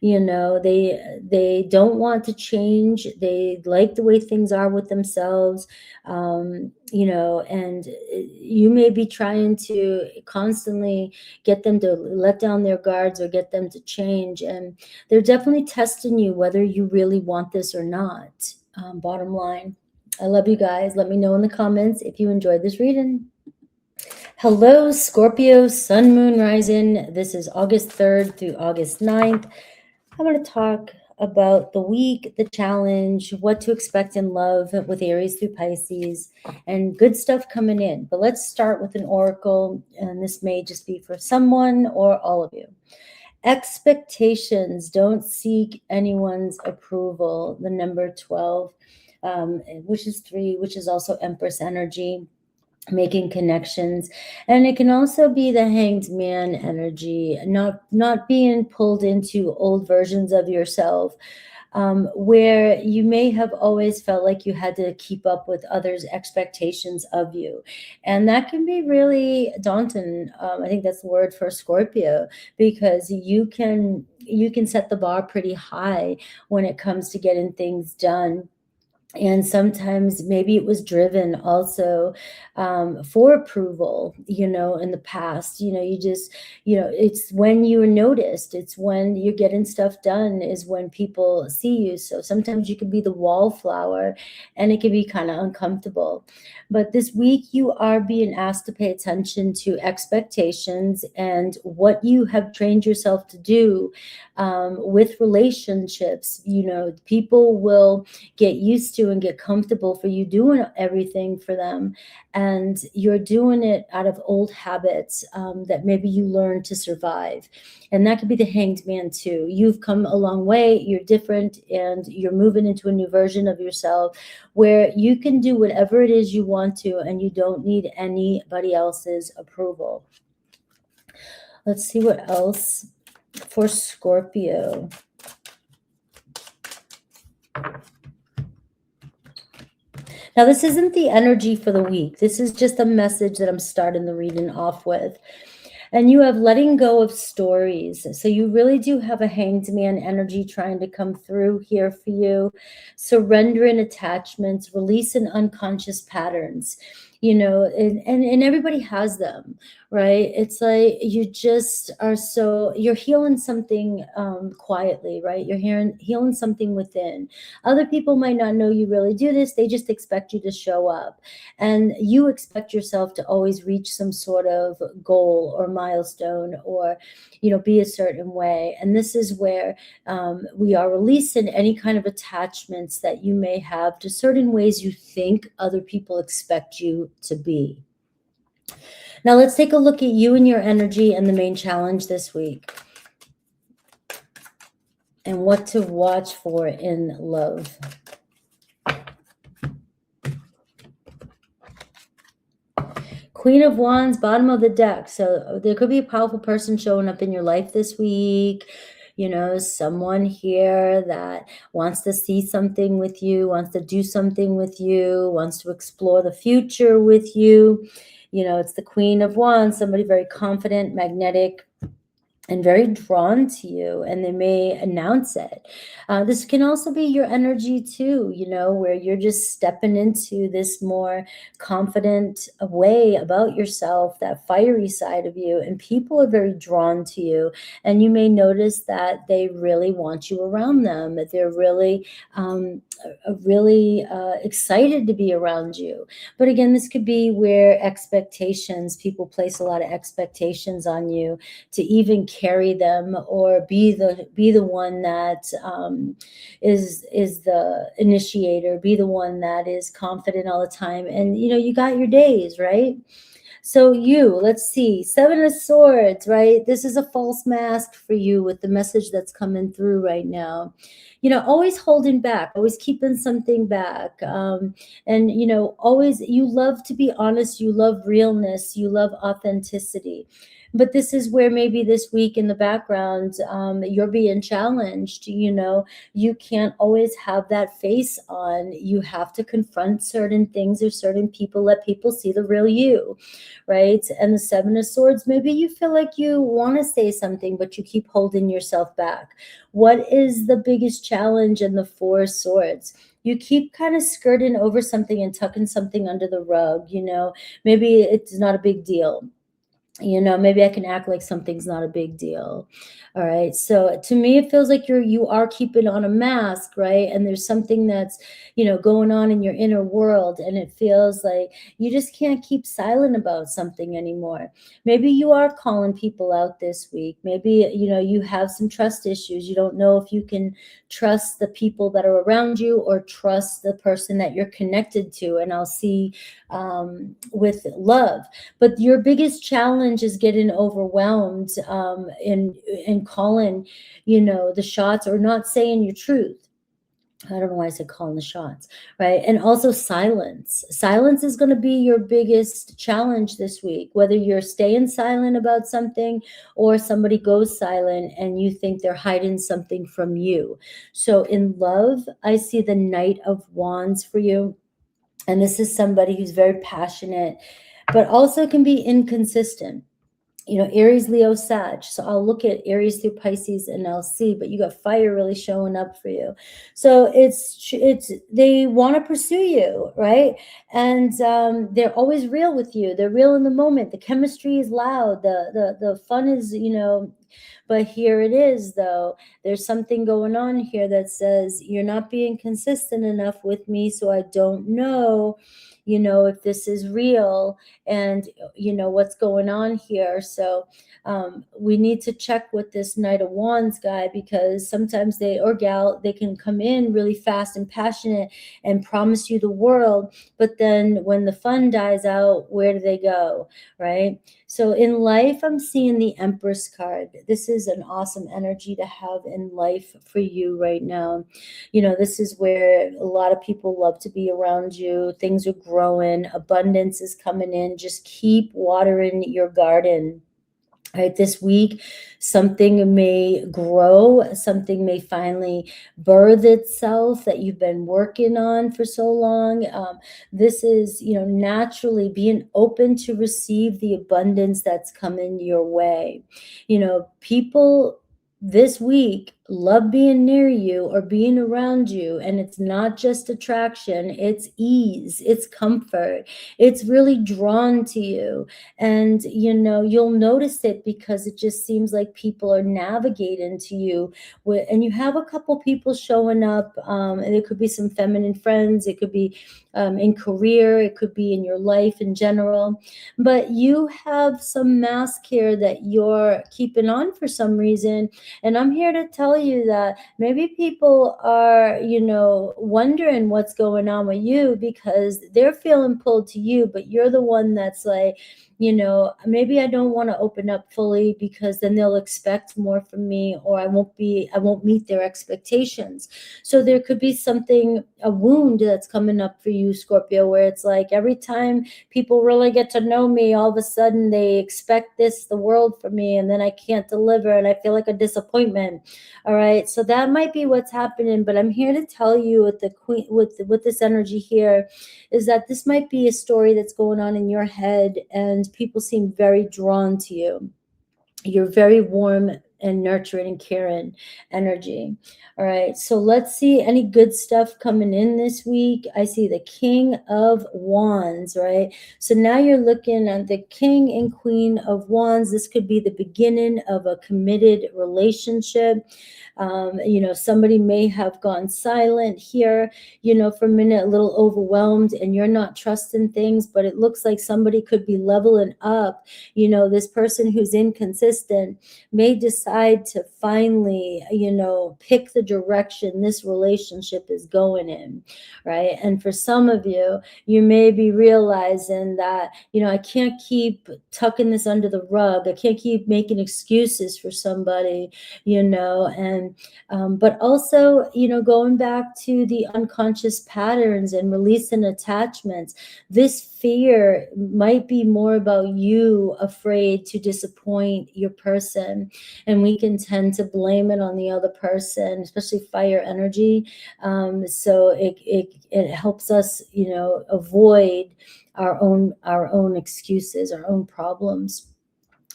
They don't want to change. They like the way things are with themselves, and you may be trying to constantly get them to let down their guards or get them to change. And they're definitely testing you whether you really want this or not. Bottom line, I love you guys. Let me know in the comments if you enjoyed this reading. Hello, Scorpio, Sun, Moon, Rising. This is August 3rd through August 9th. I'm going to talk about the week, the challenge, what to expect in love with Aries through Pisces, and good stuff coming in. But let's start with an oracle, and this may just be for someone or all of you. Expectations. Don't seek anyone's approval. The number 12, which is 3, which is also Empress energy. Making connections, and it can also be the Hanged Man energy, not being pulled into old versions of yourself, where you may have always felt like you had to keep up with others' expectations of you, and that can be really daunting. I think that's the word for Scorpio, because you can set the bar pretty high when it comes to getting things done. And sometimes maybe it was driven also for approval, in the past. You just, it's when you're noticed, it's when you're getting stuff done is when people see you. So sometimes you can be the wallflower, and it can be kind of uncomfortable. But this week you are being asked to pay attention to expectations and what you have trained yourself to do with relationships. People will get used to and get comfortable for you doing everything for them, and you're doing it out of old habits that maybe you learned to survive. And that could be the Hanged Man too. You've come a long way, you're different, and you're moving into a new version of yourself where you can do whatever it is you want to, and you don't need anybody else's approval. Let's see what else for Scorpio. Now, this isn't the energy for the week. This is just a message that I'm starting the reading off with. And you have letting go of stories. So you really do have a Hanged Man energy trying to come through here for you. Surrendering attachments, releasing unconscious patterns. you know, and everybody has them, right? It's like you just are so, you're healing something quietly, right? You're healing something within. Other people might not know you really do this. They just expect you to show up. And you expect yourself to always reach some sort of goal or milestone, or, you know, be a certain way. And this is where we are releasing any kind of attachments that you may have to certain ways you think other people expect you to be. Now let's take a look at you and your energy and the main challenge this week, and what to watch for in love. Queen of Wands, bottom of the deck. So there could be a powerful person showing up in your life this week. You know, someone here that wants to see something with you, wants to do something with you, wants to explore the future with you. You know, it's the Queen of Wands, somebody very confident, magnetic, and very drawn to you, and they may announce it. This can also be your energy too, you know, where you're just stepping into this more confident way about yourself, that fiery side of you, and people are very drawn to you, and you may notice that they really want you around them, that they're really excited to be around you. But again, this could be where expectations, people place a lot of expectations on you to even carry them, or be the one that is the initiator, be the one that is confident all the time. And you know, you got your days, right? So let's see, Seven of Swords, right? This is a false mask for you with the message that's coming through right now. You know, always holding back, always keeping something back. And, you know, always, you love to be honest, you love realness, you love authenticity. But this is where maybe this week in the background, you're being challenged. You know, you can't always have that face on. You have to confront certain things or certain people, let people see the real you, right? And the Seven of Swords, maybe you feel like you want to say something, but you keep holding yourself back. What is the biggest challenge in the Four of Swords? You keep kind of skirting over something and tucking something under the rug. You know, maybe it's not a big deal. You know, maybe I can act like something's not a big deal. All right. So to me, it feels like you are keeping on a mask, right? And there's something that's, you know, going on in your inner world, and it feels like you just can't keep silent about something anymore. Maybe you are calling people out this week. Maybe, you know, you have some trust issues. You don't know if you can trust the people that are around you, or trust the person that you're connected to. And I'll see with love. But your biggest challenge is getting overwhelmed in calling, you know, the shots, or not saying your truth. I don't know why I said calling the shots, right? And also silence. Silence is going to be your biggest challenge this week, whether you're staying silent about something, or somebody goes silent and you think they're hiding something from you. So in love, I see the Knight of Wands for you. And this is somebody who's very passionate, but also can be inconsistent. You know, Aries, Leo, Sag. So I'll look at Aries through Pisces and I'll see, but you got fire really showing up for you. So it's they want to pursue you, right? And they're always real with you. They're real in the moment. The chemistry is loud. The fun is, you know. But here it is, though. There's something going on here that says you're not being consistent enough with me, so I don't know, you know, if this is real, and you know what's going on here. So we need to check with this Knight of Wands guy, because sometimes they, or gal, they can come in really fast and passionate and promise you the world, but then when the fun dies out, where do they go, right? So in life, I'm seeing the Empress card. This is an awesome energy to have in life for you right now. You know, this is where a lot of people love to be around you. Things are growing. Abundance is coming in. Just keep watering your garden. Right, this week, something may grow, something may finally birth itself that you've been working on for so long. This is, you know, naturally being open to receive the abundance that's coming your way. You know, people this week love being near you or being around you. And it's not just attraction, it's ease, it's comfort, it's really drawn to you. And you'll notice it because it just seems like people are navigating to you and you have a couple people showing up, and it could be some feminine friends, it could be in career, it could be in your life in general, but you have some mask here that you're keeping on for some reason. And I'm here to tell you that maybe people are, wondering what's going on with you because they're feeling pulled to you, but you're the one that's like, maybe I don't want to open up fully because then they'll expect more from me, or I won't meet their expectations. So there could be a wound that's coming up for you, Scorpio, where it's like every time people really get to know me, all of a sudden they expect the world from me, and then I can't deliver and I feel like a disappointment. All right. So that might be what's happening, but I'm here to tell you with the queen, with this energy here, is that this might be a story that's going on in your head and people seem very drawn to you. You're very warm and nurturing and caring energy. All right, so let's see any good stuff coming in this week. I see the King of Wands, right? So now you're looking at the King and Queen of Wands. This could be the beginning of a committed relationship. Somebody may have gone silent here, for a minute, a little overwhelmed, and you're not trusting things, but it looks like somebody could be leveling up. This person who's inconsistent may decide to finally, pick the direction this relationship is going in, right? And for some of you, you may be realizing that, I can't keep tucking this under the rug. I can't keep making excuses for somebody, and but also, going back to the unconscious patterns and releasing attachments. This fear might be more about you afraid to disappoint your person, and we can tend to blame it on the other person, especially fire energy. So it helps us, avoid our own excuses, our own problems.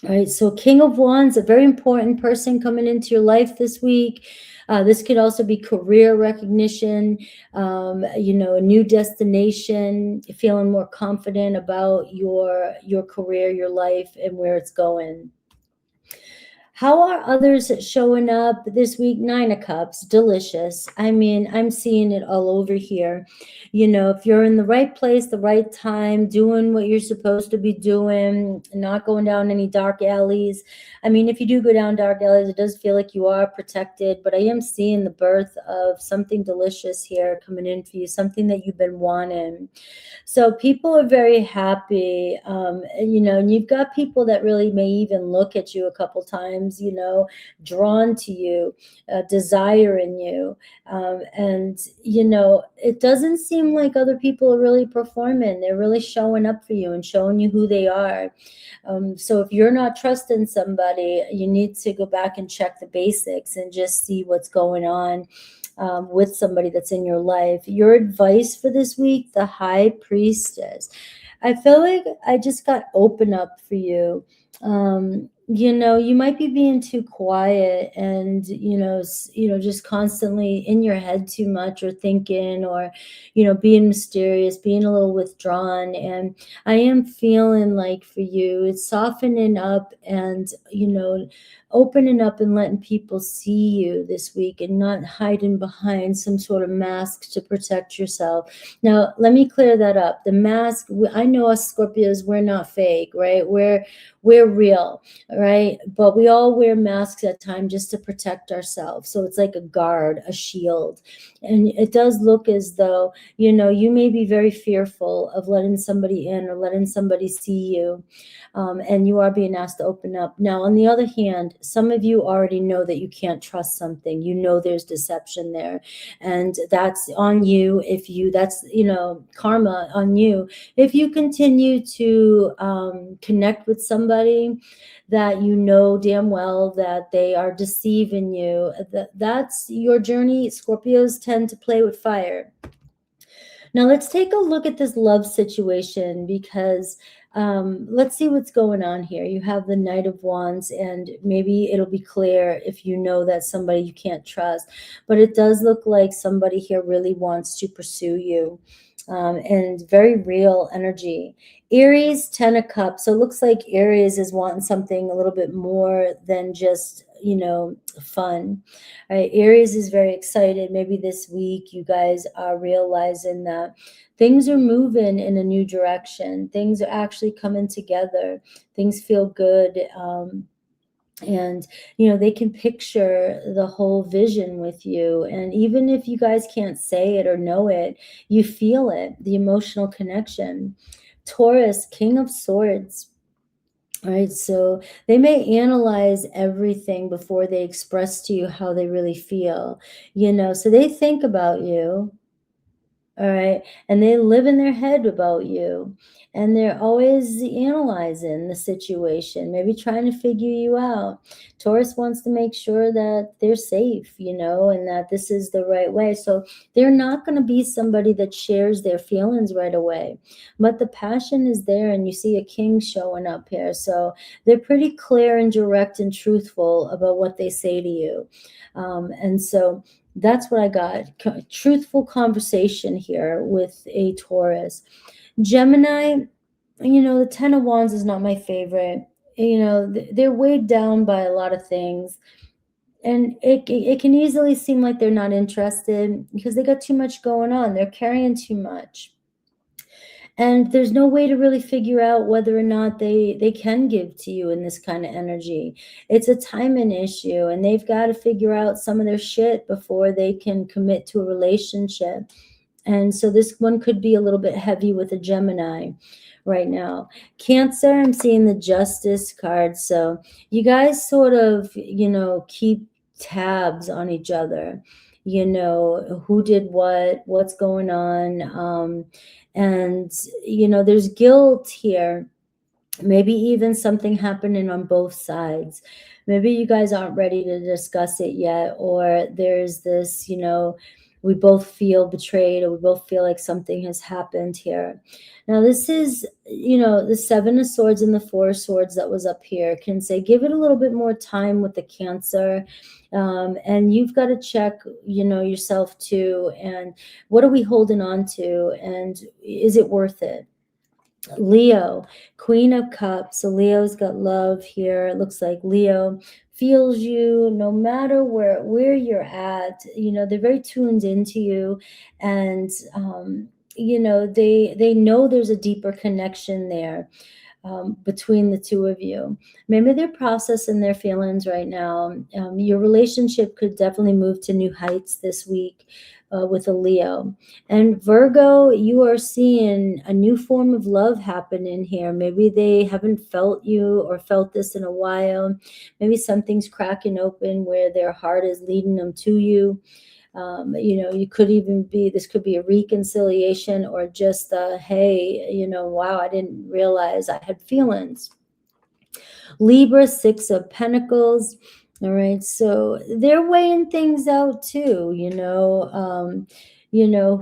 All right, so King of Wands, a very important person coming into your life this week. This could also be career recognition, a new destination, feeling more confident about your career, your life, and where it's going. How are others showing up this week? Nine of Cups, delicious. I mean, I'm seeing it all over here. If you're in the right place, the right time, doing what you're supposed to be doing, not going down any dark alleys. I mean, if you do go down dark alleys, it does feel like you are protected, but I am seeing the birth of something delicious here coming in for you, something that you've been wanting. So people are very happy, and you've got people that really may even look at you a couple times, drawn to you, desiring you. And, it doesn't seem like other people are really performing. They're really showing up for you and showing you who they are. So if you're not trusting somebody, you need to go back and check the basics and just see what's going on with somebody that's in your life. Your advice for this week, the High Priestess. I feel like I just got open up for you. You might be being too quiet and, just constantly in your head too much, or thinking, or, being mysterious, being a little withdrawn. And I am feeling like for you, it's softening up and, opening up and letting people see you this week and not hiding behind some sort of mask to protect yourself. Now, let me clear that up. The mask, I know us Scorpios, we're not fake, right? We're real, right? But we all wear masks at times just to protect ourselves. So it's like a guard, a shield. And it does look as though, you may be very fearful of letting somebody in or letting somebody see you. And you are being asked to open up. Now, on the other hand, some of you already know that you can't trust something. There's deception there. And that's on you. That's, karma on you. If you continue to connect with somebody that damn well that they are deceiving you, that's your journey. Scorpios tend to play with fire. Now let's take a look at this love situation, because Let's see what's going on here. You have the Knight of Wands, and maybe it'll be clear if you know that somebody you can't trust. But it does look like somebody here really wants to pursue you, and very real energy. Aries, 10 of Cups. So it looks like Aries is wanting something a little bit more than just, fun. All right, Aries is very excited. Maybe this week you guys are realizing that things are moving in a new direction. Things are actually coming together. Things feel good. And they can picture the whole vision with you, and even if you guys can't say it or know it, you feel it, the emotional connection. Taurus, King of Swords. All right, so they may analyze everything before they express to you how they really feel, so they think about you. All right. And they live in their head about you. And they're always analyzing the situation, maybe trying to figure you out. Taurus wants to make sure that they're safe, and that this is the right way. So they're not going to be somebody that shares their feelings right away. But the passion is there, and you see a king showing up here. So they're pretty clear and direct and truthful about what they say to you. And so that's what I got. Truthful conversation here with a Taurus. Gemini, the 10 of Wands is not my favorite. They're weighed down by a lot of things. And it can easily seem like they're not interested because they got too much going on. They're carrying too much. And there's no way to really figure out whether or not they can give to you in this kind of energy. It's a timing issue, and they've got to figure out some of their shit before they can commit to a relationship. And so this one could be a little bit heavy with a Gemini right now. Cancer, I'm seeing the Justice card. So you guys sort of, keep tabs on each other. Who did what's going on. And, there's guilt here. Maybe even something happening on both sides. Maybe you guys aren't ready to discuss it yet, or there's this, we both feel betrayed, or we both feel like something has happened here. Now, this is, the 7 of Swords and the 4 of Swords that was up here can say, give it a little bit more time with the Cancer. And you've got to check, yourself too. And what are we holding on to? And is it worth it? Leo, Queen of Cups. So Leo's got love here. It looks like Leo feels you no matter where you're at. They're very tuned into you, and they know there's a deeper connection there. Between the two of you. Maybe they're processing their feelings right now. Your relationship could definitely move to new heights this week with a Leo. And Virgo, you are seeing a new form of love happen in here. Maybe they haven't felt you or felt this in a while. Maybe something's cracking open where their heart is leading them to you. You could even this could be a reconciliation, or just hey, wow, I didn't realize I had feelings. Libra, 6 of Pentacles. All right, so they're weighing things out too,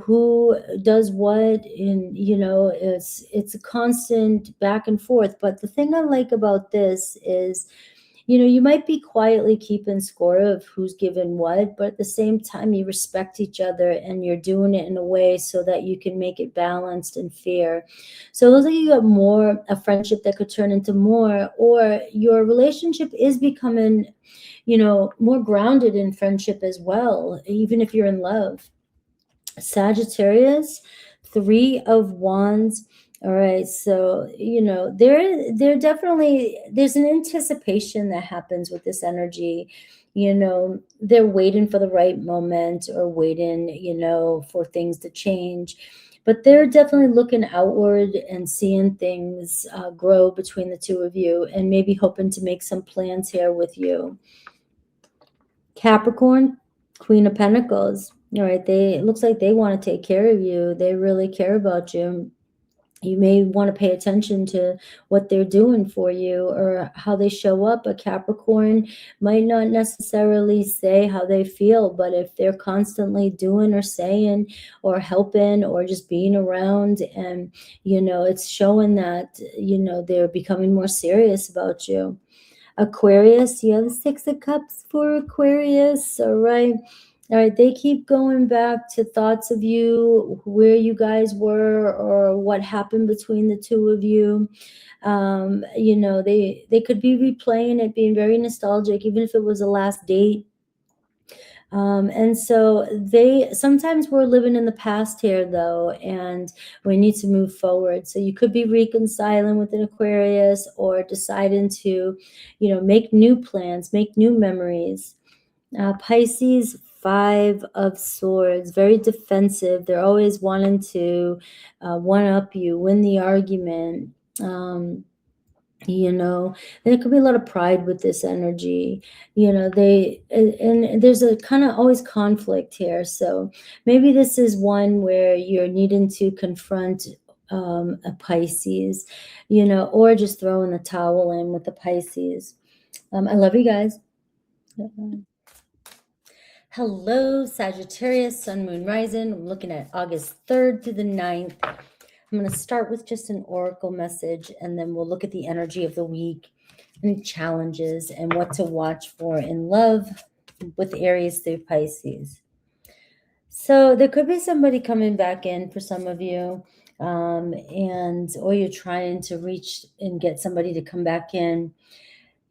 who does what, and it's a constant back and forth. But the thing I like about this is, you might be quietly keeping score of who's given what, but at the same time, you respect each other, and you're doing it in a way so that you can make it balanced and fair. So it looks like you got more, a friendship that could turn into more, or your relationship is becoming, more grounded in friendship as well, even if you're in love. Sagittarius, 3 of Wands. All right, so there definitely, there's an anticipation that happens with this energy. They're waiting for the right moment, or waiting, for things to change. But they're definitely looking outward and seeing things grow between the two of you, and maybe hoping to make some plans here with you. Capricorn, Queen of Pentacles. All right, it looks like they want to take care of you. They really care about you. You may want to pay attention to what they're doing for you or how they show up. A Capricorn might not necessarily say how they feel, but if they're constantly doing or saying or helping or just being around, and, it's showing that, they're becoming more serious about you. Aquarius, you have the Six of Cups for Aquarius. All right. All right. They keep going back to thoughts of you, where you guys were, or what happened between the two of you. They could be replaying it, being very nostalgic, even if it was a last date. And so they sometimes we're living in the past here, though, and we need to move forward. So you could be reconciling with an Aquarius or deciding to, make new plans, make new memories. Pisces, Five of Swords, very defensive. They're always wanting to one up you, win the argument. There could be a lot of pride with this energy. And there's a kind of always conflict here. So maybe this is one where you're needing to confront a Pisces, or just throwing the towel in with the Pisces. I love you guys. Hello, Sagittarius, Sun, Moon, Rising. I'm looking at August 3rd through the 9th. I'm going to start with just an oracle message, and then we'll look at the energy of the week and challenges and what to watch for in love with Aries through Pisces. So there could be somebody coming back in for some of you, or you're trying to reach and get somebody to come back in.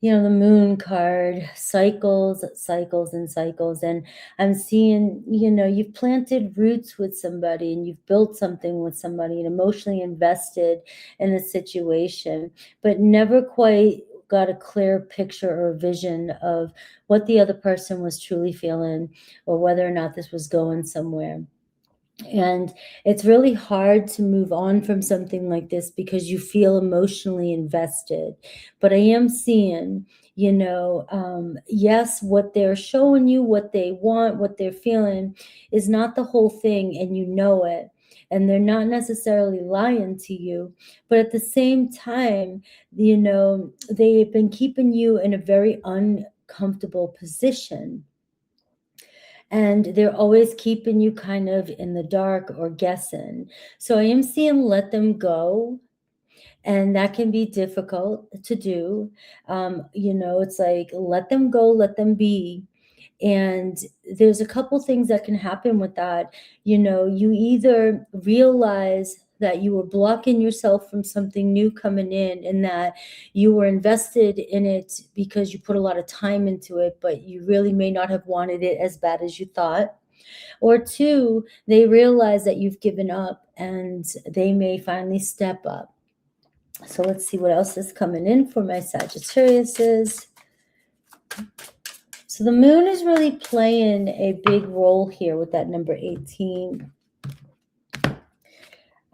The moon card, cycles, cycles, and cycles. And I'm seeing, you've planted roots with somebody and you've built something with somebody and emotionally invested in a situation, but never quite got a clear picture or vision of what the other person was truly feeling or whether or not this was going somewhere. And it's really hard to move on from something like this because you feel emotionally invested. But I am seeing, yes, what they're showing you, what they want, what they're feeling is not the whole thing, and you know it. And they're not necessarily lying to you. But at the same time, they've been keeping you in a very uncomfortable position. And they're always keeping you kind of in the dark or guessing. So I am seeing let them go. And that can be difficult to do. It's like, let them go, let them be. And there's a couple things that can happen with that. You either realize that you were blocking yourself from something new coming in and that you were invested in it because you put a lot of time into it, but you really may not have wanted it as bad as you thought. Or two, they realize that you've given up and they may finally step up. So let's see what else is coming in for my Sagittariuses. So the moon is really playing a big role here with that number 18.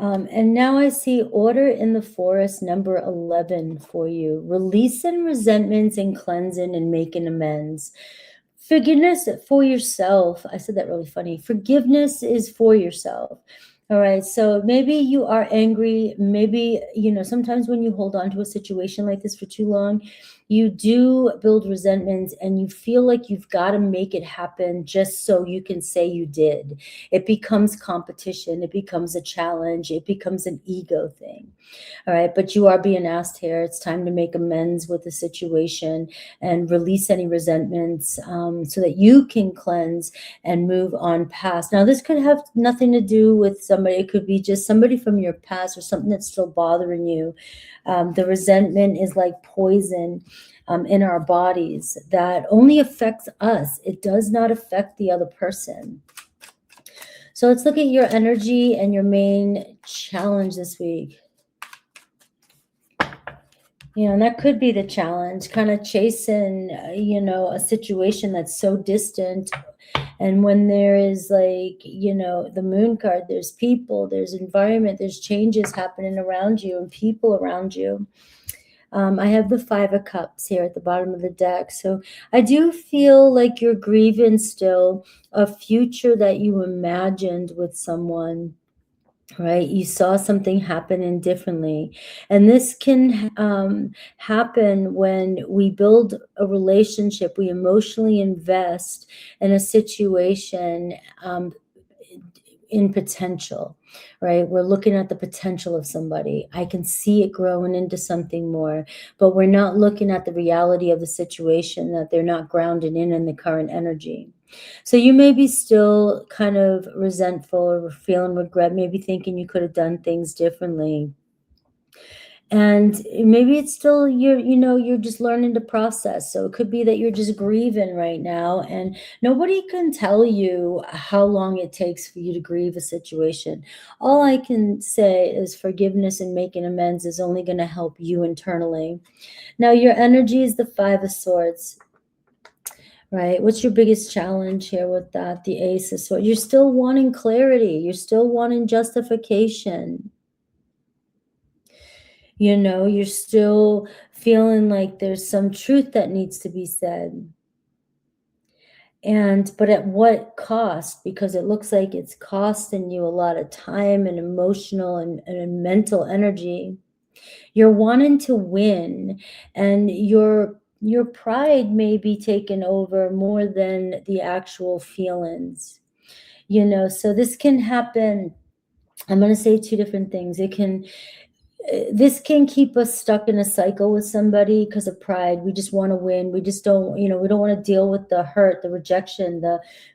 And now I see order in the forest, number 11 for you. Releasing resentments and cleansing and making amends. Forgiveness for yourself. I said that really funny. Forgiveness is for yourself. All right. So maybe you are angry. Maybe, sometimes when you hold on to a situation like this for too long, you do build resentments and you feel like you've got to make it happen just so you can say you did. It becomes competition. It becomes a challenge. It becomes an ego thing. All right. But you are being asked here. It's time to make amends with the situation and release any resentments so that you can cleanse and move on past. Now, this could have nothing to do with somebody. It could be just somebody from your past or something that's still bothering you. The resentment is like poison in our bodies that only affects us. It does not affect the other person. So let's look at your energy and your main challenge this week. And that could be the challenge, kind of chasing, a situation that's so distant. And when there is the moon card, there's people, there's environment, there's changes happening around you and people around you. I have the Five of Cups here at the bottom of the deck. So I do feel like you're grieving still a future that you imagined with someone. right? You saw something happen indifferently. And this can happen when we build a relationship, we emotionally invest in a situation in potential, right? We're looking at the potential of somebody. I can see it growing into something more, but we're not looking at the reality of the situation, that they're not grounded in the current energy. So you may be still kind of resentful or feeling regret, maybe thinking you could have done things differently. And maybe it's still you're just learning to process. So it could be that you're just grieving right now, and nobody can tell you how long it takes for you to grieve a situation. All I can say is forgiveness and making amends is only going to help you internally. Now, your energy is the Five of Swords. Right. What's your biggest challenge here with that? The Ace of Swords. You're still wanting clarity. You're still wanting justification. You're still feeling like there's some truth that needs to be said. But at what cost? Because it looks like it's costing you a lot of time and emotional and mental energy. You're wanting to win, and your pride may be taken over more than the actual feelings. So this can happen. I'm going to say two different things. This can keep us stuck in a cycle with somebody because of pride. We just want to win. We just don't, we don't want to deal with the hurt, the rejection,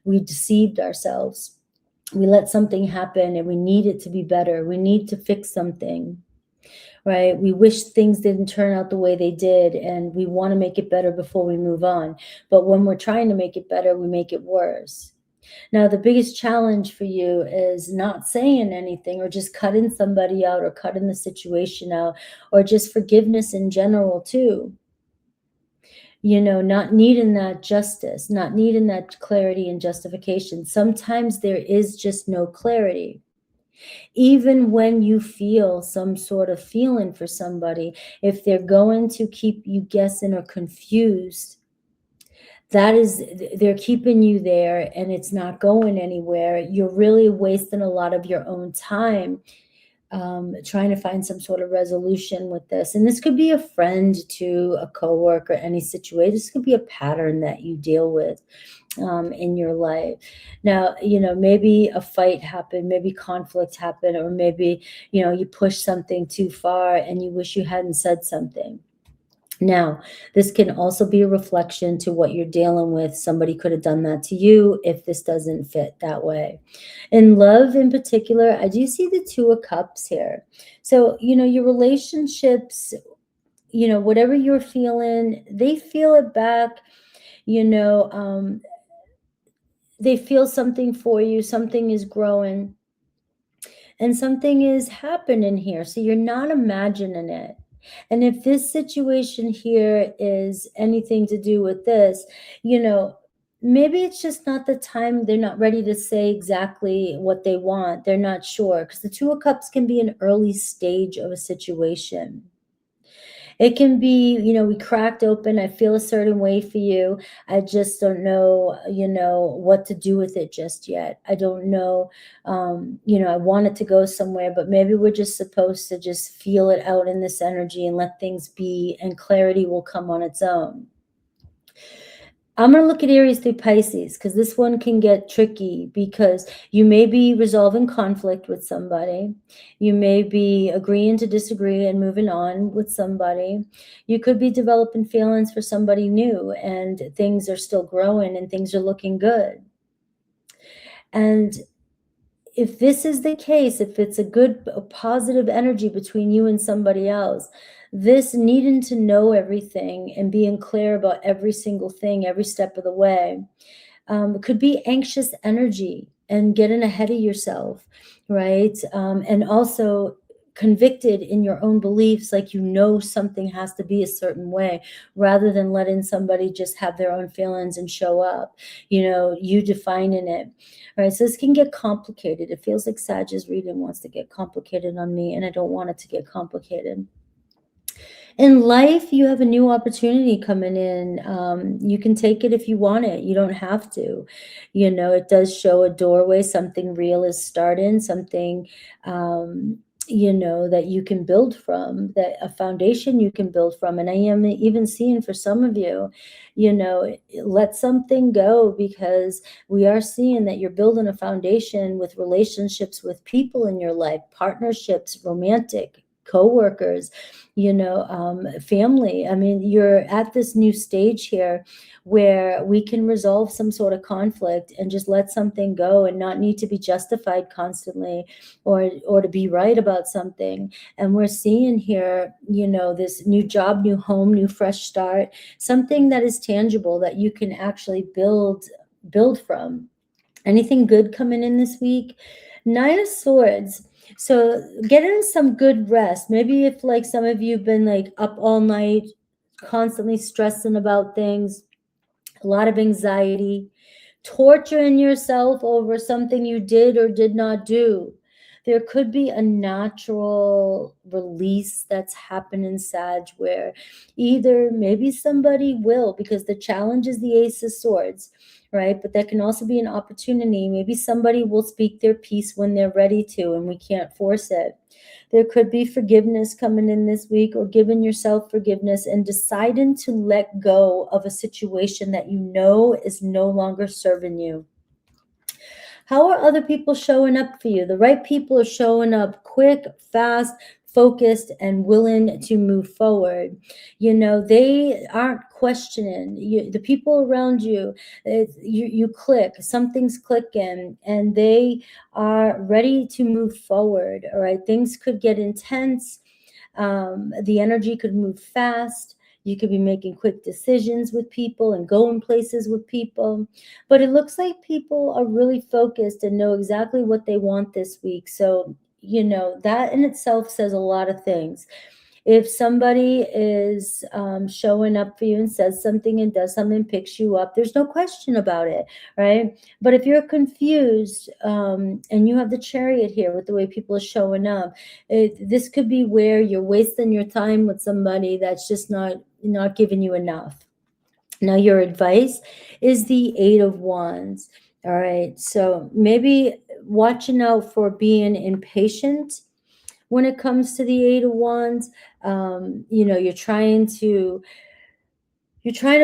we deceived ourselves. We let something happen and we need it to be better. We need to fix something, right? We wish things didn't turn out the way they did, and we want to make it better before we move on. But when we're trying to make it better, we make it worse. Now, the biggest challenge for you is not saying anything, or just cutting somebody out, or cutting the situation out, or just forgiveness in general too. Not needing that justice, not needing that clarity and justification. Sometimes there is just no clarity. Even when you feel some sort of feeling for somebody, if they're going to keep you guessing or confused, they're keeping you there and it's not going anywhere. You're really wasting a lot of your own time trying to find some sort of resolution with this. And this could be a friend to a coworker, any situation. This could be a pattern that you deal with in your life. Now, maybe a fight happened, maybe conflict happened, or maybe, you push something too far and you wish you hadn't said something. Now, this can also be a reflection to what you're dealing with. Somebody could have done that to you if this doesn't fit that way. In love in particular, I do see the Two of Cups here. So, your relationships, whatever you're feeling, they feel it back. They feel something for you. Something is growing and something is happening here. So you're not imagining it. And if this situation here is anything to do with this, maybe it's just not the time. They're not ready to say exactly what they want. They're not sure, because the Two of Cups can be an early stage of a situation. It can be, we cracked open. I feel a certain way for you. I just don't know, what to do with it just yet. I don't know, I want it to go somewhere, but maybe we're just supposed to just feel it out in this energy and let things be, and clarity will come on its own. I'm going to look at Aries through Pisces, because this one can get tricky, because you may be resolving conflict with somebody. You may be agreeing to disagree and moving on with somebody. You could be developing feelings for somebody new, and things are still growing and things are looking good. And if this is the case, if it's a positive energy between you and somebody else, this needing to know everything and being clear about every single thing, every step of the way, could be anxious energy and getting ahead of yourself, right? And also convicted in your own beliefs, like something has to be a certain way, rather than letting somebody just have their own feelings and show up, you defining it. All right, so this can get complicated. It feels like Sag's reading wants to get complicated on me, and I don't want it to get complicated. In life, you have a new opportunity coming in. You can take it if you want it. You don't have to. You know, it does show a doorway. Something real is starting. Something, you know, that you can build from, that a foundation you can build from. And I am even seeing for some of you, you know, let something go, because we are seeing that you're building a foundation with relationships with people in your life, partnerships, romantic, co-workers, you know, family. I mean, you're at this new stage here where we can resolve some sort of conflict and just let something go and not need to be justified constantly, or to be right about something. And we're seeing here, you know, this new job, new home, new fresh start, something that is tangible that you can actually build from. Anything good coming in this week? Nine of Swords. So get in some good rest. Maybe if like some of you have been like up all night, constantly stressing about things, a lot of anxiety, torturing yourself over something you did or did not do. There could be a natural release that's happening, Sag, where either maybe somebody will, because the challenge is the Ace of Swords, right? But that can also be an opportunity. Maybe somebody will speak their piece when they're ready to, and we can't force it. There could be forgiveness coming in this week, or giving yourself forgiveness and deciding to let go of a situation that you know is no longer serving you. How are other people showing up for you? The right people are showing up quick, fast, focused, and willing to move forward. You know, they aren't questioning you. The people around you, you click, something's clicking, and they are ready to move forward. All right, things could get intense. The energy could move fast. You could be making quick decisions with people and going places with people. But it looks like people are really focused and know exactly what they want this week. So, you know, that in itself says a lot of things. If somebody is showing up for you and says something and does something, picks you up, there's no question about it, right? But if you're confused, and you have the Chariot here with the way people are showing up, this could be where you're wasting your time with somebody that's just not giving you enough. Now, your advice is the Eight of Wands. All right, so maybe watching out for being impatient when it comes to the Eight of Wands. You know, you're trying to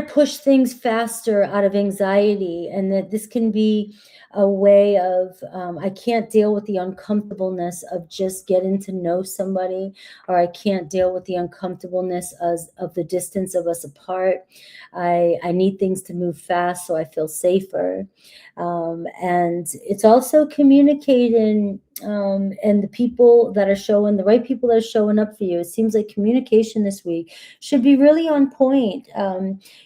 push things faster out of anxiety, and that this can be a way of, I can't deal with the uncomfortableness of just getting to know somebody, or I can't deal with the uncomfortableness of the distance of us apart. I need things to move fast so I feel safer. And it's also communicating, and the people that are showing, the right people that are showing up for you. It seems like communication this week should be really on point.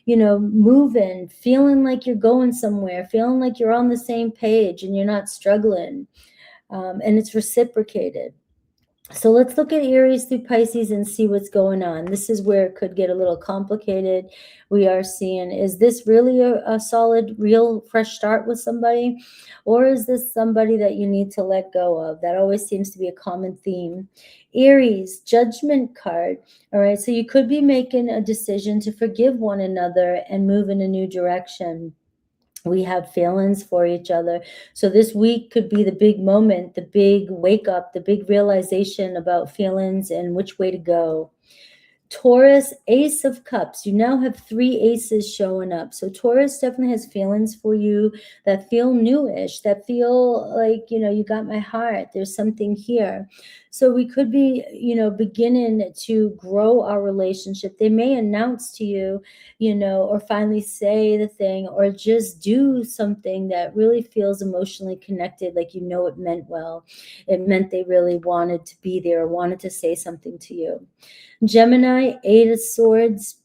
You know, moving, feeling like you're going somewhere, feeling like you're on the same page and you're not struggling. And it's reciprocated. So let's look at Aries through Pisces and see what's going on. This is where it could get a little complicated. We are seeing, is this really a solid, real, fresh start with somebody? Or is this somebody that you need to let go of? That always seems to be a common theme. Aries, Judgment card. All right, so you could be making a decision to forgive one another and move in a new direction. We have feelings for each other. So this week could be the big moment, the big wake up, the big realization about feelings and which way to go. Taurus, Ace of Cups. You now have 3 aces showing up. So Taurus definitely has feelings for you that feel newish, that feel like, you know, you got my heart. There's something here. So we could be, you know, beginning to grow our relationship. They may announce to you, you know, or finally say the thing, or just do something that really feels emotionally connected, like, you know, it meant well. It meant they really wanted to be there or wanted to say something to you. Gemini, Eight of Swords.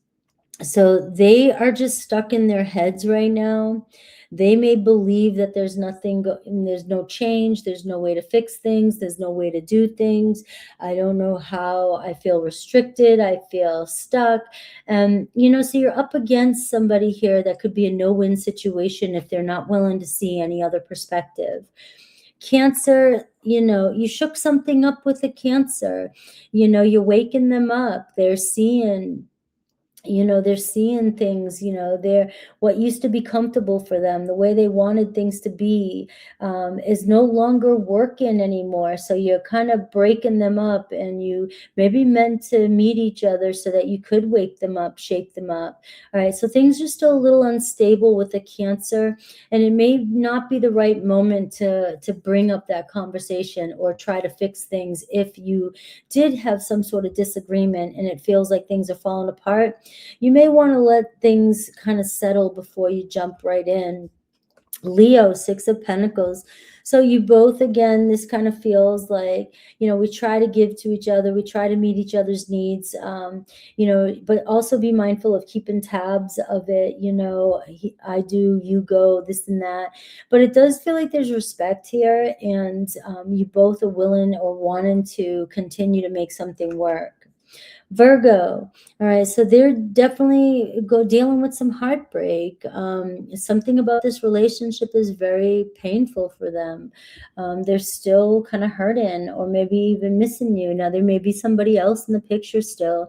So they are just stuck in their heads right now. They may believe that there's nothing, there's no change, there's no way to fix things, there's no way to do things. I don't know how, I feel restricted, I feel stuck. And, you know, so you're up against somebody here that could be a no-win situation if they're not willing to see any other perspective. Cancer, you know, you shook something up with a Cancer. You know, you're waking them up. They're seeing, you know, they're seeing things, you know, they're, what used to be comfortable for them, the way they wanted things to be, is no longer working anymore. So you're kind of breaking them up, and you maybe meant to meet each other so that you could wake them up, shake them up. All right, so things are still a little unstable with the Cancer, and it may not be the right moment to bring up that conversation or try to fix things. If you did have some sort of disagreement and it feels like things are falling apart, you may want to let things kind of settle before you jump right in. Leo, Six of Pentacles. So you both, again, this kind of feels like, you know, we try to give to each other, we try to meet each other's needs, you know, but also be mindful of keeping tabs of it, you know, I do, you go, this and that. But it does feel like there's respect here, and you both are willing or wanting to continue to make something work. Virgo, all right, so they're definitely dealing with some heartbreak. Something about this relationship is very painful for them. They're still kind of hurting, or maybe even missing you. Now, there may be somebody else in the picture still,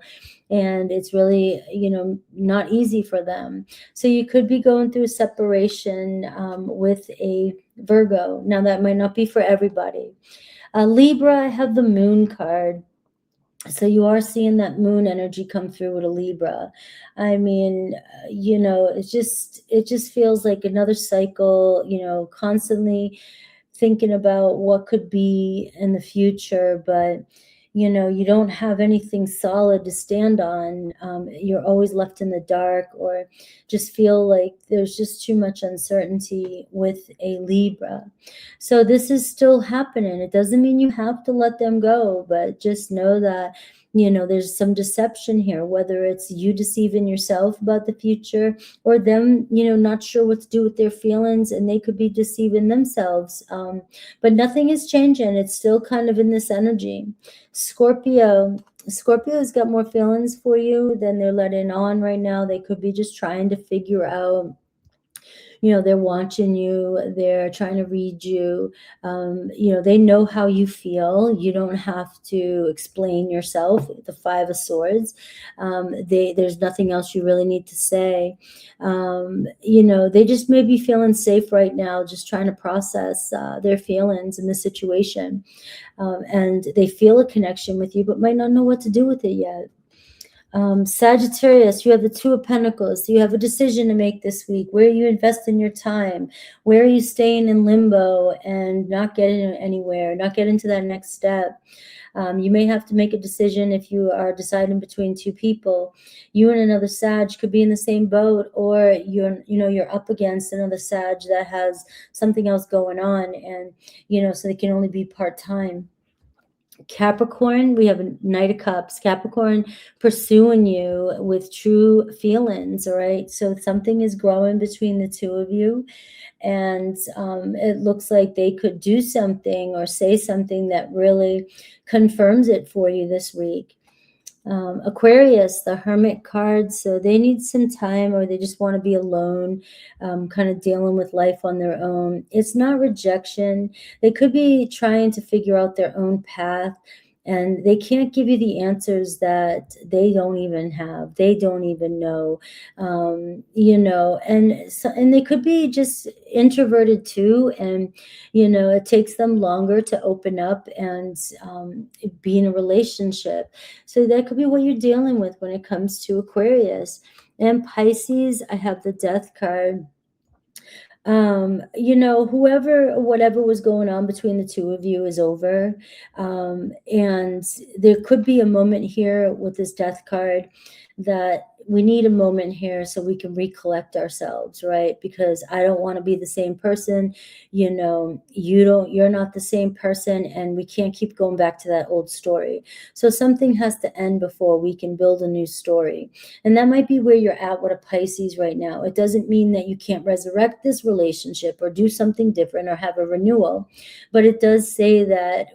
and it's really, you know, not easy for them. So you could be going through a separation with a Virgo. Now, that might not be for everybody. Libra, I have the Moon card. So you are seeing that moon energy come through with a Libra. I mean, you know, it just feels like another cycle, you know, constantly thinking about what could be in the future, but you know, you don't have anything solid to stand on. You're always left in the dark, or just feel like there's just too much uncertainty with a Libra. So this is still happening. It doesn't mean you have to let them go, but just know that, you know, there's some deception here, whether it's you deceiving yourself about the future, or them, you know, not sure what to do with their feelings, and they could be deceiving themselves. But nothing is changing. It's still kind of in this energy. Scorpio's got more feelings for you than they're letting on right now. They could be just trying to figure out, you know, they're watching you, they're trying to read you. You know, they know how you feel. You don't have to explain yourself. The Five of Swords, there's nothing else you really need to say. You know, they just may be feeling safe right now, just trying to process their feelings in the situation. And they feel a connection with you, but might not know what to do with it yet. Sagittarius, you have the Two of Pentacles. So you have a decision to make this week. Where are you investing your time? Where are you staying in limbo and not getting anywhere, not getting to that next step? You may have to make a decision if you are deciding between two people. You and another Sag could be in the same boat, or you're up against another Sag that has something else going on, and you know, so they can only be part-time. Capricorn, we have a Knight of Cups. Capricorn pursuing you with true feelings, all right? So something is growing between the two of you, and it looks like they could do something or say something that really confirms it for you this week. Aquarius, the Hermit card, so they need some time, or they just want to be alone, kind of dealing with life on their own. It's not rejection. They could be trying to figure out their own path, and they can't give you the answers that they don't even have. They don't even know, you know, and they could be just introverted too, and you know, it takes them longer to open up and be in a relationship. So that could be what you're dealing with when it comes to Aquarius. And Pisces, I have the Death card. You know, whatever was going on between the two of you is over. And there could be a moment here with this Death card that we need a moment here so we can recollect ourselves, right? Because I don't want to be the same person, you know, you're not the same person, and we can't keep going back to that old story. So something has to end before we can build a new story. And that might be where you're at with a Pisces right now. It doesn't mean that you can't resurrect this relationship or do something different or have a renewal, but it does say that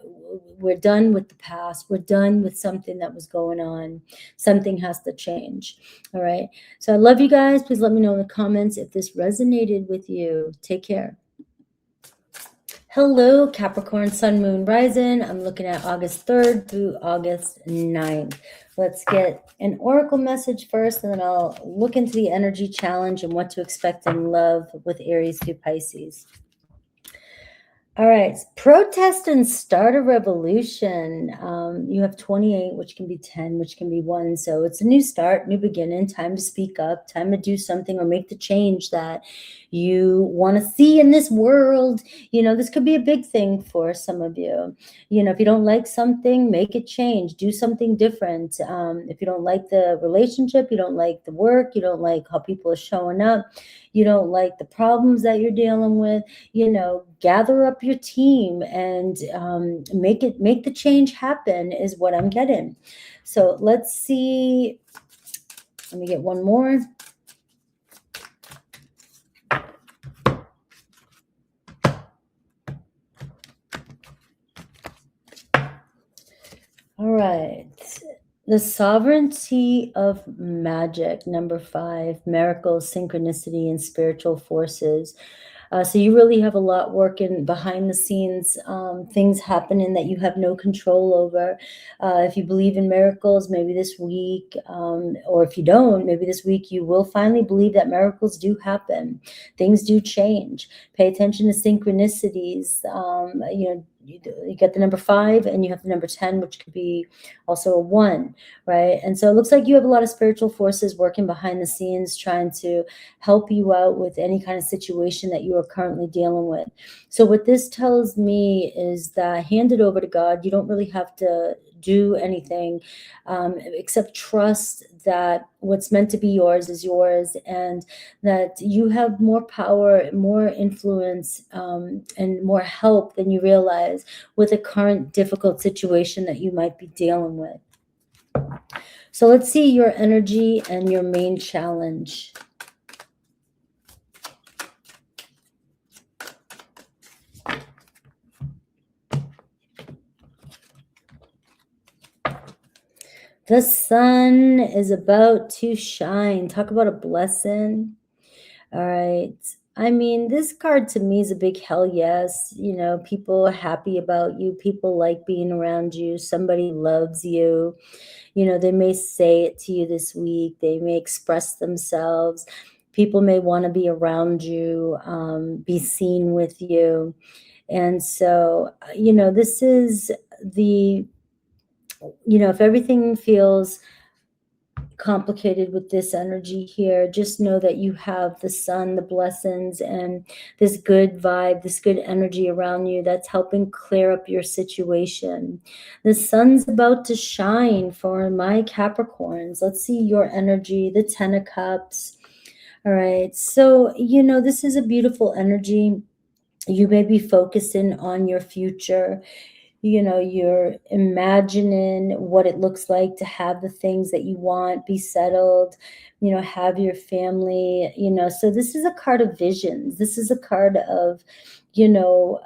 we're done with the past. We're done with something that was going on. Something has to change. All right. So I love you guys. Please let me know in the comments if this resonated with you. Take care. Hello, Capricorn, Sun, Moon, Rising. I'm looking at August 3rd through August 9th. Let's get an oracle message first, and then I'll look into the energy challenge and what to expect in love with Aries through Pisces. All right, protest and start a revolution. You have 28, which can be 10, which can be 1. So it's a new start, new beginning, time to speak up, time to do something or make the change that you want to see in this world. You know, this could be a big thing for some of you. You know, if you don't like something, make it change, do something different. If you don't like the relationship, you don't like the work, you don't like how people are showing up, you don't like the problems that you're dealing with, you know, gather up your team and make the change happen is what I'm getting. So let's see. Let me get one more. All right. The sovereignty of magic, number 5, miracles, synchronicity, and spiritual forces. So you really have a lot working behind the scenes, things happening that you have no control over. If you believe in miracles, maybe this week, or if you don't, maybe this week you will finally believe that miracles do happen. Things do change. Pay attention to synchronicities. You know, you get the number 5 and you have the number 10, which could be also a 1, right? And so it looks like you have a lot of spiritual forces working behind the scenes, trying to help you out with any kind of situation that you are currently dealing with. So what this tells me is that hand it over to God. You don't really have to do anything except trust that what's meant to be yours is yours, and that you have more power, more influence, and more help than you realize with a current difficult situation that you might be dealing with. So let's see your energy and your main challenge. The sun is about to shine. Talk about a blessing. All right. I mean, this card to me is a big hell yes. You know, people are happy about you. People like being around you. Somebody loves you. You know, they may say it to you this week. They may express themselves. People may want to be around you, be seen with you. And so, you know, this is the, you know, if everything feels complicated with this energy here, just know that you have the sun, the blessings, and this good vibe, this good energy around you that's helping clear up your situation. The sun's about to shine for my Capricorns. Let's see your energy, the 10 of Cups. All right, so you know, this is a beautiful energy. You may be focusing on your future. You know, you're imagining what it looks like to have the things that you want, be settled, you know, have your family, you know. So this is a card of visions. This is a card of, you know,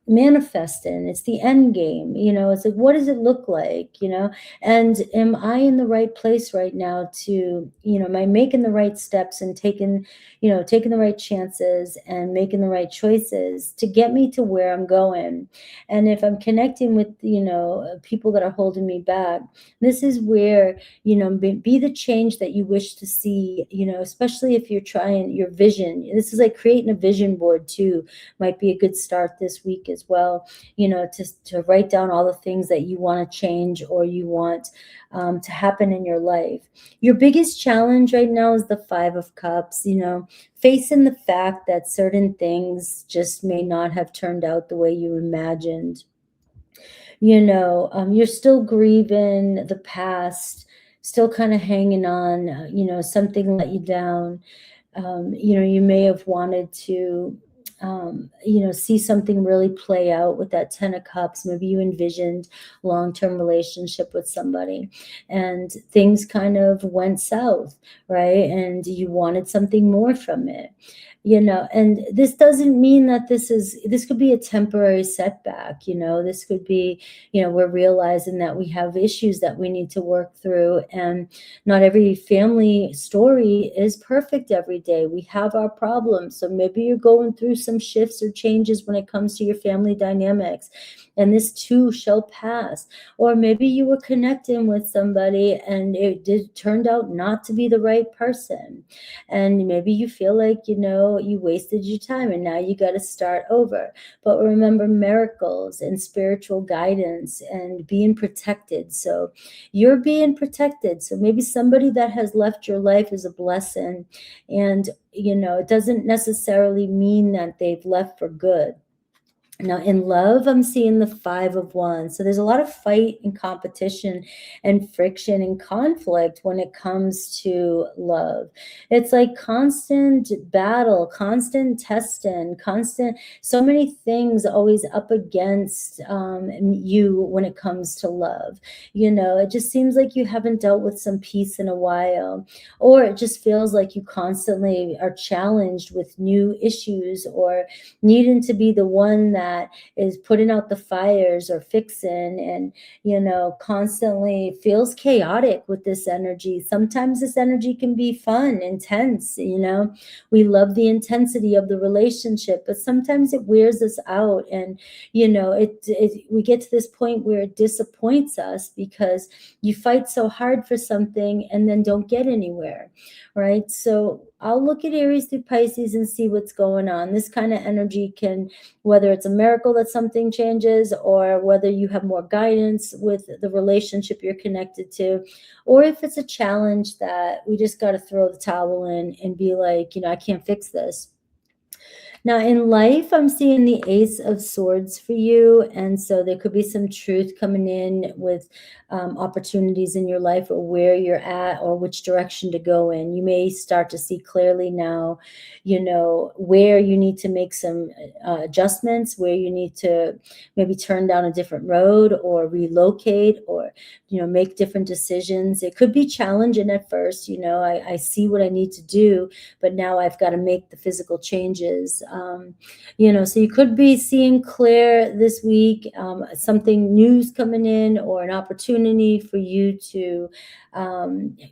manifesting. It's the end game. You know, it's like, what does it look like, you know? And am I in the right place right now to, you know, am I making the right steps and taking, you know, taking the right chances and making the right choices to get me to where I'm going? And if I'm connecting with, you know, people that are holding me back, this is where, you know, be the change that you wish to see, you know, especially if you're trying your vision. This is like creating a vision board too, might be a good start this week as well, you know, to write down all the things that you want to change or you want to happen in your life. Your biggest challenge right now is the 5 of Cups, you know, facing the fact that certain things just may not have turned out the way you imagined. You know, you're still grieving the past, still kind of hanging on, you know, something let you down. You know, you may have wanted to, you know, see something really play out with that 10 of Cups. Maybe you envisioned long-term relationship with somebody and things kind of went south, right? And you wanted something more from it. you know, and this doesn't mean that this could be a temporary setback, you know, this could be, you know, we're realizing that we have issues that we need to work through, and not every family story is perfect every day. We have our problems. So maybe you're going through some shifts or changes when it comes to your family dynamics, and this too shall pass. Or maybe you were connecting with somebody and turned out not to be the right person, and maybe you feel like, you know, you wasted your time and now you got to start over. But remember, miracles and spiritual guidance and being protected. So you're being protected. So maybe somebody that has left your life is a blessing, and, you know, it doesn't necessarily mean that they've left for good. Now, in love, I'm seeing the 5 of Wands. So there's a lot of fight and competition and friction and conflict when it comes to love. It's like constant battle, constant testing, constant, so many things always up against you when it comes to love. You know, it just seems like you haven't dealt with some peace in a while, or it just feels like you constantly are challenged with new issues, or needing to be the one that is putting out the fires or fixing, and, you know, constantly feels chaotic with this energy. Sometimes this energy can be fun, intense, you know, we love the intensity of the relationship, but sometimes it wears us out, and, you know, we get to this point where it disappoints us because you fight so hard for something and then don't get anywhere, right? So I'll look at Aries through Pisces and see what's going on. This kind of energy can, whether it's a miracle that something changes, or whether you have more guidance with the relationship you're connected to, or if it's a challenge that we just got to throw the towel in and be like, you know, I can't fix this. Now, in life, I'm seeing the Ace of Swords for you. And so there could be some truth coming in with opportunities in your life, or where you're at, or which direction to go in. You may start to see clearly now, you know, where you need to make some adjustments, where you need to maybe turn down a different road, or relocate, or, you know, make different decisions. It could be challenging at first. You know, I see what I need to do, but now I've got to make the physical changes. You know, so you could be seeing clear this week, something news coming in, or an opportunity for you to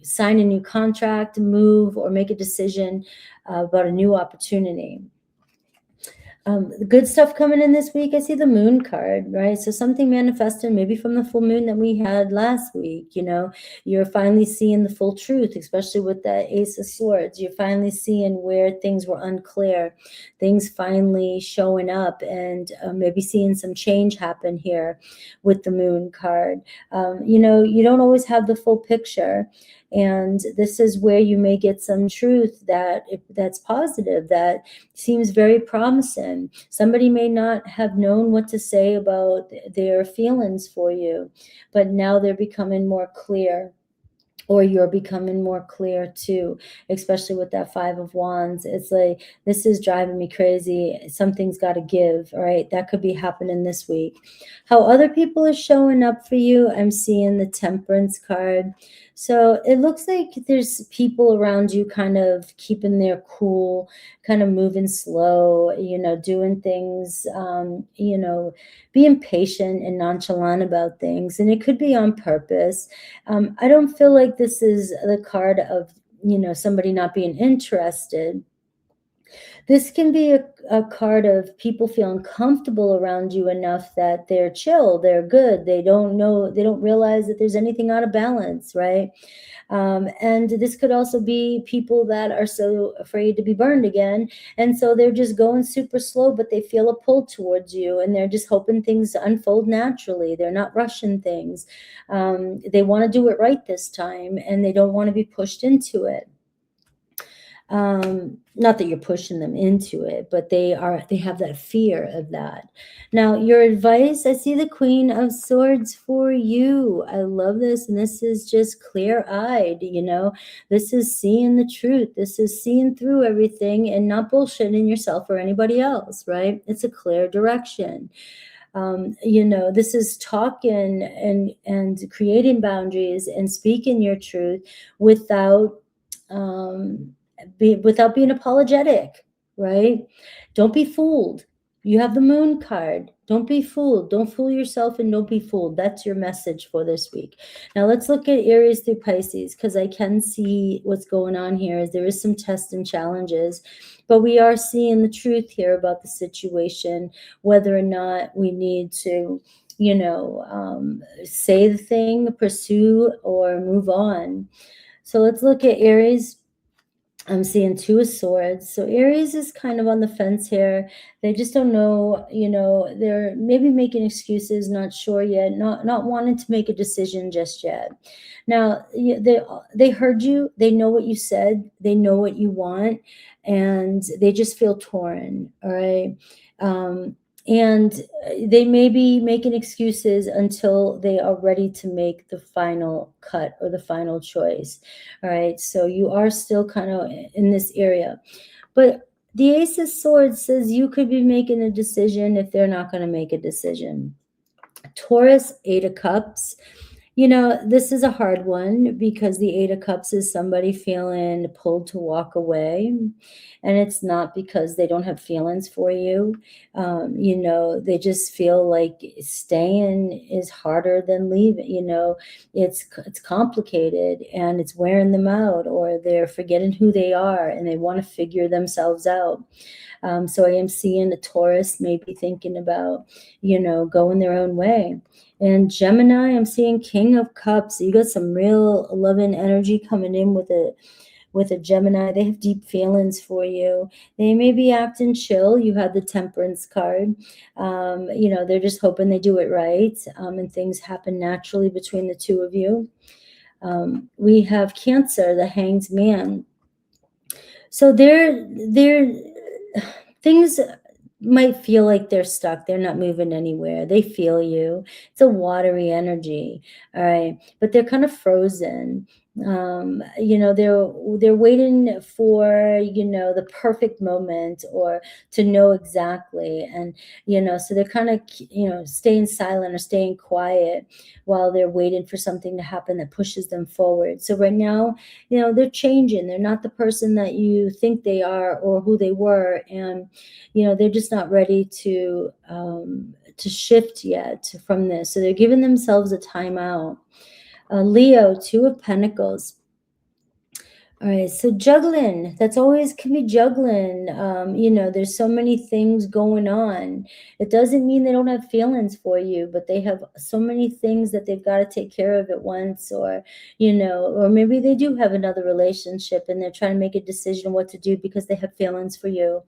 sign a new contract, move, or make a decision about a new opportunity. The good stuff coming in this week, I see the Moon card, right? So something manifesting maybe from the full moon that we had last week. You know, you're finally seeing the full truth, especially with that Ace of Swords. You're finally seeing where things were unclear, things finally showing up, and maybe seeing some change happen here with the Moon card. You know, you don't always have the full picture, and this is where you may get some truth that's positive, that seems very promising. Somebody may not have known what to say about their feelings for you, but now they're becoming more clear, or you're becoming more clear too, especially with that 5 of Wands. It's like, this is driving me crazy. Something's got to give, right? That could be happening this week. How other people are showing up for you, I'm seeing the Temperance card. So it looks like there's people around you kind of keeping their cool, kind of moving slow, you know, doing things, you know, being patient and nonchalant about things. And it could be on purpose. I don't feel like this is the card of, you know, somebody not being interested. This can be a card of people feeling comfortable around you enough that they're chill, they're good, they don't realize that there's anything out of balance, right? And this could also be people that are so afraid to be burned again, and so they're just going super slow, but they feel a pull towards you, and they're just hoping things unfold naturally. They're not rushing things. They want to do it right this time, and they don't want to be pushed into it. Not that you're pushing them into it, but they have that fear of that. Now, your advice, I see the Queen of Swords for you. I love this. And this is just clear-eyed, you know, this is seeing the truth. This is seeing through everything and not bullshitting yourself or anybody else, right? It's a clear direction. You know, this is talking and creating boundaries and speaking your truth without being apologetic, right? Don't be fooled. You have the moon card. Don't be fooled. Don't fool yourself and don't be fooled. That's your message for this week. Now let's look at Aries through Pisces, because I can see what's going on here. Is there is some tests and challenges, but we are seeing the truth here about the situation, whether or not we need to, say the thing, pursue, or move on. So let's look at Aries. I'm seeing Two of Swords. So Aries is kind of on the fence here. They just don't know, they're maybe making excuses, not sure yet, not wanting to make a decision just yet. Now, they heard you. They know what you said. They know what you want, and they just feel torn, all right? And they may be making excuses until they are ready to make the final cut or the final choice. All right, so you are still kind of in this area. But the Ace of Swords says you could be making a decision if they're not going to make a decision. Taurus, Eight of Cups. This is a hard one, because the Eight of Cups is somebody feeling pulled to walk away. And it's not because they don't have feelings for you. They just feel like staying is harder than leaving. It's complicated and it's wearing them out, or they're forgetting who they are and they want to figure themselves out. So I am seeing a Taurus maybe thinking about, going their own way. And Gemini, I'm seeing King of Cups. You got some real loving energy coming in with a Gemini. They have deep feelings for you. They may be acting chill. You had the Temperance card. They're just hoping they do it right, and things happen naturally between the two of you. We have Cancer, the Hanged Man. So they're things might feel like they're stuck. They're not moving anywhere. They feel you. It's a watery energy. All right. But they're kind of frozen. They're waiting for, the perfect moment, or to know exactly. And, so they're kind of, staying silent or staying quiet while they're waiting for something to happen that pushes them forward. So right now, they're changing. They're not the person that you think they are or who they were. And, they're just not ready to shift yet from this. So they're giving themselves a timeout. Leo, Two of Pentacles. All right, so juggling, that's always can be juggling. There's so many things going on. It doesn't mean they don't have feelings for you, but they have so many things that they've got to take care of at once, or maybe they do have another relationship and they're trying to make a decision what to do because they have feelings for you.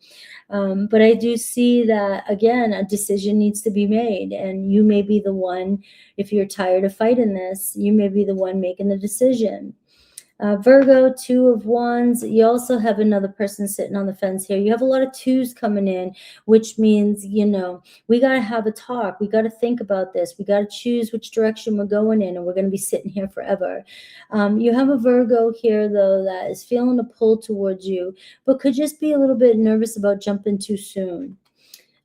But I do see that, again, a decision needs to be made, and you may be the one, if you're tired of fighting this, you may be the one making the decision. Virgo, Two of Wands. You also have another person sitting on the fence here. You have a lot of twos coming in, which means, we got to have a talk. We got to think about this. We got to choose which direction we're going in, and we're going to be sitting here forever. You have a Virgo here, though, that is feeling a pull towards you, but could just be a little bit nervous about jumping too soon.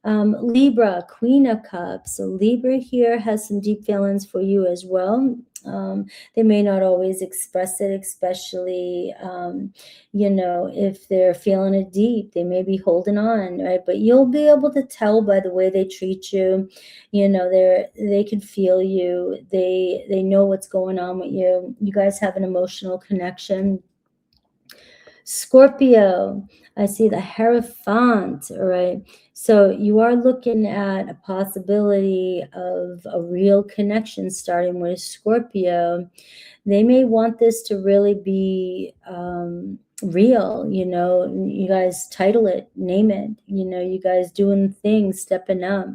Libra, Queen of Cups. So Libra here has some deep feelings for you as well. They may not always express it, especially, if they're feeling it deep. They may be holding on, right? But you'll be able to tell by the way they treat you. They can feel you. They know what's going on with you. You guys have an emotional connection. Scorpio, I see the Hierophant, all right? So you are looking at a possibility of a real connection starting with Scorpio. They may want this to really be real, you guys title it, name it, you guys doing things, stepping up.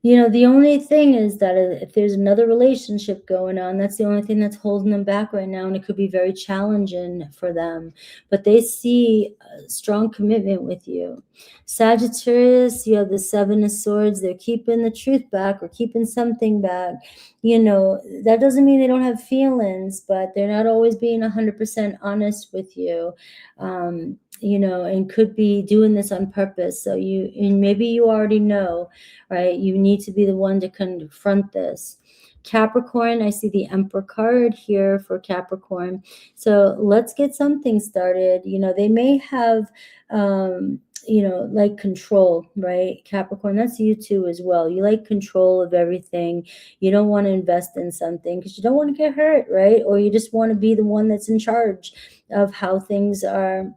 The only thing is that if there's another relationship going on, that's the only thing that's holding them back right now, and it could be very challenging for them. But they see a strong commitment with you. Sagittarius, you have the Seven of Swords. They're keeping the truth back or keeping something back. That doesn't mean they don't have feelings, but they're not always being 100% honest with you. And could be doing this on purpose. So maybe you already know, right? You need need to be the one to confront this. Capricorn, I see the Emperor card here for Capricorn. So let's get something started. You know, they may have, you know, like control, right? Capricorn, that's you too as well. You like control of everything. You don't want to invest in something because you don't want to get hurt, right? Or you just want to be the one that's in charge of how things are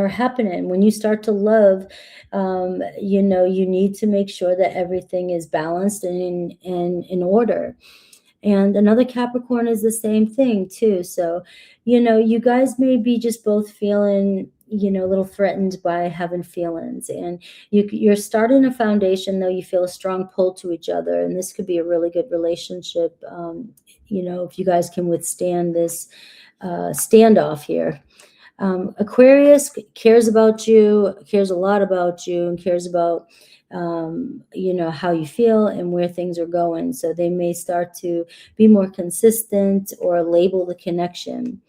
happening. When you start to love, you know, you need to make sure that everything is balanced and in order. And another Capricorn is the same thing too. So, you know, you guys may be just both feeling, you know, a little threatened by having feelings, and you're starting a foundation, though you feel a strong pull to each other, and this could be a really good relationship. You know, if you guys can withstand this standoff here. Aquarius cares about you, cares a lot about you, and cares about, you know, how you feel and where things are going. So they may start to be more consistent or label the connection.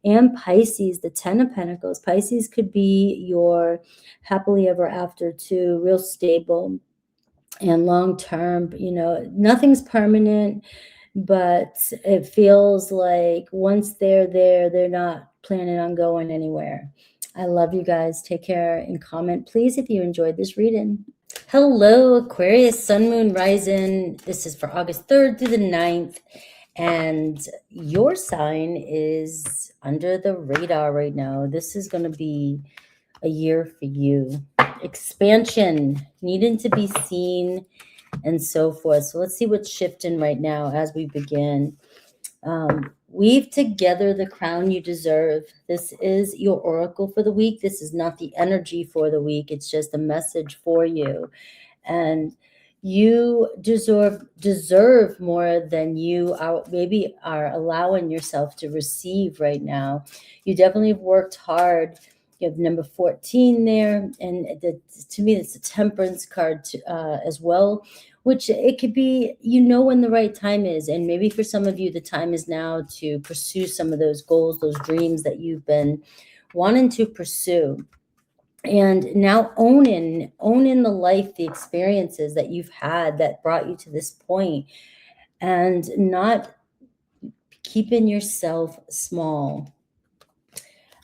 And Pisces, the Ten of Pentacles. Pisces could be your happily ever after too, real stable and long term. You know, nothing's permanent, but it feels like once they're there, they're not planning on going anywhere. I love you guys. Take care, and comment, please, if you enjoyed this reading. Hello, Aquarius, Sun, Moon, Rising. This is for August 3rd through the 9th. And your sign is under the radar right now. This is going to be a year for you. Expansion, needing to be seen, and so forth. So let's see what's shifting right now as we begin. Weave together the crown you deserve. This is your oracle for the week. This is not the energy for the week. It's just a message for you. And you deserve more than you maybe are allowing yourself to receive right now. You definitely have worked hard. You have number 14 there, and to me, it's a temperance card as well, which it could be, you know, when the right time is. And maybe for some of you, the time is now to pursue some of those goals, those dreams that you've been wanting to pursue. And now owning the life, the experiences that you've had that brought you to this point, and not keeping yourself small.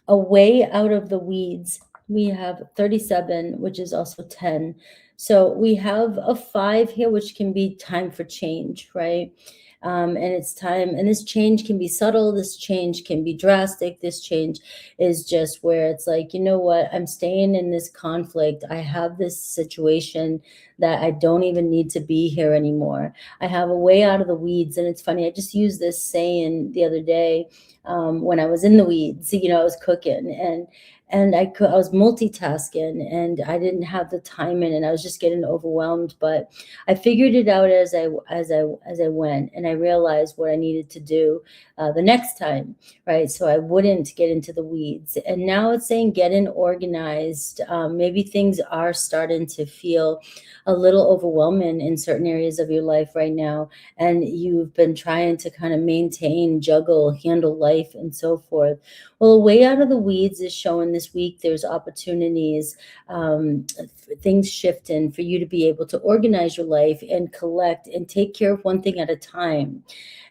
A way out of the weeds. We have 37, which is also 10. So we have a 5 here, which can be time for change, right? And it's time, and this change can be subtle, this change can be drastic, this change is just where it's like, you know what, I'm staying in this conflict, I have this situation that I don't even need to be here anymore. I have a way out of the weeds. And it's funny, I just used this saying the other day when I was in the weeds. You know, I was cooking, and I was multitasking, and I didn't have the time in, and I was just getting overwhelmed. But I figured it out as I went, and I realized what I needed to do the next time, right? So I wouldn't get into the weeds. And now it's saying getting organized. Maybe things are starting to feel a little overwhelming in certain areas of your life right now, and you've been trying to kind of maintain, juggle, handle life, and so forth. Well, a way out of the weeds is showing this week. There's opportunities, things shifting for you to be able to organize your life and collect and take care of one thing at a time.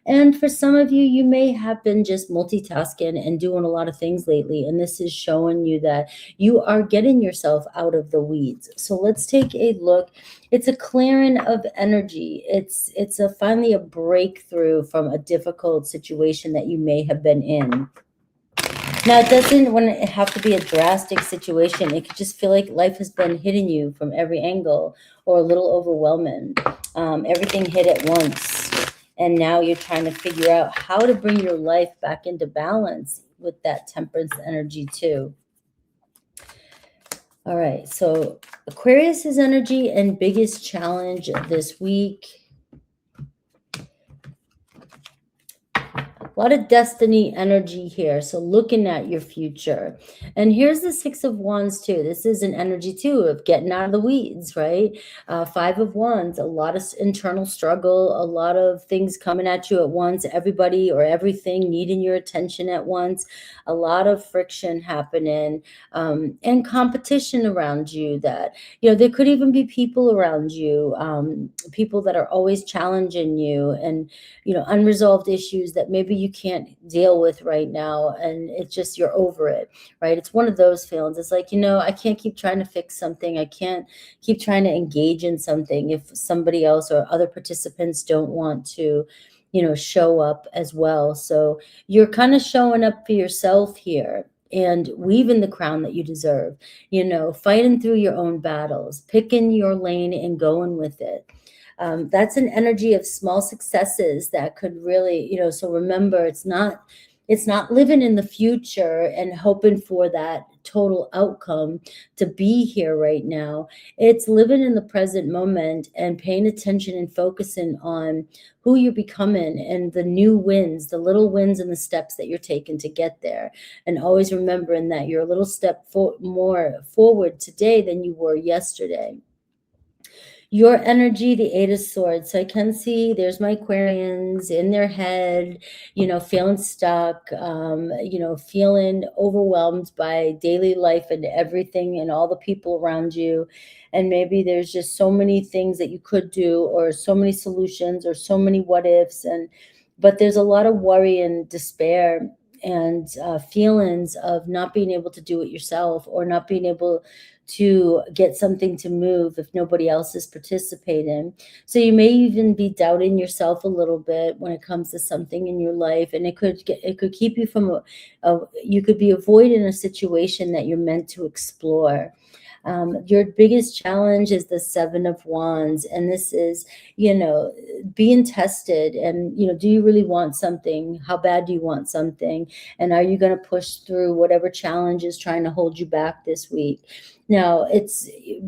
And for some of you, you may have been just multitasking and doing a lot of things lately. And this is showing you that you are getting yourself out of the weeds. So let's take a look. It's a clearing of energy. It's finally a breakthrough from a difficult situation that you may have been in. Now, it doesn't want to have to be a drastic situation. It could just feel like life has been hitting you from every angle, or a little overwhelming. Everything hit at once. And now you're trying to figure out how to bring your life back into balance with that temperance energy too. All right, so Aquarius's energy and biggest challenge this week. A lot of destiny energy here. So looking at your future. And here's the Six of Wands too. This is an energy too of getting out of the weeds, right? Five of Wands, a lot of internal struggle, a lot of things coming at you at once, everybody or everything needing your attention at once, a lot of friction happening, and competition around you that, there could even be people around you, people that are always challenging you, and unresolved issues that maybe you can't deal with right now, and it's just you're over it, right? It's one of those feelings. It's like, I can't keep trying to fix something. I can't keep trying to engage in something if somebody else or other participants don't want to, show up as well. So you're kind of showing up for yourself here and weaving the crown that you deserve, fighting through your own battles, picking your lane and going with it. That's an energy of small successes that could really, so remember, it's not living in the future and hoping for that total outcome to be here right now. It's living in the present moment and paying attention and focusing on who you're becoming and the new wins, the little wins and the steps that you're taking to get there. And always remembering that you're a little step more forward today than you were yesterday. Your energy, the Eight of Swords. So I can see there's my Aquarians in their head, feeling stuck, feeling overwhelmed by daily life and everything and all the people around you. And maybe there's just so many things that you could do, or so many solutions, or so many what ifs. But there's a lot of worry and despair and feelings of not being able to do it yourself, or not being able to get something to move if nobody else is participating. So you may even be doubting yourself a little bit when it comes to something in your life, and it could keep you from you could be avoiding a situation that you're meant to explore. Your biggest challenge is the Seven of Wands, and this is, being tested. And, do you really want something? How bad do you want something? And are you going to push through whatever challenge is trying to hold you back this week? Now,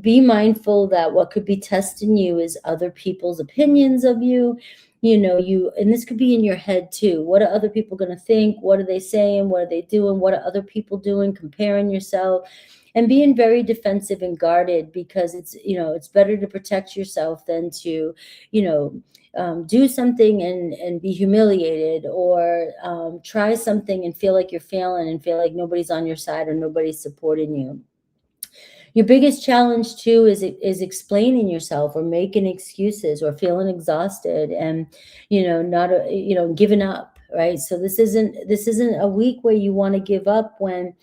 be mindful that what could be testing you is other people's opinions of you. And this could be in your head too. What are other people going to think? What are they saying? What are they doing? What are other people doing? Comparing yourself and being very defensive and guarded, because it's better to protect yourself than to, do something and be humiliated, or try something and feel like you're failing and feel like nobody's on your side or nobody's supporting you. Your biggest challenge too is explaining yourself, or making excuses, or feeling exhausted, and not giving up, right? So this isn't a week where you want to give up when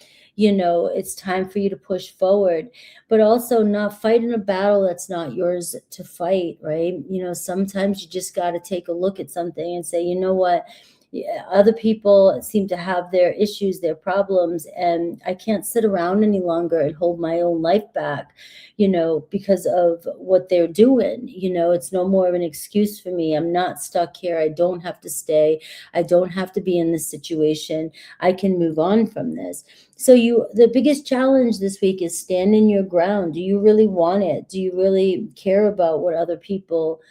it's time for you to push forward, but also not fighting a battle that's not yours to fight, right? Sometimes you just got to take a look at something and say, you know what? Yeah, other people seem to have their issues, their problems, and I can't sit around any longer and hold my own life back, because of what they're doing. It's no more of an excuse for me. I'm not stuck here. I don't have to stay. I don't have to be in this situation. I can move on from this. So the biggest challenge this week is standing your ground. Do you really want it? Do you really care about what other people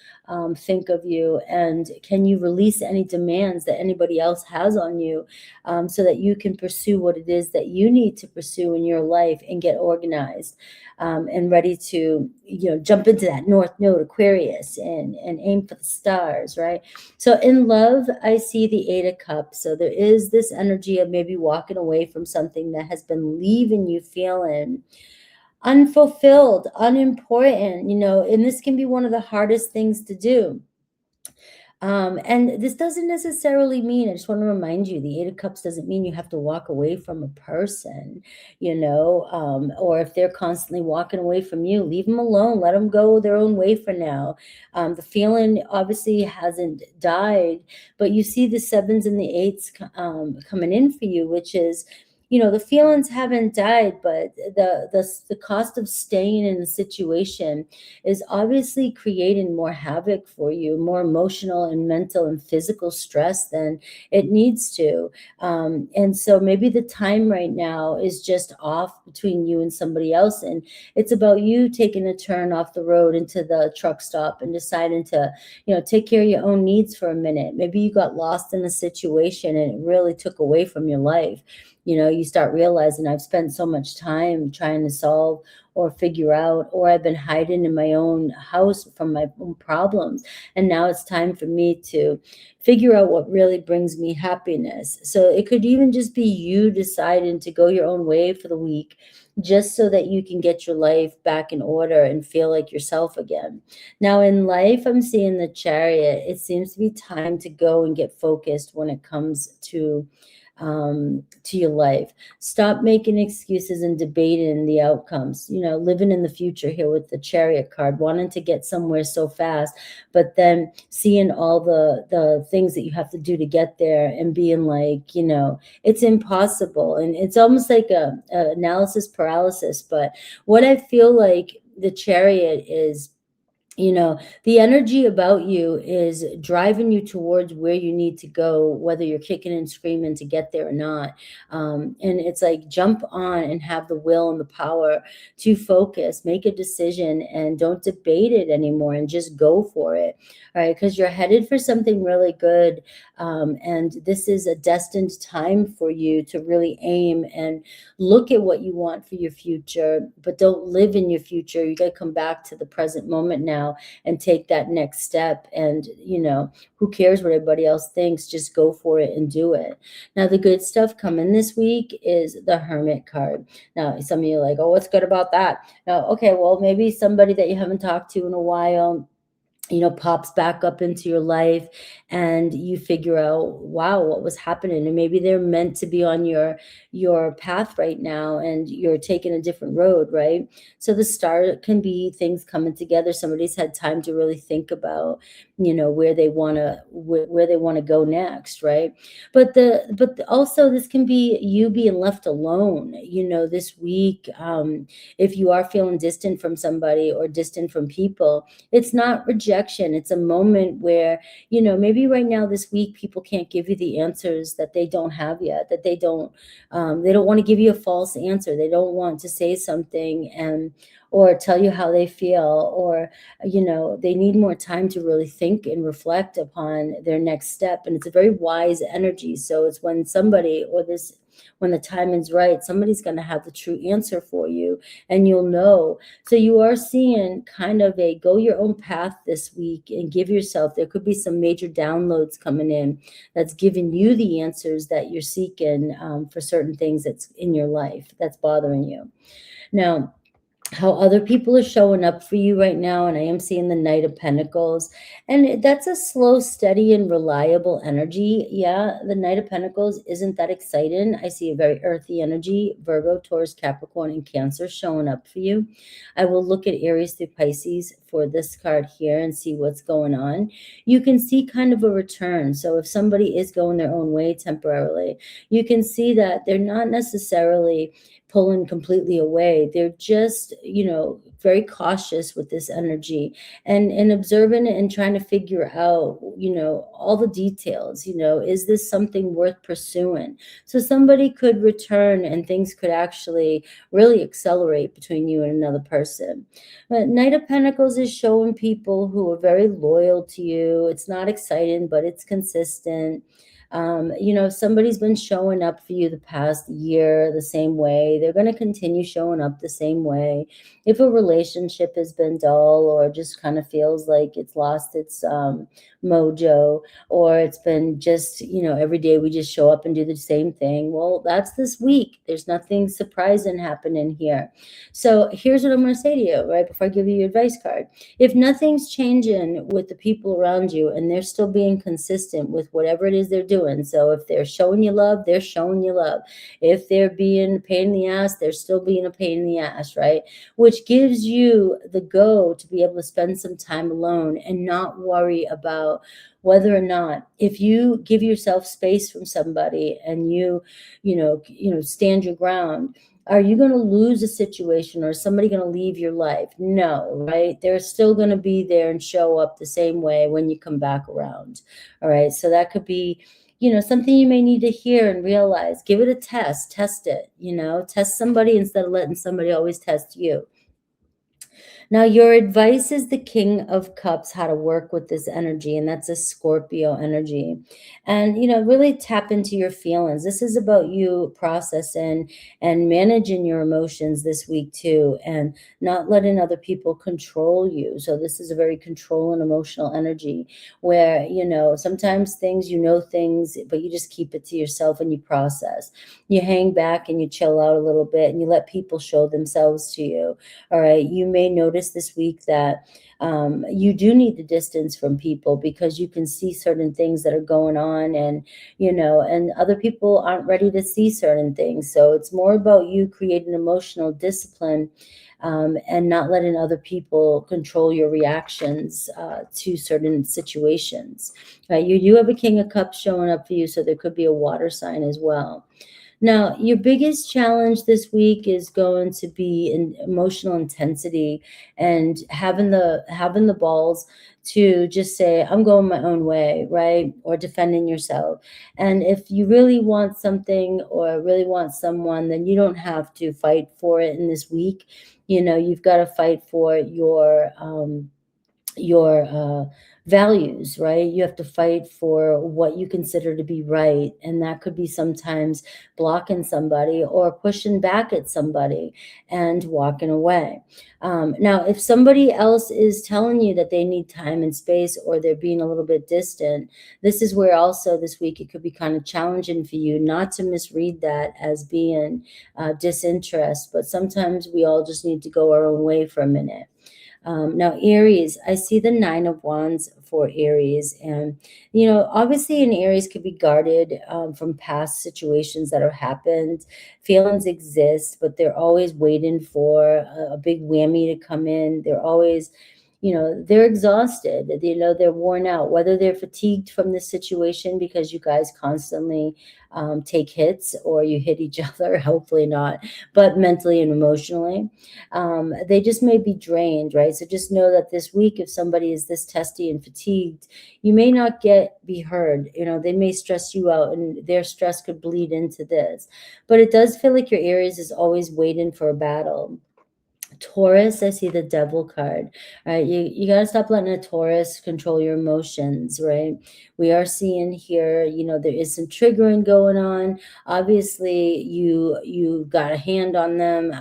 think of you? And can you release any demands that anybody else has on you, so that you can pursue what it is that you need to pursue in your life and get organized, and ready to, jump into that North Node Aquarius and aim for the stars, right? So in love, I see the Eight of Cups. So there is this energy of maybe walking away from something that has been leaving you feeling unfulfilled, unimportant, and this can be one of the hardest things to do. And this doesn't necessarily mean, I just want to remind you, the Eight of Cups doesn't mean you have to walk away from a person, or if they're constantly walking away from you, leave them alone, let them go their own way for now. The feeling obviously hasn't died, but you see the sevens and the eights coming in for you, which is, the feelings haven't died, but the cost of staying in the situation is obviously creating more havoc for you, more emotional and mental and physical stress than it needs to. And so maybe the time right now is just off between you and somebody else, and it's about you taking a turn off the road into the truck stop and deciding to, take care of your own needs for a minute. Maybe you got lost in a situation and it really took away from your life. You start realizing, I've spent so much time trying to solve or figure out, or I've been hiding in my own house from my own problems. And now it's time for me to figure out what really brings me happiness. So it could even just be you deciding to go your own way for the week, just so that you can get your life back in order and feel like yourself again. Now in life, I'm seeing the Chariot. It seems to be time to go and get focused when it comes to your life. Stop making excuses and debating the outcomes. Living in the future here with the Chariot card, wanting to get somewhere so fast, but then seeing all the things that you have to do to get there and being like, it's impossible. And it's almost like a analysis paralysis. But what I feel like the Chariot is, the energy about you is driving you towards where you need to go, whether you're kicking and screaming to get there or not. And it's like, jump on and have the will and the power to focus, make a decision, and don't debate it anymore, and just go for it. All right, because you're headed for something really good. And this is a destined time for you to really aim and look at what you want for your future, but don't live in your future. You got to come back to the present moment now and take that next step. And, who cares what everybody else thinks? Just go for it and do it. Now, the good stuff coming this week is the Hermit card. Now, some of you are like, oh, what's good about that? Now, okay, well, maybe somebody that you haven't talked to in a while, pops back up into your life, and you figure out, wow, what was happening? And maybe they're meant to be on your path right now, and you're taking a different road, right? So the start can be things coming together. Somebody's had time to really think about, where they want to go next, right? But also this can be you being left alone, this week. If you are feeling distant from somebody or distant from people, it's not rejection. It's a moment where, maybe right now this week, people can't give you the answers that they don't have yet, that they don't want to give you a false answer. They don't want to say something or tell you how they feel, or, they need more time to really think and reflect upon their next step. And it's a very wise energy. So it's when when the timing's right, somebody's going to have the true answer for you, and you'll know. So you are seeing kind of a go your own path this week, and give yourself, there could be some major downloads coming in that's giving you the answers that you're seeking for certain things that's in your life that's bothering you. Now, how other people are showing up for you right now, and I am seeing the Knight of Pentacles, and that's a slow, steady, and reliable energy. Yeah, the Knight of Pentacles isn't that exciting. I see a very earthy energy, Virgo, Taurus, Capricorn, and Cancer showing up for you. I will look at Aries through Pisces for this card here and see what's going on. You can see kind of a return. So if somebody is going their own way temporarily, you can see that they're not necessarily pulling completely away. They're just, very cautious with this energy, and observing it and trying to figure out, all the details. Is this something worth pursuing? So somebody could return, and things could actually really accelerate between you and another person. But Knight of Pentacles is showing people who are very loyal to you. It's not exciting, but it's consistent. If somebody's been showing up for you the past year the same way, they're going to continue showing up the same way. If a relationship has been dull, or just kind of feels like it's lost its mojo, or it's been just, every day we just show up and do the same thing, well, that's this week. There's nothing surprising happening here. So here's what I'm going to say to you right before I give you your advice card. If nothing's changing with the people around you, and they're still being consistent with whatever it is they're doing, doing. So if they're showing you love, they're showing you love. If they're being a pain in the ass, they're still being a pain in the ass, right? Which gives you the go to be able to spend some time alone and not worry about whether or not, if you give yourself space from somebody and you stand your ground, are you going to lose a situation, or is somebody going to leave your life? No, right? They're still going to be there and show up the same way when you come back around. All right. So that could be, something you may need to hear and realize. Give it a test it, test somebody instead of letting somebody always test you. Now, your advice is the King of Cups, how to work with this energy, and that's a Scorpio energy. And, really tap into your feelings. This is about you processing and managing your emotions this week too, and not letting other people control you. So this is a very control and emotional energy where, sometimes things, things, but you just keep it to yourself and you process. You hang back and you chill out a little bit and you let people show themselves to you. All right. You may notice this week that you do need the distance from people because you can see certain things that are going on, and and other people aren't ready to see certain things. So it's more about you creating emotional discipline and not letting other people control your reactions to certain situations. You have a King of Cups showing up for you, so there could be a water sign as well. Now, your biggest challenge this week is going to be in emotional intensity and having the balls to just say, I'm going my own way, right? Or defending yourself. And if you really want something or really want someone, then you don't have to fight for it in this week. You've got to fight for your values, right? You have to fight for what you consider to be right. And that could be sometimes blocking somebody or pushing back at somebody and walking away. Now, if somebody else is telling you that they need time and space, or they're being a little bit distant, this is where also this week it could be kind of challenging for you not to misread that as being disinterest, but sometimes we all just need to go our own way for a minute. Now, Aries, I see the Nine of Wands for Aries. And, obviously an Aries could be guarded from past situations that have happened. Feelings exist, but they're always waiting for a big whammy to come in. They're always, they're exhausted, they're worn out, whether they're fatigued from this situation because you guys constantly take hits or you hit each other, hopefully not, but mentally and emotionally. They just may be drained, right? So just know that this week, if somebody is this testy and fatigued, you may not be heard. They may stress you out, and their stress could bleed into this. But it does feel like your Aries is always waiting for a battle. Taurus, I see the Devil card. Right, you got to stop letting a Taurus control your emotions, right? We are seeing here, there is some triggering going on. Obviously, you got a hand on them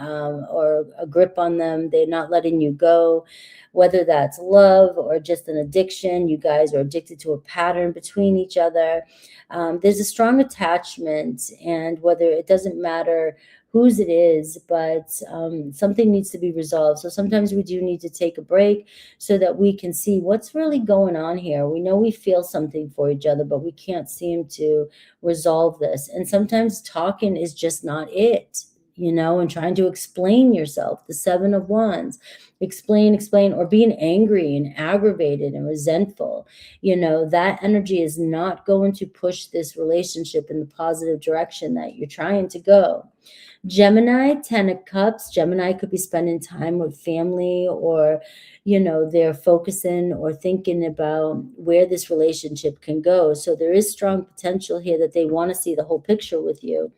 or a grip on them. They're not letting you go, whether that's love or just an addiction. You guys are addicted to a pattern between each other. There's a strong attachment, and whether it doesn't matter whose it is, but something needs to be resolved. So sometimes we do need to take a break so that we can see what's really going on here. We know we feel something for each other, but we can't seem to resolve this. And sometimes talking is just not it, and trying to explain yourself. The Seven of Wands, explain, or being angry and aggravated and resentful. That energy is not going to push this relationship in the positive direction that you're trying to go. Gemini, 10 of Cups. Gemini could be spending time with family, or, they're focusing or thinking about where this relationship can go. So there is strong potential here that they want to see the whole picture with you.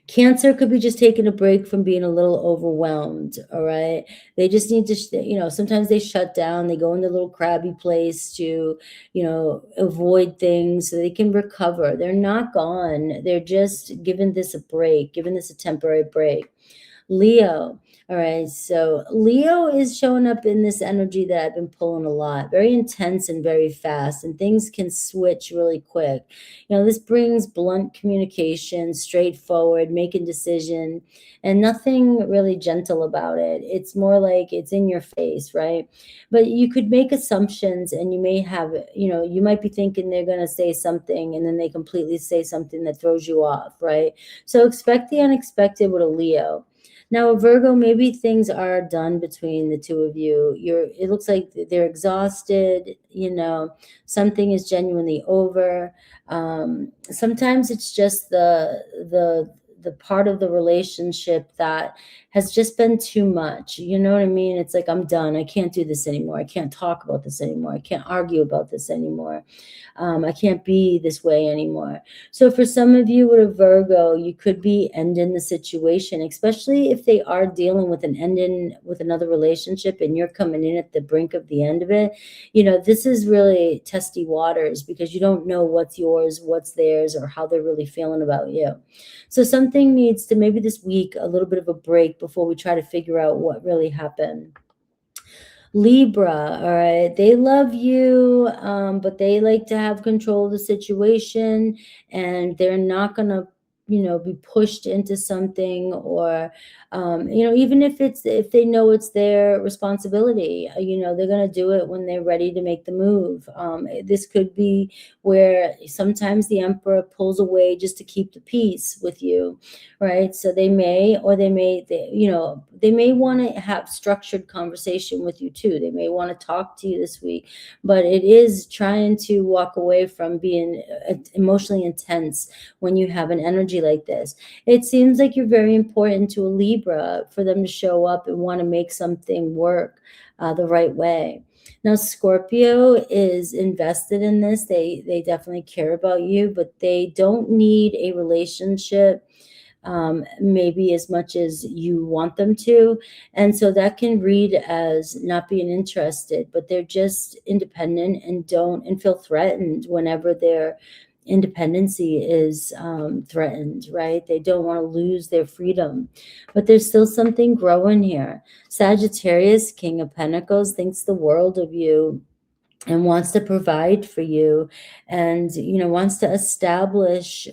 Cancer could be just taking a break from being a little overwhelmed, all right? They just need to, sometimes they shut down. They go in their little crabby place to, avoid things so they can recover. They're not gone. They're just giving this a break, giving this a temporary break. Leo, All right, so Leo is showing up in this energy that I've been pulling a lot, very intense and very fast, and things can switch really quick. You know, this brings blunt communication, straightforward, making decision, and nothing really gentle about it. It's more like it's in your face, right? But you could make assumptions, and you may have, you know, you might be thinking they're going to say something, and then they completely say something that throws you off, right? So expect the unexpected with a Leo. Now, Virgo, maybe things are done between the two of you. It looks like they're exhausted, you know, something is genuinely over. Sometimes it's just the part of the relationship that has just been too much. You know what I mean? It's like, I'm done. I can't do this anymore. I can't talk about this anymore. I can't argue about this anymore. I can't be this way anymore. So for some of you with a Virgo, you could be ending the situation, especially if they are dealing with an ending with another relationship and you're coming in at the brink of the end of it. You know, this is really testy waters because you don't know what's yours, what's theirs, or how they're really feeling about you. So something needs to, maybe this week, a little bit of a break before we try to figure out what really happened. Libra, all right, they love you, but they like to have control of the situation, and they're not gonna, you know, be pushed into something, or you know, even if they know it's their responsibility, you know, they're gonna do it when they're ready to make the move. This could be where sometimes the emperor pulls away just to keep the peace with you, right? So they may, or you know, they may want to have structured conversation with you too. They may want to talk to you this week, but it is trying to walk away from being emotionally intense when you have an energy like this. It seems like you're very important to a Libra for them to show up and want to make something work the right way. Now, Scorpio is invested in this. They definitely care about you, but they don't need a relationship maybe as much as you want them to. And so that can read as not being interested, but they're just independent and feel threatened whenever their independency is threatened, right? They don't want to lose their freedom, but there's still something growing here. Sagittarius, King of Pentacles, thinks the world of you and wants to provide for you, and you know, wants to establish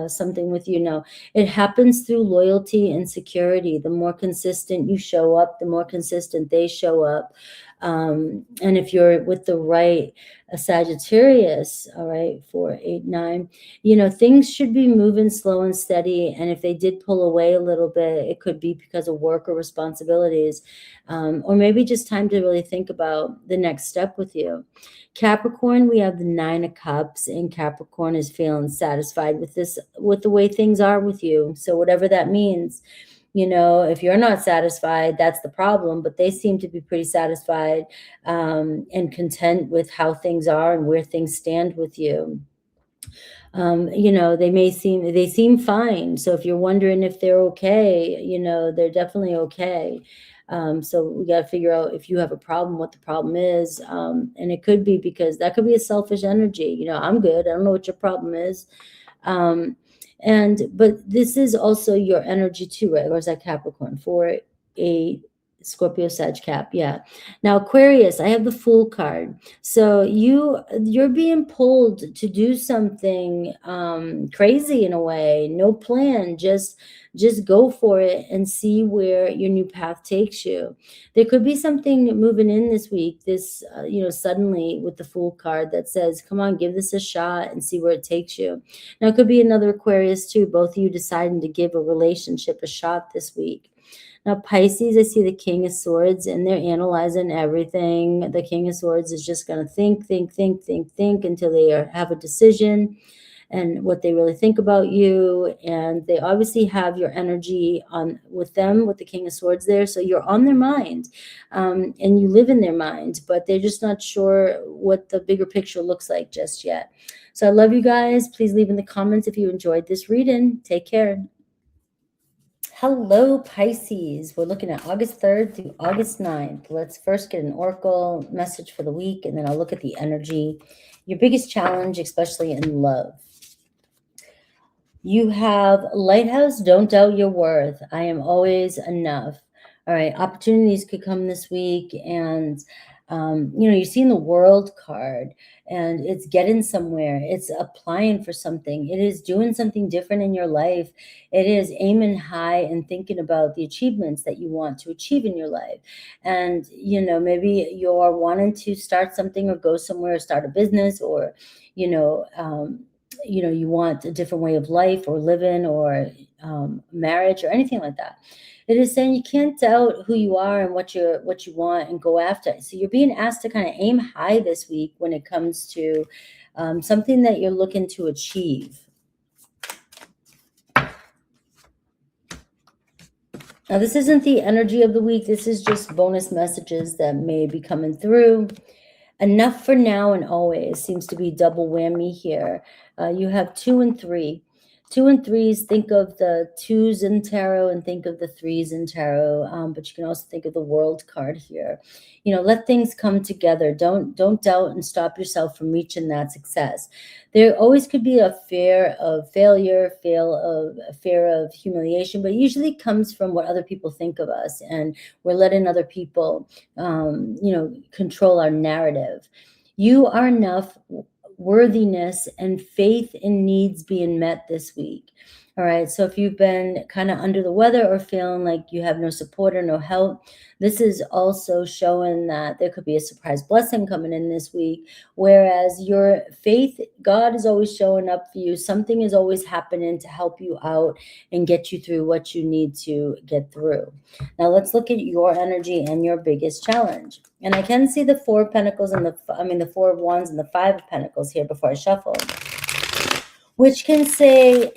something with you. Now, it happens through loyalty and security. The more consistent you show up, the more consistent they show up. And if you're with the right Sagittarius, all right, 4, 8, 9, you know, things should be moving slow and steady. And if they did pull away a little bit, it could be because of work or responsibilities, or maybe just time to really think about the next step with you. Capricorn, we have the 9 of Cups, and Capricorn is feeling satisfied with this, with the way things are with you. So whatever that means, you know, if you're not satisfied, that's the problem, but they seem to be pretty satisfied and content with how things are and where things stand with you. You know, they seem fine. So if you're wondering if they're okay, you know, they're definitely okay. So we got to figure out if you have a problem, what the problem is. And it could be because that could be a selfish energy. You know, I'm good. I don't know what your problem is. But this is also your energy too, right? Or is that Capricorn? 4, 8, Scorpio, Sag, Cap, yeah. Now Aquarius, I have the Fool card. So you're being pulled to do something crazy in a way. No plan, just go for it and see where your new path takes you. There could be something moving in this week, this you know, suddenly with the Fool card that says, come on, give this a shot and see where it takes you. Now it could be another Aquarius too, both of you deciding to give a relationship a shot this week. Now, Pisces, I see the King of Swords, and they're analyzing everything. The King of Swords is just going to think until they have a decision and what they really think about you. And they obviously have your energy on with them, with the King of Swords there. So you're on their mind, and you live in their mind, but they're just not sure what the bigger picture looks like just yet. So I love you guys. Please leave in the comments if you enjoyed this reading. Take care. Hello, Pisces. We're looking at August 3rd through August 9th. Let's first get an oracle message for the week, and then I'll look at the energy. Your biggest challenge, especially in love. You have Lighthouse, don't doubt your worth. I am always enough. All right, opportunities could come this week, and you're seeing the World card, and it's getting somewhere. It's applying for something. It is doing something different in your life. It is aiming high and thinking about the achievements that you want to achieve in your life. And maybe you're wanting to start something or go somewhere, or start a business, or you want a different way of life or living, or marriage, or anything like that. It is saying you can't doubt who you are and what you want, and go after it. So you're being asked to kind of aim high this week when it comes to something that you're looking to achieve. Now, this isn't the energy of the week. This is just bonus messages that may be coming through. Enough for now and always seems to be double whammy here. You have 2 and 3. 2 and 3s, think of the 2s in tarot and think of the 3s in tarot, but you can also think of the World card here. Let things come together. Don't doubt and stop yourself from reaching that success. There always could be a fear of failure, a fear of humiliation, but it usually comes from what other people think of us, and we're letting other people, control our narrative. You are enough. Worthiness and faith in needs being met this week. All right. So if you've been kind of under the weather or feeling like you have no support or no help, this is also showing that there could be a surprise blessing coming in this week. Whereas your faith, God is always showing up for you. Something is always happening to help you out and get you through what you need to get through. Now let's look at your energy and your biggest challenge. And I can see the 4 of Pentacles and the 4 of Wands and the 5 of Pentacles here before I shuffle, which can say,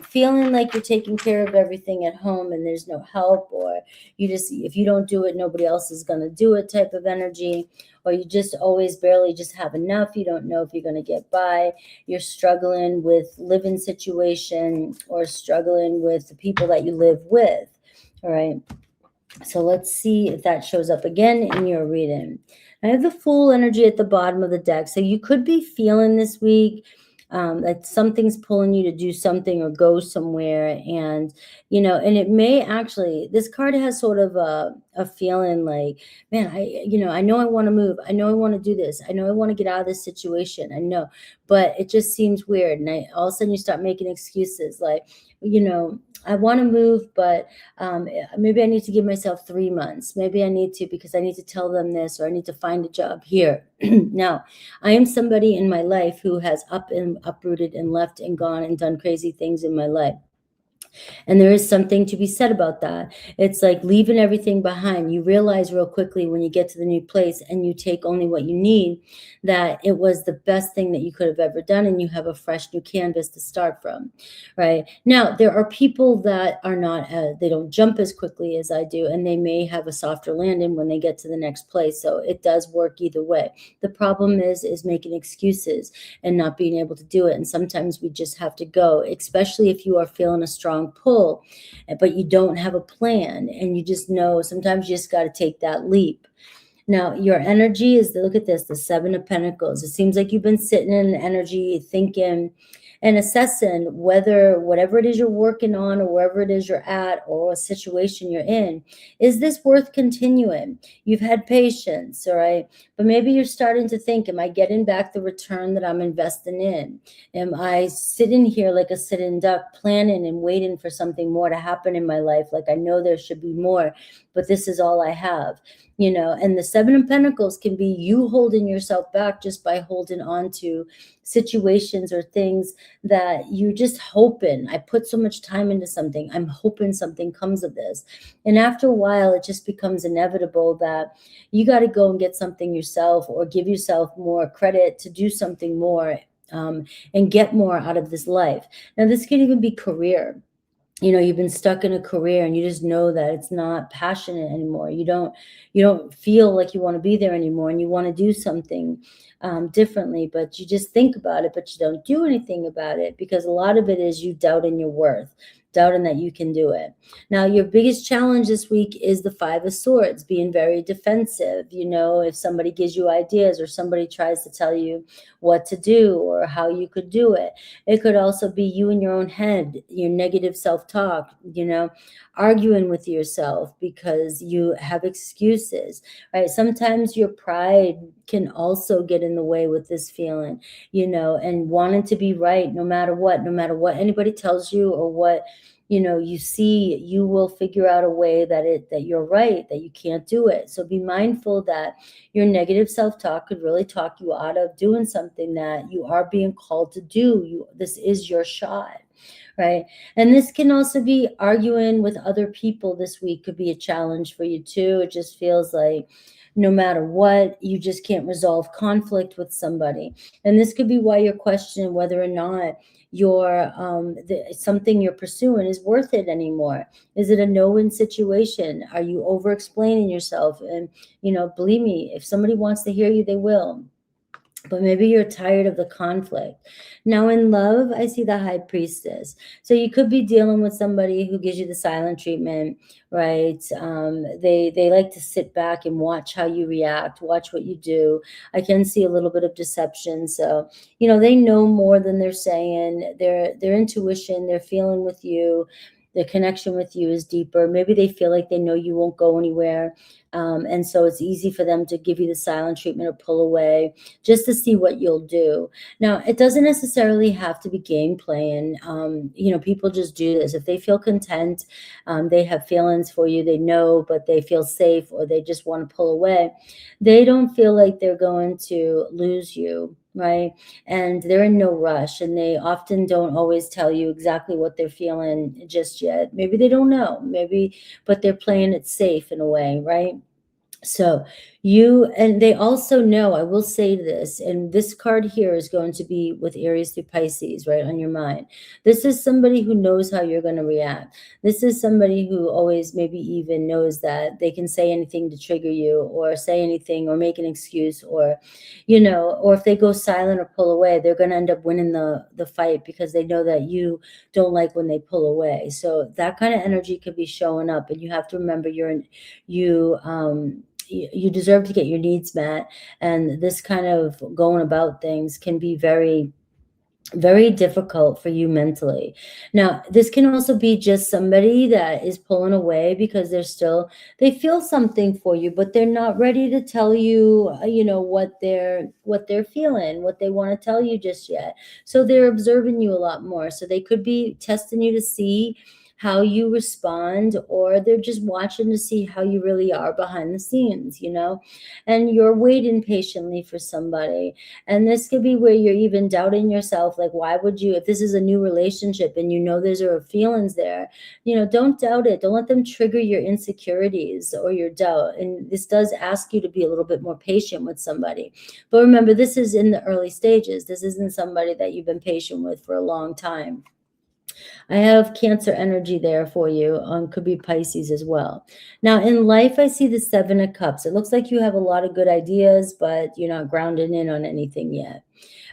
feeling like you're taking care of everything at home and there's no help, or if you don't do it, nobody else is going to do it type of energy, or you just always barely just have enough. You don't know if you're going to get by. You're struggling with living situation, or struggling with the people that you live with. All right. So let's see if that shows up again in your reading. I have the Fool energy at the bottom of the deck. So you could be feeling this week that something's pulling you to do something or go somewhere. And, and it may actually, this card has sort of a feeling like, man, I know I want to move. I know I want to do this. I know I want to get out of this situation. I know, but it just seems weird. And all of a sudden you start making excuses like, I want to move, but maybe I need to give myself 3 months. Maybe I need to, because I need to tell them this, or I need to find a job here. Now, I am somebody in my life who has uprooted and left and gone and done crazy things in my life. And there is something to be said about that. It's like leaving everything behind. You realize real quickly when you get to the new place and you take only what you need, that it was the best thing that you could have ever done, and you have a fresh new canvas to start from, right? Now, there are people that are not, they don't jump as quickly as I do, and they may have a softer landing when they get to the next place. So it does work either way. The problem is making excuses and not being able to do it. And sometimes we just have to go, especially if you are feeling a strong pull, but you don't have a plan, and you just know sometimes you just got to take that leap. Now, your energy is, look at this, the 7 of Pentacles. It seems like you've been sitting in energy, thinking and assessing whether whatever it is you're working on, or wherever it is you're at, or a situation you're in, is this worth continuing? You've had patience, all right? But maybe you're starting to think, am I getting back the return that I'm investing in? Am I sitting here like a sitting duck, planning and waiting for something more to happen in my life? Like, I know there should be more, but this is all I have. And the 7 of Pentacles can be you holding yourself back just by holding on to situations or things that you're just hoping. I put so much time into something. I'm hoping something comes of this. And after a while, it just becomes inevitable that you got to go and get something yourself, or give yourself more credit to do something more, and get more out of this life. Now, this could even be career. You've been stuck in a career and you just know that it's not passionate anymore. You don't feel like you want to be there anymore, and you want to do something differently, but you just think about it, but you don't do anything about it, because a lot of it is you doubting your worth. doubting that you can do it. Now, your biggest challenge this week is the Five of Swords, being very defensive. If somebody gives you ideas or somebody tries to tell you what to do or how you could do it. It could also be you in your own head, your negative self-talk, arguing with yourself because you have excuses, right? Sometimes your pride can also get in the way with this feeling, and wanting to be right no matter what anybody tells you or what you see, you will figure out a way that you're right, that you can't do it. So be mindful that your negative self-talk could really talk you out of doing something that you are being called to do. This is your shot, right? And this can also be arguing with other people this week could be a challenge for you too. It just feels like no matter what, you just can't resolve conflict with somebody. And this could be why you're questioning whether or not something you're pursuing is worth it anymore. Is it a no-win situation? Are you over explaining yourself? And believe me, if somebody wants to hear you, they will. But maybe you're tired of the conflict. Now in love, I see the High Priestess. So you could be dealing with somebody who gives you the silent treatment, right? They like to sit back and watch how you react, watch what you do. I can see a little bit of deception. So, they know more than they're saying. Their intuition, their feeling with you, the connection with you is deeper. Maybe they feel like they know you won't go anywhere. And so it's easy for them to give you the silent treatment or pull away just to see what you'll do. Now, it doesn't necessarily have to be game playing. People just do this. If they feel content, they have feelings for you, they know, but they feel safe or they just want to pull away. They don't feel like they're going to lose you, right? And they're in no rush, and they often don't always tell you exactly what they're feeling just yet. Maybe they don't know, but they're playing it safe in a way, right? So and they also know, I will say this, and this card here is going to be with Aries through Pisces, right, on your mind. This is somebody who knows how you're going to react. This is somebody who always maybe even knows that they can say anything to trigger you or say anything or make an excuse or if they go silent or pull away, they're going to end up winning the fight because they know that you don't like when they pull away. So that kind of energy could be showing up, and you have to remember you deserve to get your needs met, and this kind of going about things can be very, very difficult for you mentally. Now, this can also be just somebody that is pulling away because they feel something for you, but they're not ready to tell you, what they're feeling, what they want to tell you just yet. So they're observing you a lot more. So they could be testing you to see how you respond, or they're just watching to see how you really are behind the scenes, and you're waiting patiently for somebody. And this could be where you're even doubting yourself. Like, why would you, if this is a new relationship and there's feelings there, don't doubt it. Don't let them trigger your insecurities or your doubt. And this does ask you to be a little bit more patient with somebody. But remember, this is in the early stages. This isn't somebody that you've been patient with for a long time. I have Cancer energy there for you. Could be Pisces as well. Now, in life, I see the Seven of Cups. It looks like you have a lot of good ideas, but you're not grounded in on anything yet.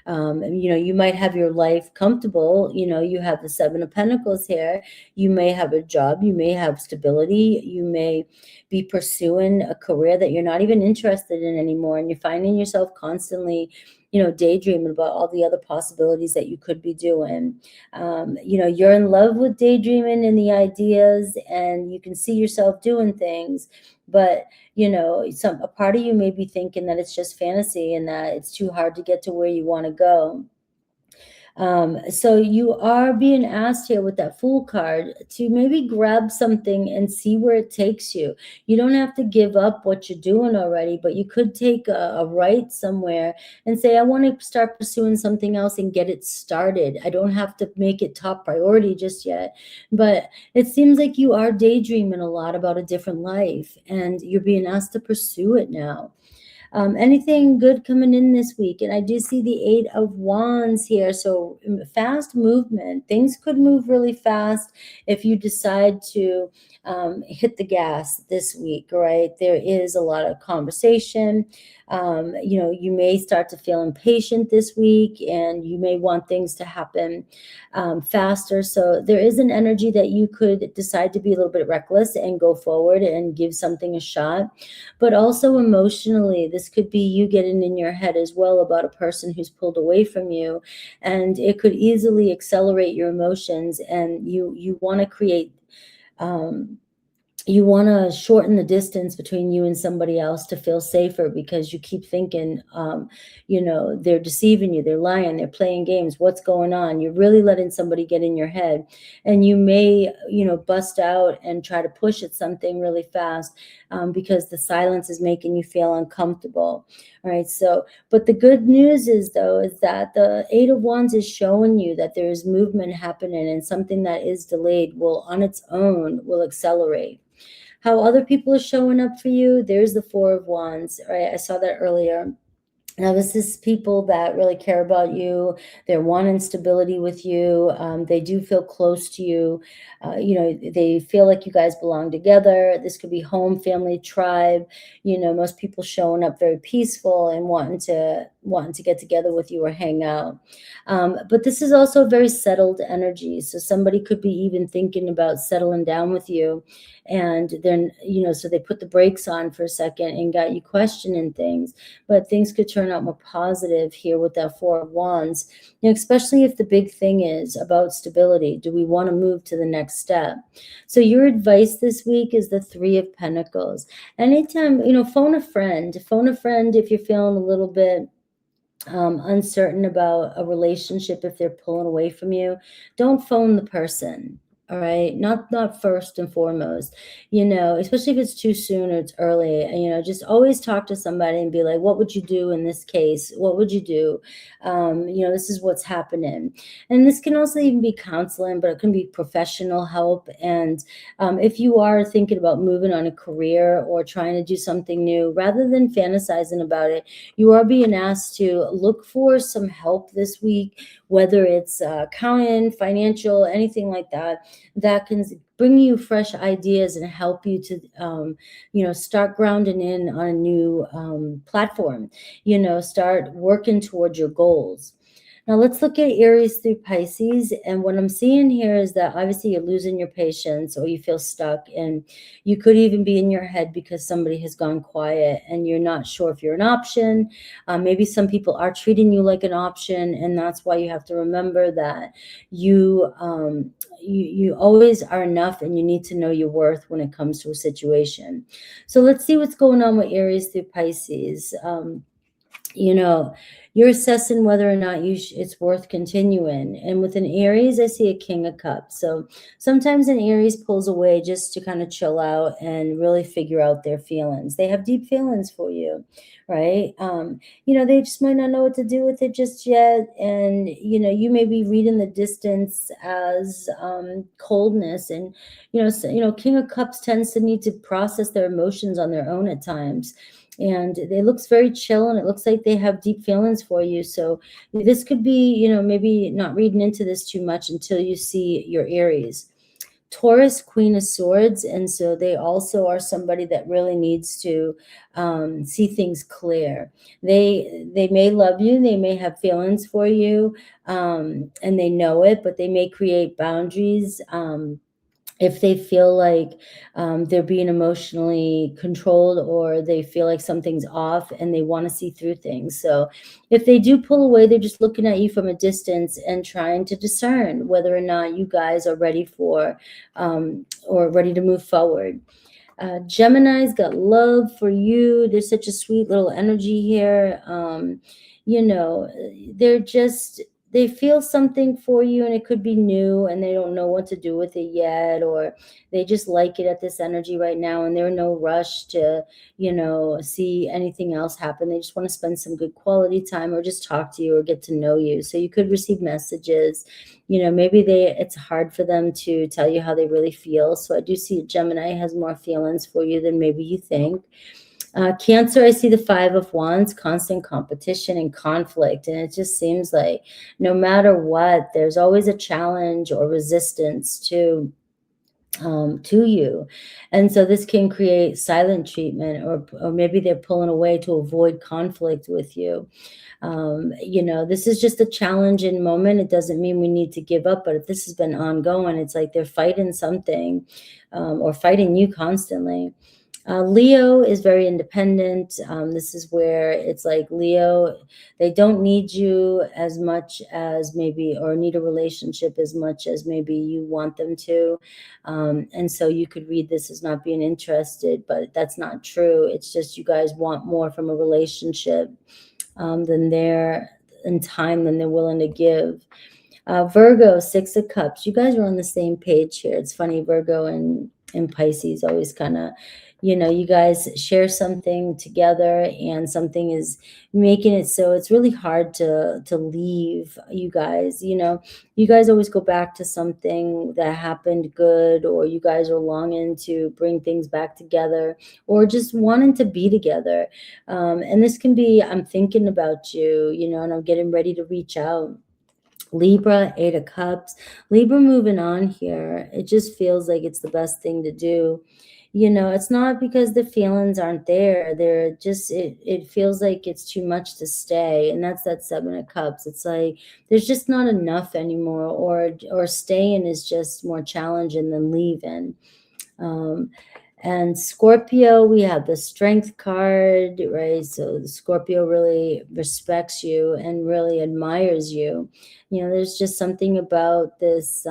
You might have your life comfortable. You have the Seven of Pentacles here. You may have a job. You may have stability. You may be pursuing a career that you're not even interested in anymore. And you're finding yourself constantly, daydreaming about all the other possibilities that you could be doing. You're in love with daydreaming and the ideas, and you can see yourself doing things, but a part of you may be thinking that it's just fantasy and that it's too hard to get to where you want to go. So you are being asked here with that Fool card to maybe grab something and see where it takes you. You don't have to give up what you're doing already, but you could take a right somewhere and say, I want to start pursuing something else and get it started. I don't have to make it top priority just yet, but it seems like you are daydreaming a lot about a different life, and you're being asked to pursue it now. Anything good coming in this week? And I do see the Eight of Wands here. So fast movement. Things could move really fast if you decide to hit the gas this week, right? There is a lot of conversation. You know, you may start to feel impatient this week, and you may want things to happen faster. So there is an energy that you could decide to be a little bit reckless and go forward and give something a shot. But also emotionally, this could be you getting in your head as well about a person who's pulled away from you, and it could easily accelerate your emotions, and you want to create you want to shorten the distance between you and somebody else to feel safer, because you keep thinking, you know, they're deceiving you, they're lying, they're playing games, what's going on? You're really letting somebody get in your head, and you may, you know, bust out and try to push at something really fast because the silence is making you feel uncomfortable. All right. So, but the good news is, though, is that the Eight of Wands is showing you that there is movement happening, and something that is delayed will on its own will accelerate. How other people are showing up for you, there's the Four of Wands, right? I saw that earlier. Now, this is people that really care about you. They're wanting stability with you. They do feel close to you. You know, they feel like you guys belong together. This could be home, family, tribe. You know, most people showing up very peaceful and wanting to get together with you or hang out. But this is also very settled energy. So somebody could be even thinking about settling down with you. And then, you know, so they put the brakes on for a second and got you questioning things. But things could turn out more positive here with that Four of Wands, you know, especially if the big thing is about stability. Do we want to move to the next step? So your advice this week is the Three of Pentacles. Anytime, you know, phone a friend if you're feeling a little bit uncertain about a relationship. If they're pulling away from you, don't phone the person. All right, not first and foremost, you know, especially if it's too soon or it's early. You know, just always talk to somebody and be like, what would you do in this case? What would you do? You know, this is what's happening. And this can also even be counseling, but it can be professional help. And if you are thinking about moving on a career or trying to do something new, rather than fantasizing about it, you are being asked to look for some help this week, whether it's accounting, financial, anything like that, that can bring you fresh ideas and help you to, you know, start grounding in on a new platform, you know, start working towards your goals. Now let's look at Aries through Pisces. And what I'm seeing here is that obviously you're losing your patience, or you feel stuck, and you could even be in your head because somebody has gone quiet and you're not sure if you're an option. Maybe some people are treating you like an option, and that's why you have to remember that you always are enough, and you need to know your worth when it comes to a situation. So let's see what's going on with Aries through Pisces. You know, you're assessing whether or not it's worth continuing. And with an Aries, I see a King of Cups. So sometimes an Aries pulls away just to kind of chill out and really figure out their feelings. They have deep feelings for you, right? You know, they just might not know what to do with it just yet. And, you know, you may be reading the distance as coldness. And, King of Cups tends to need to process their emotions on their own at times. And it looks very chill, and it looks like they have deep feelings for you. So this could be, you know, maybe not reading into this too much until you see your Aries. Taurus, Queen of Swords, and so they also are somebody that really needs to see things clear. They may love you, they may have feelings for you, and they know it, but they may create boundaries if they feel like they're being emotionally controlled, or they feel like something's off and they want to see through things. So if they do pull away, they're just looking at you from a distance and trying to discern whether or not you guys are ready for or ready to move forward. Gemini's got love for you. There's such a sweet little energy here. You know, they feel something for you, and it could be new, and they don't know what to do with it yet, or they just like it at this energy right now, and they're in no rush to, you know, see anything else happen. They just want to spend some good quality time, or just talk to you, or get to know you. So you could receive messages. You know, maybe it's hard for them to tell you how they really feel. So I do see Gemini has more feelings for you than maybe you think. Cancer, I see the Five of Wands, constant competition and conflict. And it just seems like no matter what, there's always a challenge or resistance to to you. And so this can create silent treatment, or maybe they're pulling away to avoid conflict with you. You know, this is just a challenging moment. It doesn't mean we need to give up, but if this has been ongoing, it's like they're fighting something, or fighting you constantly. Leo is very independent. This is where it's like Leo, they don't need you as much as maybe, or need a relationship as much as maybe you want them to. And so you could read this as not being interested, but that's not true. It's just you guys want more from a relationship than they're in time than they're willing to give. Virgo, Six of Cups. You guys are on the same page here. It's funny, Virgo and Pisces always kind of, you know, you guys share something together, and something is making it so it's really hard to leave you guys. You know, you guys always go back to something that happened good, or you guys are longing to bring things back together, or just wanting to be together. And this can be, I'm thinking about you, you know, and I'm getting ready to reach out. Libra, Eight of Cups. Libra moving on here. It just feels like it's the best thing to do. You know, it's not because the feelings aren't there. They're just, it feels like it's too much to stay. And that's that Seven of Cups. It's like there's just not enough anymore, or staying is just more challenging than leaving. And Scorpio, we have the Strength card, right? So the Scorpio really respects you and really admires you. You know, there's just something about this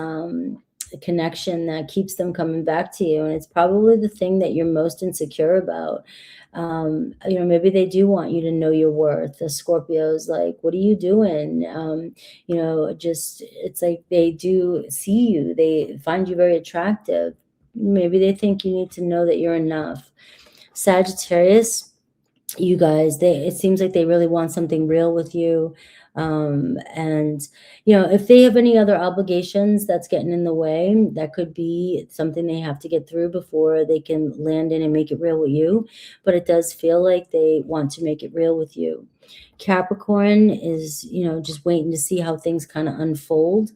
connection that keeps them coming back to you. And it's probably the thing that you're most insecure about. You know, maybe they do want you to know your worth. The Scorpio's like, what are you doing? You know, just, it's like they do see you. They find you very attractive. Maybe they think you need to know that you're enough. Sagittarius, you guys, it seems like they really want something real with you. And, you know, if they have any other obligations that's getting in the way, that could be something they have to get through before they can land in and make it real with you. But it does feel like they want to make it real with you. Capricorn is, you know, just waiting to see how things kind of unfold.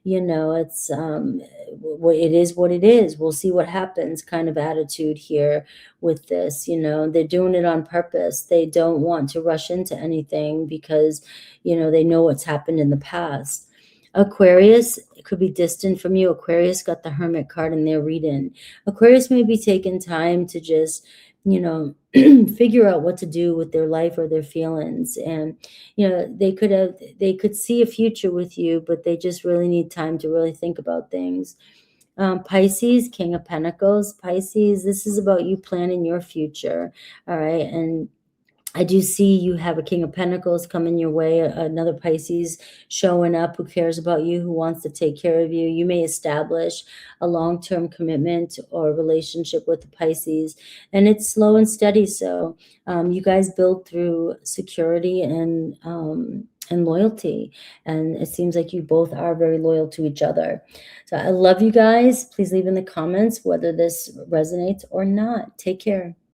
You know, it's it is what it is. We'll see what happens kind of attitude here with this. You know, they're doing it on purpose. They don't want to rush into anything because, you know, they know what's happened in the past. Aquarius, it could be distant from you. Aquarius got the Hermit card in their reading. Aquarius may be taking time to just, you know, figure out what to do with their life or their feelings. And, you know, they could see a future with you, but they just really need time to really think about things. Pisces, King of Pentacles. Pisces, this is about you planning your future. All right. And I do see you have a King of Pentacles coming your way, another Pisces showing up who cares about you, who wants to take care of you. You may establish a long-term commitment or relationship with the Pisces, and it's slow and steady. So you guys build through security and loyalty. And it seems like you both are very loyal to each other. So I love you guys. Please leave in the comments whether this resonates or not. Take care.